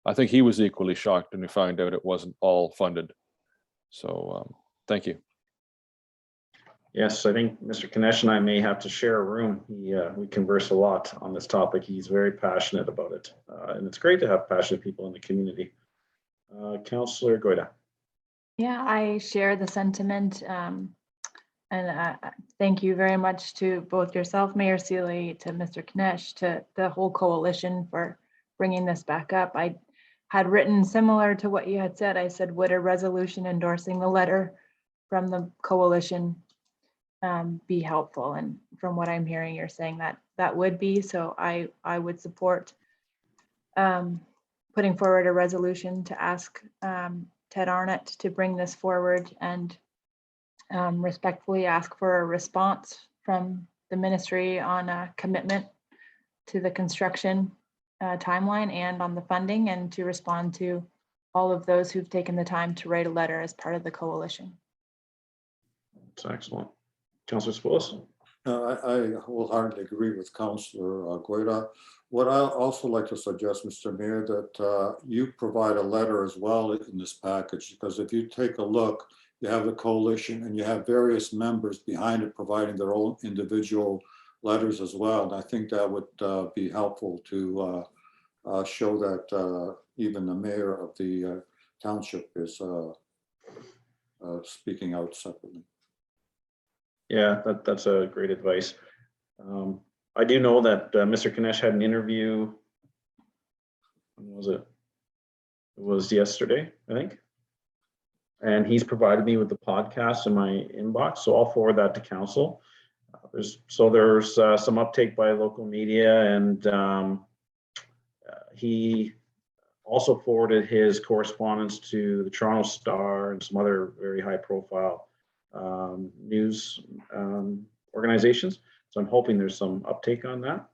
I think he was equally shocked when we found out it wasn't all funded. So thank you. Yes, I think Mr. Konech and I may have to share a room. We converse a lot on this topic. He's very passionate about it. And it's great to have passionate people in the community. Councillor Goida. Yeah, I share the sentiment. And thank you very much to both yourself, Mayor Seeley, to Mr. Konech, to the whole coalition for bringing this back up. I had written similar to what you had said. I said, would a resolution endorsing the letter from the coalition be helpful? And from what I'm hearing, you're saying that that would be. So I would support putting forward a resolution to ask Ted Arnott to bring this forward and respectfully ask for a response from the ministry on a commitment to the construction timeline and on the funding, and to respond to all of those who've taken the time to write a letter as part of the coalition. That's excellent. Councillor Spools? I wholeheartedly agree with Councillor Goida. What I also like to suggest, Mr. Mayor, that you provide a letter as well in this package, because if you take a look, you have the coalition and you have various members behind it providing their own individual letters as well. And I think that would be helpful to show that even the mayor of the township is speaking out separately. Yeah, that's a great advice. I do know that Mr. Konech had an interview. When was it? It was yesterday, I think. And he's provided me with the podcast in my inbox, so I'll forward that to council. There's some uptake by local media, and he also forwarded his correspondence to the Toronto Star and some other very high-profile news organizations. So I'm hoping there's some uptake on that.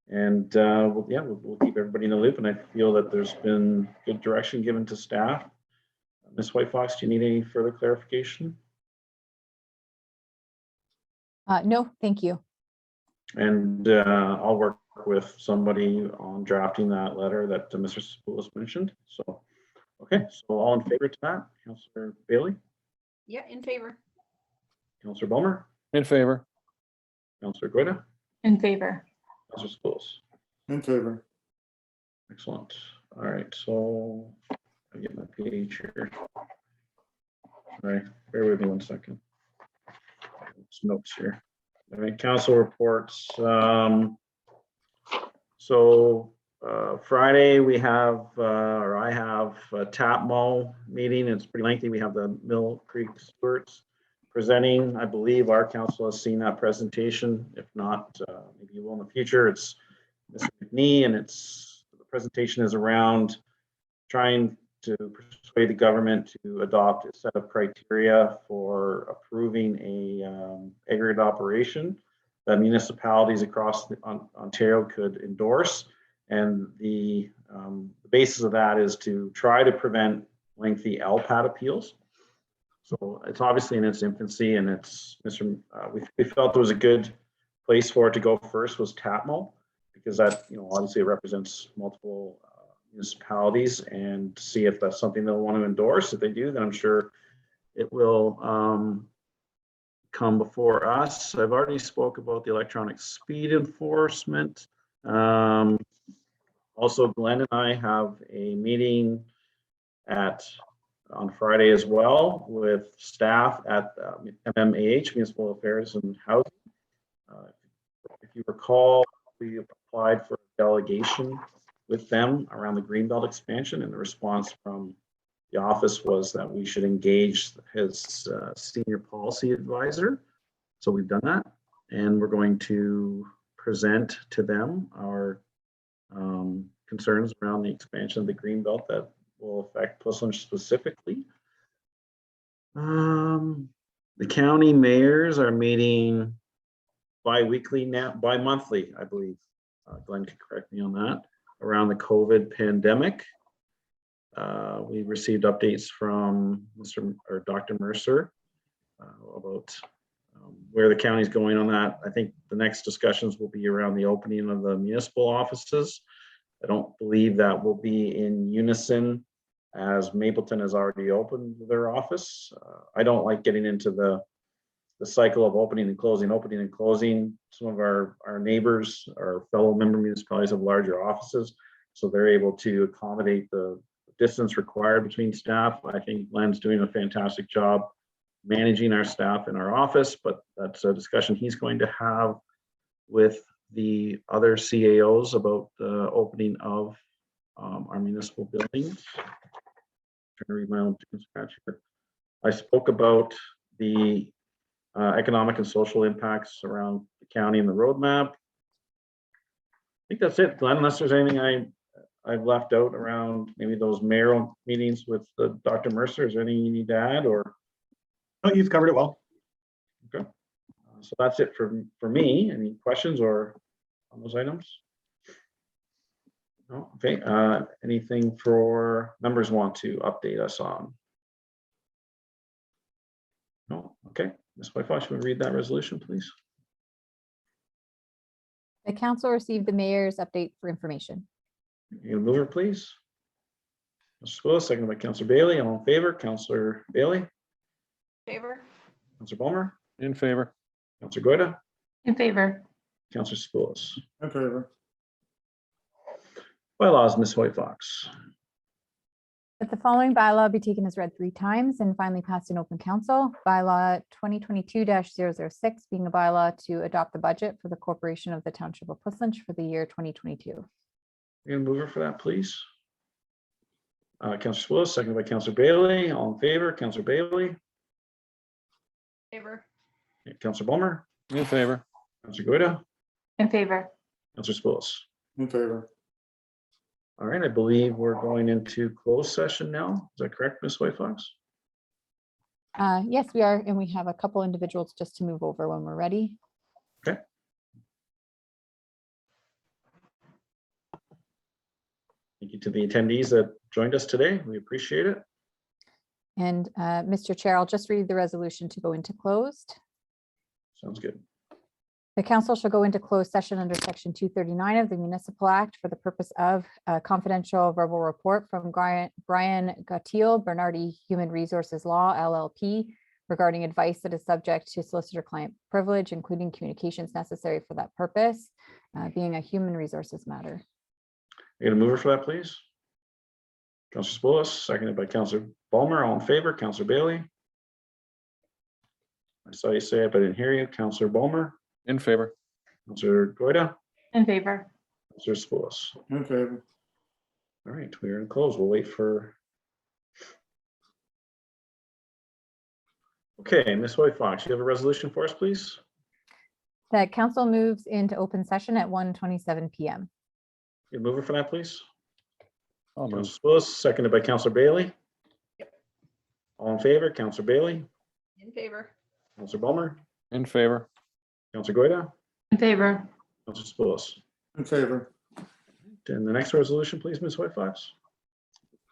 And we'll keep everybody in the loop. And I feel that there's been good direction given to staff. Ms. White Fox, do you need any further clarification? No, thank you. And I'll work with somebody on drafting that letter that Mr. Spools mentioned. So, okay, so all in favor to that? Councillor Bailey? yeah, in favor. Councillor Bulmer? In favor. Councillor Goida? In favor. Councillor Spools? In favor. Excellent. All right, so I'll get my page here. Sorry, bear with me 1 second. Some notes here. All right, council reports. Friday we have, or I have a TAPMO meeting. It's pretty lengthy. We have the Mill Creek Stewards presenting. I believe our council has seen that presentation. If not, maybe you will in the future. It's Mr. McNee, and the presentation is around trying to persuade the government to adopt a set of criteria for approving a aggregate operation that municipalities across Ontario could endorse. And the basis of that is to try to prevent lengthy LPAT appeals. So it's obviously in its infancy, and we felt there was a good place for it to go first was TAPMO, because that, obviously it represents multiple municipalities, and to see if that's something they'll want to endorse. If they do, then I'm sure it will come before us. I've already spoke about the electronic speed enforcement. Also, Glenn and I have a meeting on Friday as well with staff at MMAH, Municipal Affairs and Housing. If you recall, we applied for a delegation with them around the Greenbelt expansion, and the response from the office was that we should engage his senior policy advisor. So we've done that, and we're going to present to them our concerns around the expansion of the Greenbelt that will affect Puslinch specifically. The county mayors are meeting bi-weekly now, bi-monthly, I believe. Glenn can correct me on that, around the COVID pandemic. We received updates from Dr. Mercer about where the county's going on that. I think the next discussions will be around the opening of the municipal offices. I don't believe that will be in unison, as Mapleton has already opened their office. I don't like getting into the cycle of opening and closing. Some of our neighbors, our fellow member municipalities, have larger offices, so they're able to accommodate the distance required between staff. I think Glenn's doing a fantastic job managing our staff in our office, but that's a discussion he's going to have with the other CAOs about the opening of our municipal buildings. I'm trying to read my own scratch here. I spoke about the economic and social impacts around the county and the roadmap. I think that's it, Glenn, unless there's anything I've left out around maybe those mayoral meetings with Dr. Mercer. Is there anything you need to add, or? Oh, you've covered it well. Okay. So that's it for me. Any questions or on those items? No. Okay. Anything for members want to update us on? No. Okay. Ms. Whitefox, should we read that resolution, please? The council received the mayor's update for information. You mover, please. Mr. Spillis, seconded by Councillor Bailey. All in favor? Councillor Bailey, Favor? Councillor Palmer, In favor. Councillor Goida, In favor. Councillor Spillis. In favor. Bylaws, Ms. Whitefox. That the following bylaw be taken as read 3 times and finally passed in open council. Bylaw 2022-006 being a bylaw to adopt the budget for the corporation of the Township of Puslinch for the year 2022. You mover for that, please. Councillor Spillis, seconded by Councillor Bailey. All in favor? Councillor Bailey, Favor? Councillor Palmer, In favor. Councillor Goida, In favor. Councillor Spillis. In favor. All right, I believe we're going into closed session now. Is that correct, Ms. Whitefox? Yes, we are, and we have a couple individuals just to move over when we're ready. Okay. Thank you to the attendees that joined us today. We appreciate it. And Mr. Chair, I'll just read the resolution to go into closed. Sounds good. The council shall go into closed session under section 239 of the Municipal Act for the purpose of a confidential verbal report from Brian Guttiel, Bernardi Human Resources Law, LLP, regarding advice that is subject to solicitor-client privilege, including communications necessary for that purpose, being a human resources matter. You gonna move her for that, please? Councillor Spoulos, seconded by Councillor Balmer. All in favor, Councillor Bailey. I saw you say it, but I didn't hear you. Councillor Balmer, In favor. Councillor Goida, In favor. Councillor Spoulos. In favor. All right, we are in close. We'll wait for. Okay, Ms. White Fox, you have a resolution for us, please? That council moves into open session at 1:27 PM. You mover for that, please? I'll move. Councillor Spoulos, seconded by Councillor Bailey. All in favor, Councillor Bailey, In favor. Councillor Balmer, In favor. Councillor Goida, In favor. Councillor Spoulos. In favor. And the next resolution, please, Ms. White Fox.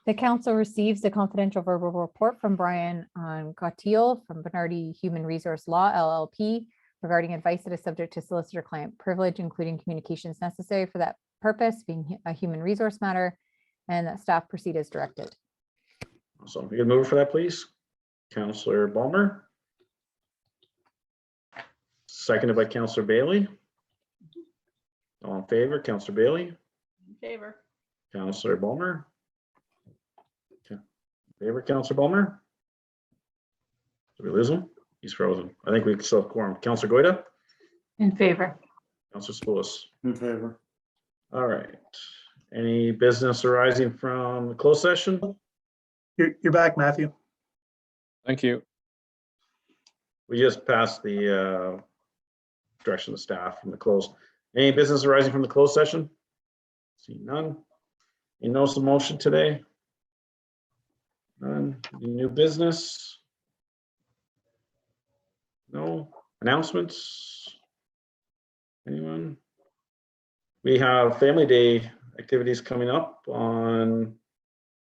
The council receives a confidential verbal report from Brian Gautier from Bernardi Human Resource Law LLP regarding advice that is subject to solicitor-client privilege, including communications necessary for that purpose, being a human resource matter, and that staff proceed as directed. So if you can move for that, please. Councillor Balmer. Seconded by Councillor Bailey. All in favor, Councillor Bailey, In favor. Councillor Balmer. Favor, Councillor Balmer. Did we lose him? He's frozen. I think we still have quorum. Councillor Goida, In favor. Councillor Spoulos. In favor. All right. Any business arising from the closed session? You're back, Matthew. Thank you. We just passed the direction of staff from the closed. Any business arising from the closed session? See none. Any notice of motion today? None. Any new business? No. Announcements? Anyone? We have Family Day activities coming up on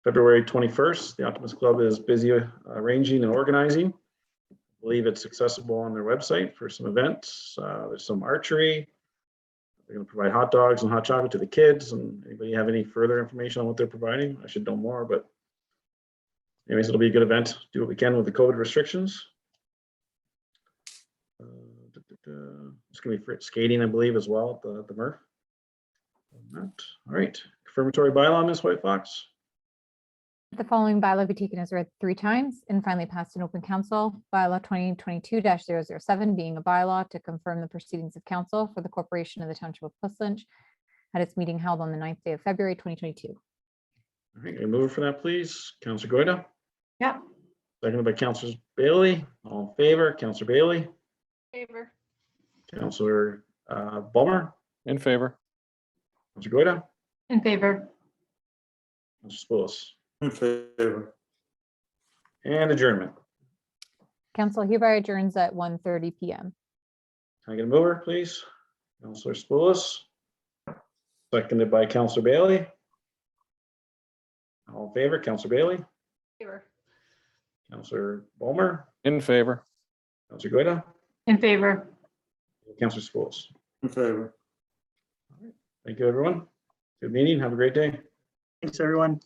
February 21st. The Optimist Club is busy arranging and organizing. I believe it's accessible on their website for some events. There's some archery. They're going to provide hot dogs and hot chocolate to the kids. And anybody have any further information on what they're providing? I should know more, but anyways, it'll be a good event. Do what we can with the COVID restrictions. It's going to be for skating, I believe, as well at the Murph. All right. Confirmatory bylaw, Ms. White Fox. The following bylaw be taken as read 3 times and finally passed in open council. Bylaw 2022-007 being a bylaw to confirm the proceedings of council for the corporation of the Township of Plymouth at its meeting held on the 9th day of February 2022. All right, a mover for that, please. Councillor Goida. Yep. Seconded by Councillor Bailey. All in favor, Councillor Bailey, Favor. Councillor Balmer, In favor. Councillor Goida, In favor. Councillor Spoulos, In favor. and adjournment. Council hereby adjourns at 1:30 PM. Can I get a mover, please? Councillor Spoulos. Seconded by Councillor Bailey. All in favor, Councillor Bailey, Favor. Councillor Balmer, In favor. Councillor Goida, In favor. Councillor Spoulos. In favor. Thank you, everyone. Good meeting. Have a great day. Thanks, everyone.